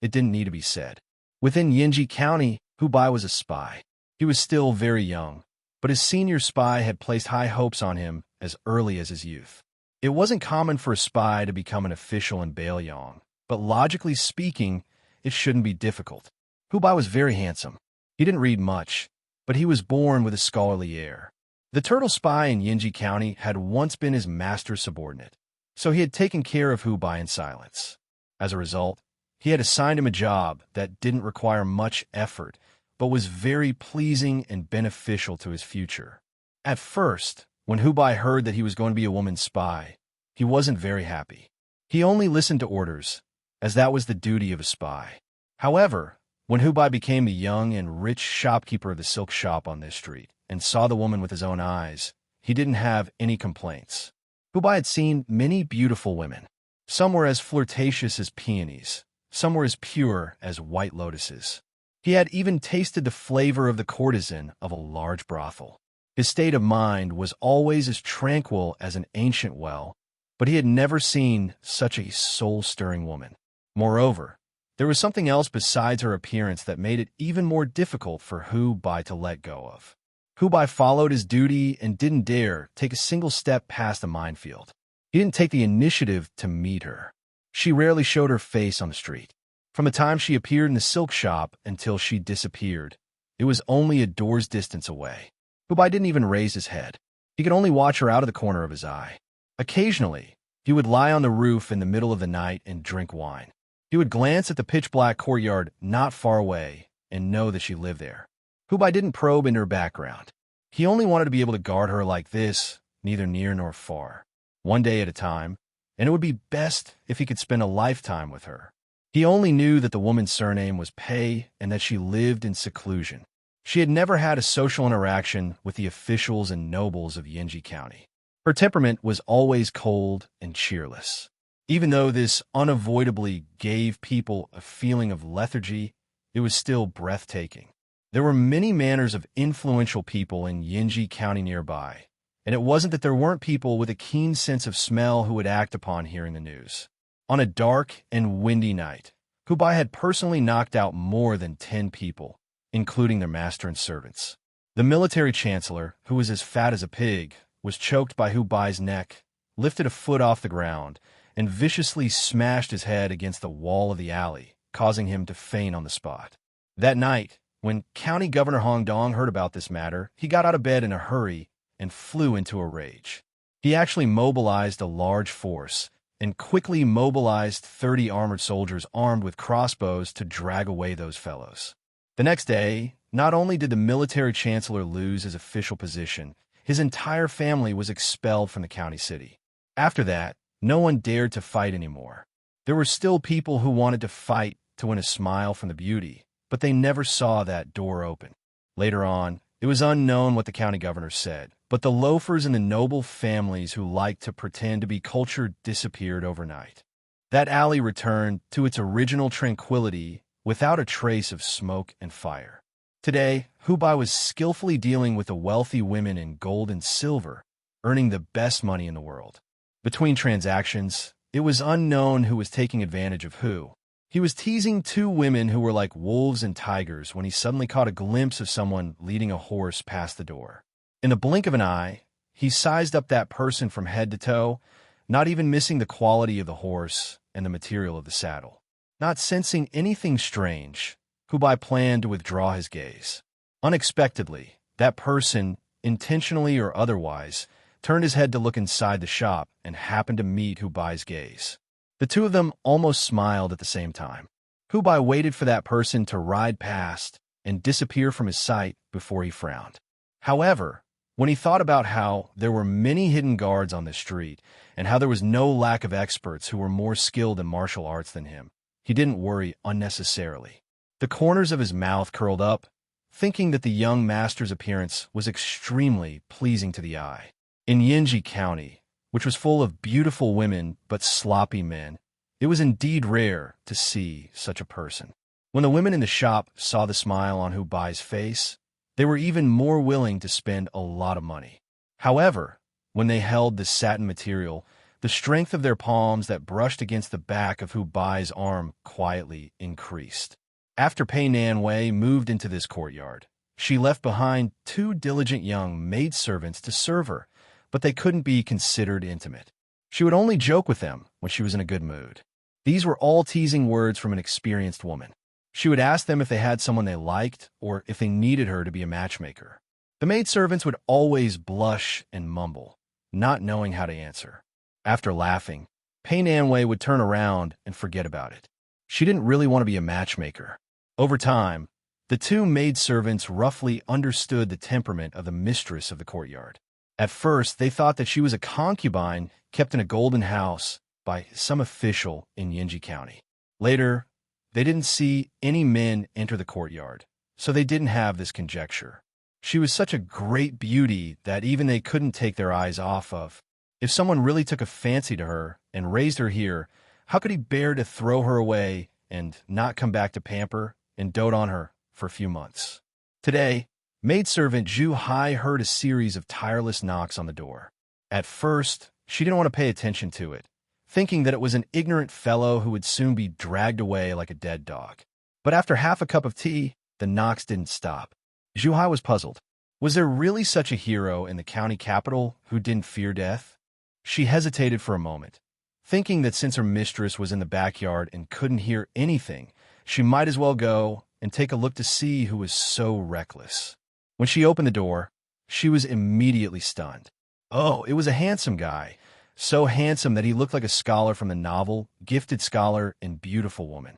it didn't need to be said. Within Yinji County, Hu Bai was a spy. He was still very young, but his senior spy had placed high hopes on him as early as his youth. It wasn't common for a spy to become an official in Bailiang, but logically speaking, it shouldn't be difficult. Hu Bai was very handsome. He didn't read much, but he was born with a scholarly air. The turtle spy in Yinji County had once been his master's subordinate, so he had taken care of Hu Bai in silence. As a result, he had assigned him a job that didn't require much effort, but was very pleasing and beneficial to his future. At first, when Hu Bai heard that he was going to be a woman's spy, he wasn't very happy. He only listened to orders, as that was the duty of a spy. However, when Hu Bai became the young and rich shopkeeper of the silk shop on this street and saw the woman with his own eyes, he didn't have any complaints. Hu Bai had seen many beautiful women. Some were as flirtatious as peonies. Some were as pure as white lotuses. He had even tasted the flavor of the courtesan of a large brothel. His state of mind was always as tranquil as an ancient well, but he had never seen such a soul-stirring woman. Moreover, there was something else besides her appearance that made it even more difficult for Hu Bai to let go of. Hu Bai followed his duty and didn't dare take a single step past the minefield. He didn't take the initiative to meet her. She rarely showed her face on the street. From the time she appeared in the silk shop until she disappeared, it was only a door's distance away. Hu Bai didn't even raise his head. He could only watch her out of the corner of his eye. Occasionally, he would lie on the roof in the middle of the night and drink wine. He would glance at the pitch-black courtyard not far away and know that she lived there. Hu Bai didn't probe into her background. He only wanted to be able to guard her like this, neither near nor far, one day at a time, and it would be best if he could spend a lifetime with her. He only knew that the woman's surname was Pei and that she lived in seclusion. She had never had a social interaction with the officials and nobles of Yinji County. Her temperament was always cold and cheerless. Even though this unavoidably gave people a feeling of lethargy, it was still breathtaking. There were many manners of influential people in Yinji County nearby, and it wasn't that there weren't people with a keen sense of smell who would act upon hearing the news. On a dark and windy night, Hu Bai had personally knocked out more than 10 people, including their master and servants. The military chancellor, who was as fat as a pig, was choked by Hu Bai's neck, lifted a foot off the ground, and viciously smashed his head against the wall of the alley, causing him to faint on the spot. That night, when County Governor Hong Dong heard about this matter, he got out of bed in a hurry and flew into a rage. He actually mobilized a large force and quickly mobilized 30 armored soldiers armed with crossbows to drag away those fellows. The next day, not only did the military chancellor lose his official position, his entire family was expelled from the county city. After that, no one dared to fight anymore. There were still people who wanted to fight to win a smile from the beauty, but they never saw that door open. Later on, it was unknown what the county governor said, but the loafers and the noble families who liked to pretend to be cultured disappeared overnight. That alley returned to its original tranquility without a trace of smoke and fire. Today, Hubei was skillfully dealing with the wealthy women in gold and silver, earning the best money in the world. Between transactions, it was unknown who was taking advantage of who. He was teasing two women who were like wolves and tigers when he suddenly caught a glimpse of someone leading a horse past the door. In the blink of an eye, he sized up that person from head to toe, not even missing the quality of the horse and the material of the saddle. Not sensing anything strange, Hubei planned to withdraw his gaze. Unexpectedly, that person, intentionally or otherwise, turned his head to look inside the shop and happened to meet Hubei's gaze. The two of them almost smiled at the same time. Hubei waited for that person to ride past and disappear from his sight before he frowned. However, when he thought about how there were many hidden guards on the street and how there was no lack of experts who were more skilled in martial arts than him, he didn't worry unnecessarily. The corners of his mouth curled up, thinking that the young master's appearance was extremely pleasing to the eye. In Xianxia County, which was full of beautiful women but sloppy men, it was indeed rare to see such a person. When the women in the shop saw the smile on Hubei's face, they were even more willing to spend a lot of money. However, when they held the satin material, the strength of their palms that brushed against the back of Hubei's arm quietly increased. After Pei Nanwei moved into this courtyard, she left behind two diligent young maidservants to serve her, but they couldn't be considered intimate. She would only joke with them when she was in a good mood. These were all teasing words from an experienced woman. She would ask them if they had someone they liked or if they needed her to be a matchmaker. The maidservants would always blush and mumble, not knowing how to answer. After laughing, Pei Nanwei would turn around and forget about it. She didn't really want to be a matchmaker. Over time, the two maidservants roughly understood the temperament of the mistress of the courtyard. At first, they thought that she was a concubine kept in a golden house by some official in Xianxia County. Later, they didn't see any men enter the courtyard, so they didn't have this conjecture. She was such a great beauty that even they couldn't take their eyes off of. If someone really took a fancy to her and raised her here, how could he bear to throw her away and not come back to pamper and dote on her for a few months? Today, maidservant Zhu Hai heard a series of tireless knocks on the door. At first, she didn't want to pay attention to it, thinking that it was an ignorant fellow who would soon be dragged away like a dead dog. But after half a cup of tea, the knocks didn't stop. Zhu Hai was puzzled. Was there really such a hero in the county capital who didn't fear death? She hesitated for a moment, thinking that since her mistress was in the backyard and couldn't hear anything, she might as well go and take a look to see who was so reckless. When she opened the door, she was immediately stunned. Oh, it was a handsome guy, so handsome that he looked like a scholar from the novel Gifted Scholar and Beautiful Woman.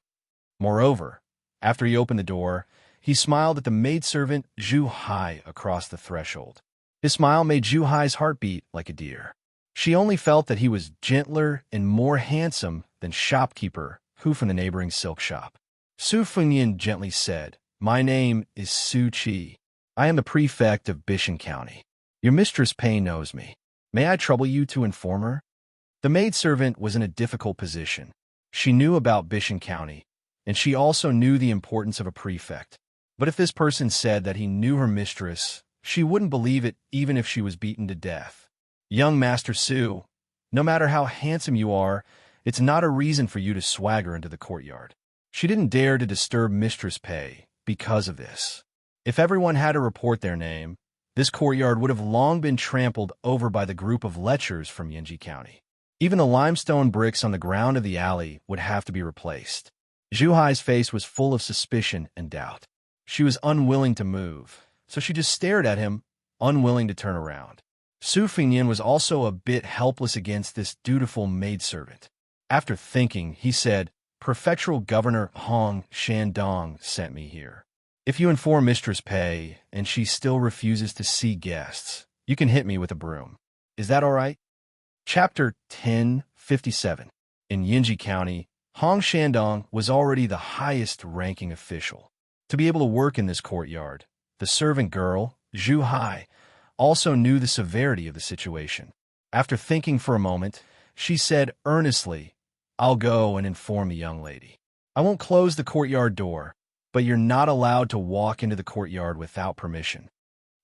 Moreover, after he opened the door, he smiled at the maidservant Zhu Hai across the threshold. His smile made Zhu Hai's heart beat like a deer. She only felt that he was gentler and more handsome than shopkeeper Hu from the neighboring silk shop. Su Fengyan gently said, "My name is Su Qi. I am the prefect of Bishan County. Your mistress Pei knows me. May I trouble you to inform her?" The maidservant was in a difficult position. She knew about Bishan County, and she also knew the importance of a prefect. But if this person said that he knew her mistress, she wouldn't believe it even if she was beaten to death. "Young Master Su, no matter how handsome you are, it's not a reason for you to swagger into the courtyard." She didn't dare to disturb Mistress Pei because of this. If everyone had to report their name, this courtyard would have long been trampled over by the group of lechers from Xianxia County. Even the limestone bricks on the ground of the alley would have to be replaced. Zhu Hai's face was full of suspicion and doubt. She was unwilling to move, so she just stared at him, unwilling to turn around. Su Fengyan was also a bit helpless against this dutiful maidservant. After thinking, he said, "Prefectural Governor Hong Shandong sent me here. If you inform Mistress Pei and she still refuses to see guests, you can hit me with a broom. Is that all right?" Chapter 1057. In Xianxia County, Hong Shandong was already the highest-ranking official. To be able to work in this courtyard, the servant girl, Zhu Hai, also knew the severity of the situation. After thinking for a moment, she said earnestly, "I'll go and inform the young lady. I won't close the courtyard door, but you're not allowed to walk into the courtyard without permission."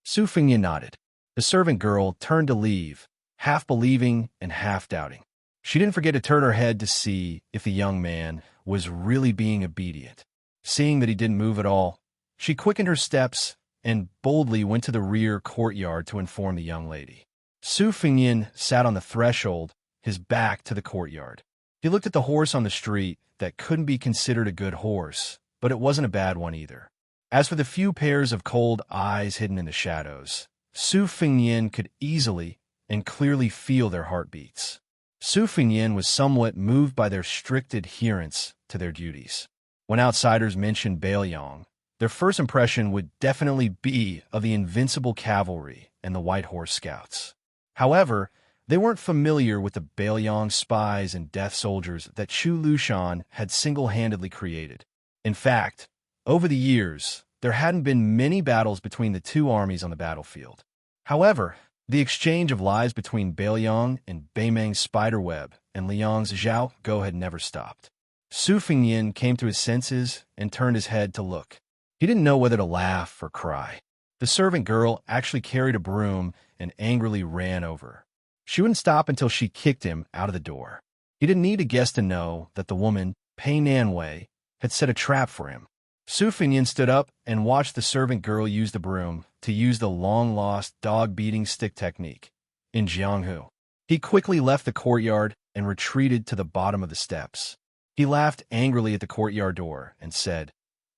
Su Fengyan nodded. The servant girl turned to leave, half believing and half doubting. She didn't forget to turn her head to see if the young man was really being obedient. Seeing that he didn't move at all, she quickened her steps and boldly went to the rear courtyard to inform the young lady. Su Fengyan sat on the threshold, his back to the courtyard. He looked at the horse on the street that couldn't be considered a good horse, but it wasn't a bad one either. As for the few pairs of cold eyes hidden in the shadows, Su Fengyan could easily and clearly feel their heartbeats. Su Fengyan was somewhat moved by their strict adherence to their duties. When outsiders mentioned Bailiang, their first impression would definitely be of the invincible cavalry and the White Horse Scouts. However, they weren't familiar with the Bailiang spies and death soldiers that Chu Lushan had single-handedly created. In fact, over the years, there hadn't been many battles between the two armies on the battlefield. However, the exchange of lives between Bailiang and Beimeng's spiderweb and Liang's Zhao Go had never stopped. Su Fengyan came to his senses and turned his head to look. He didn't know whether to laugh or cry. The servant girl actually carried a broom and angrily ran over. She wouldn't stop until she kicked him out of the door. He didn't need a guess to know that the woman, Pei Nanwei, had set a trap for him. Su Fengyan stood up and watched the servant girl use the broom to use the long-lost dog-beating stick technique in Jianghu. He quickly left the courtyard and retreated to the bottom of the steps. He laughed angrily at the courtyard door and said,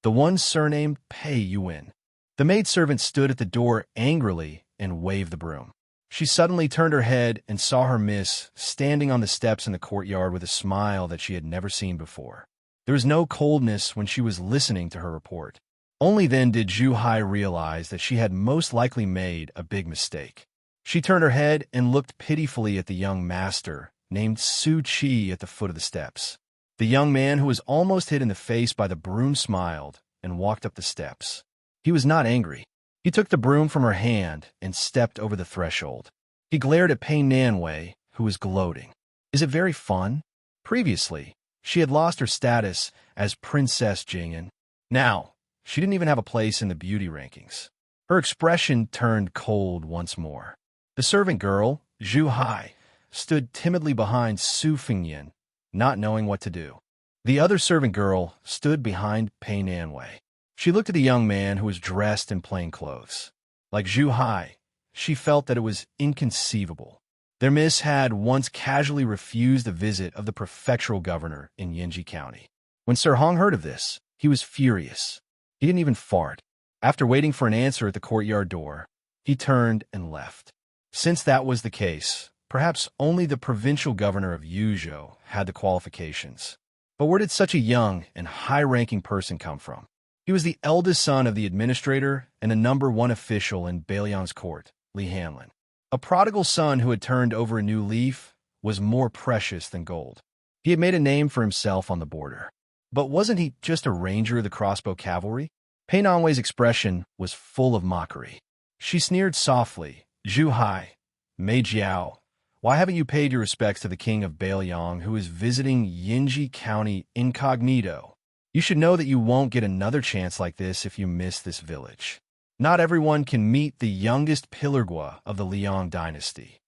"The one surnamed Pei Yuan." The maidservant stood at the door angrily and waved the broom. She suddenly turned her head and saw her miss standing on the steps in the courtyard with a smile that she had never seen before. There was no coldness when she was listening to her report. Only then did Zhu Hai realize that she had most likely made a big mistake. She turned her head and looked pitifully at the young master, named Su Qi, at the foot of the steps. The young man, who was almost hit in the face by the broom, smiled and walked up the steps. He was not angry. He took the broom from her hand and stepped over the threshold. He glared at Pei Nanwei, who was gloating. "Is it very fun?" Previously, she had lost her status as Princess Jingyan. Now, she didn't even have a place in the beauty rankings. Her expression turned cold once more. The servant girl, Zhu Hai, stood timidly behind Su Fengyan, not knowing what to do. The other servant girl stood behind Pei Nanwei. She looked at the young man who was dressed in plain clothes. Like Zhu Hai, she felt that it was inconceivable. Their miss had once casually refused the visit of the prefectural governor in Yinji County. When Sir Hong heard of this, he was furious. He didn't even fart. After waiting for an answer at the courtyard door, he turned and left. Since that was the case, perhaps only the provincial governor of Yuzhou had the qualifications. But where did such a young and high-ranking person come from? He was the eldest son of the administrator and the #1 official in Bailiang's court, Li Hanlin. A prodigal son who had turned over a new leaf was more precious than gold. He had made a name for himself on the border. But wasn't he just a ranger of the crossbow cavalry? Pei Nanwei's expression was full of mockery. She sneered softly, "Zhu Hai, Mei Jiao, why haven't you paid your respects to the king of Bailiang, who is visiting Yinji County incognito? You should know that you won't get another chance like this if you miss this village. Not everyone can meet the youngest Pillargua of the Liang dynasty."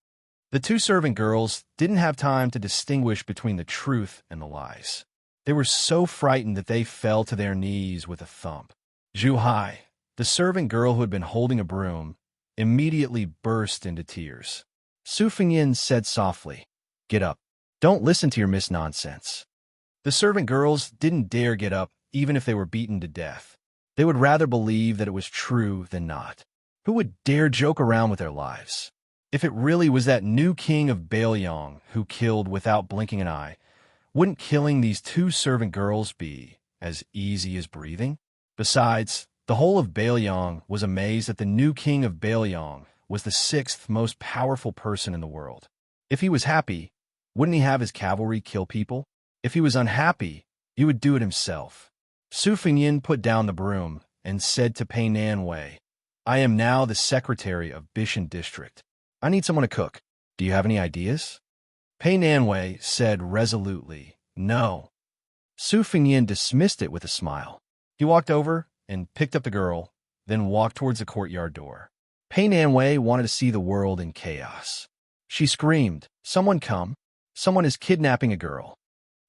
The two servant girls didn't have time to distinguish between the truth and the lies. They were so frightened that they fell to their knees with a thump. Zhu Hai, the servant girl who had been holding a broom, immediately burst into tears. Su Fengyan said softly, "Get up. Don't listen to your miss nonsense." The servant girls didn't dare get up even if they were beaten to death. They would rather believe that it was true than not. Who would dare joke around with their lives? If it really was that new king of Bailiang who killed without blinking an eye, wouldn't killing these two servant girls be as easy as breathing? Besides, the whole of Bailiang was amazed that the new king of Bailiang was the 6th most powerful person in the world. If he was happy, wouldn't he have his cavalry kill people? If he was unhappy, he would do it himself. Su Fengyin put down the broom and said to Pei Nanwei, I am now the secretary of Bishan District. I need someone to cook. Do you have any ideas? Pei Nanwei said resolutely, no. Su Fengyin dismissed it with a smile. He walked over and picked up the girl, then walked towards the courtyard door. Pei Nanwei wanted to see the world in chaos. She screamed, someone come! Someone is kidnapping a girl.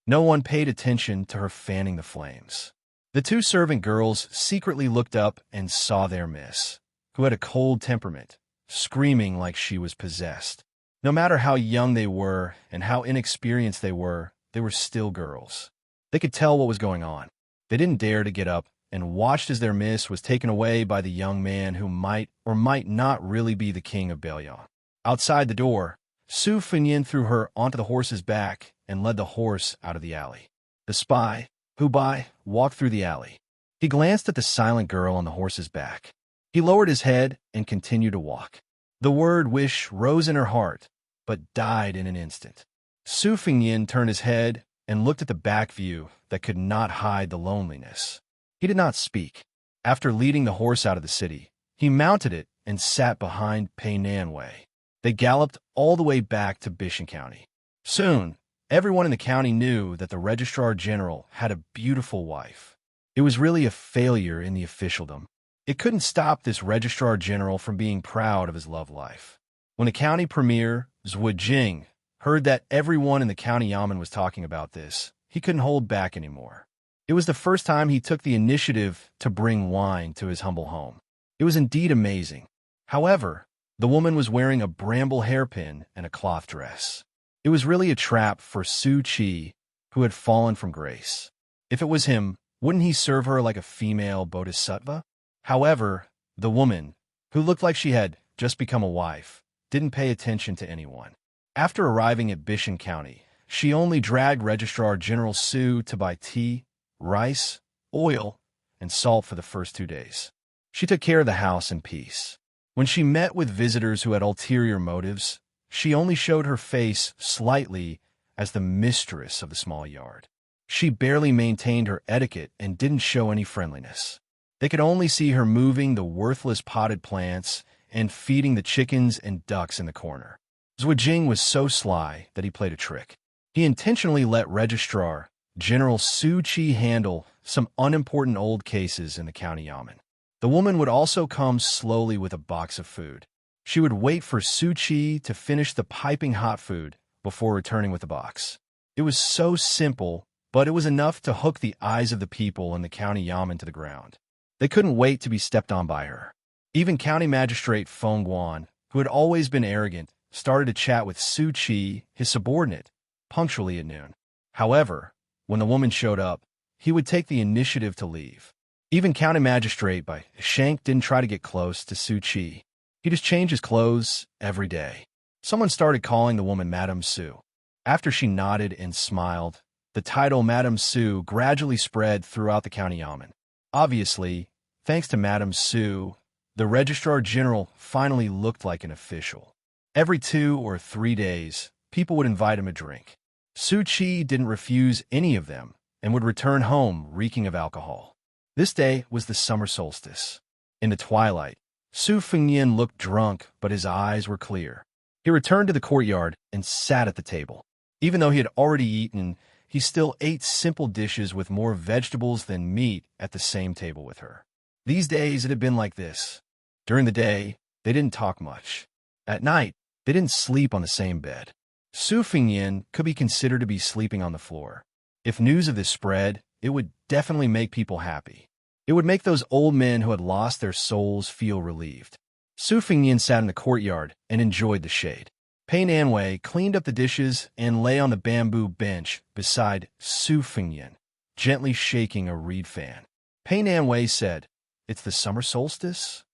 No one paid attention to her fanning the flames. The two servant girls secretly looked up and saw their miss, who had a cold temperament, screaming like she was possessed. No matter how young they were and how inexperienced they were still girls. They could tell what was going on. They didn't dare to get up and watched as their miss was taken away by the young man who might or might not really be the king of Belyong. Outside the door, Su Fengyin threw her onto the horse's back and led the horse out of the alley. The spy, Hu Bai, walked through the alley. He glanced at the silent girl on the horse's back. He lowered his head and continued to walk. The word wish rose in her heart, but died in an instant. Su Fengyin turned his head and looked at the back view that could not hide the loneliness. He did not speak. After leading the horse out of the city, he mounted it and sat behind Pei Nanwei. They galloped all the way back to Bishan County. Soon, everyone in the county knew that the Registrar General had a beautiful wife. It was really a failure in the officialdom. It couldn't stop this Registrar General from being proud of his love life. When the county premier, Zhu Jing, heard that everyone in the county yamen was talking about this, he couldn't hold back anymore. It was the first time he took the initiative to bring wine to his humble home. It was indeed amazing. However, the woman was wearing a bramble hairpin and a cloth dress. It was really a trap for Su Qi, who had fallen from grace. If it was him, wouldn't he serve her like a female bodhisattva? However, the woman, who looked like she had just become a wife, didn't pay attention to anyone. After arriving at Bishan County, she only dragged Registrar General Su to buy tea, rice, oil, and salt for the first 2 days. She took care of the house in peace. When she met with visitors who had ulterior motives, she only showed her face slightly as the mistress of the small yard. She barely maintained her etiquette and didn't show any friendliness. They could only see her moving the worthless potted plants and feeding the chickens and ducks in the corner. Zhu Jing was so sly that he played a trick. He intentionally let Registrar General Su Qi handle some unimportant old cases in the county yamen. The woman would also come slowly with a box of food. She would wait for Su Qi to finish the piping hot food before returning with the box. It was so simple, but it was enough to hook the eyes of the people in the county yamen to the ground. They couldn't wait to be stepped on by her. Even County Magistrate Feng Guan, who had always been arrogant, started to chat with Su Qi, his subordinate, punctually at noon. However, when the woman showed up, he would take the initiative to leave. Even County Magistrate Bai Shank didn't try to get close to Su Qi. He just changed his clothes every day. Someone started calling the woman Madame Su. After she nodded and smiled, the title Madame Su gradually spread throughout the county yamen. Obviously, thanks to Madame Su, the Registrar General finally looked like an official. Every 2 or 3 days, people would invite him a drink. Su Qi didn't refuse any of them and would return home reeking of alcohol. This day was the summer solstice. In the twilight, Su Fengyin looked drunk, but his eyes were clear. He returned to the courtyard and sat at the table. Even though he had already eaten, he still ate simple dishes with more vegetables than meat at the same table with her. These days it had been like this. During the day, they didn't talk much. At night, they didn't sleep on the same bed. Su Fengyin could be considered to be sleeping on the floor. If news of this spread, it would definitely make people happy. It would make those old men who had lost their souls feel relieved. Su Fengyin sat in the courtyard and enjoyed the shade. Pei Nanwei cleaned up the dishes and lay on the bamboo bench beside Su Fengyin, gently shaking a reed fan. Pei Nanwei said, "It's the summer solstice?"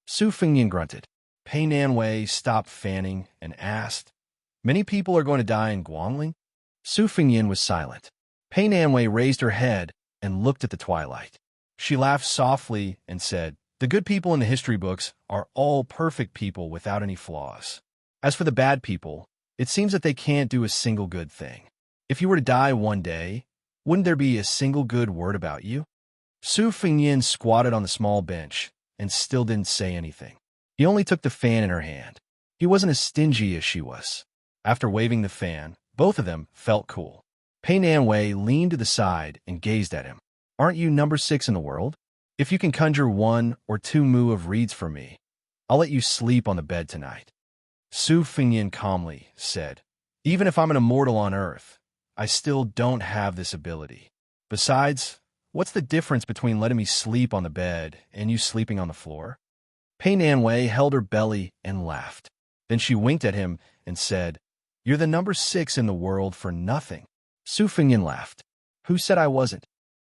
Su Fengyin grunted. Pei Nanwei stopped fanning and asked, "Many people are going to die in Guangling?" Su Fengyin was silent. Pei Nanwei raised her head and looked at the twilight. She laughed softly and said, "The good people in the history books are all perfect people without any flaws. As for the bad people, it seems that they can't do a single good thing. If you were to die one day, wouldn't there be a single good word about you? Su Fengyin squatted on the small bench and still didn't say anything. He only took the fan in her hand. He wasn't as stingy as she was. After waving the fan, both of them felt cool. Pei Nanwei leaned to the side and gazed at him. Aren't you number 6 in the world? If you can conjure 1 or 2 mu of reeds for me, I'll let you sleep on the bed tonight. Su Fengyin calmly said, even if I'm an immortal on Earth, I still don't have this ability. Besides, what's the difference between letting me sleep on the bed and you sleeping on the floor? Pei Nanwei held her belly and laughed. Then she winked at him and said, you're the number 6 in the world for nothing. Su Fengyin laughed. Who said I wasn't?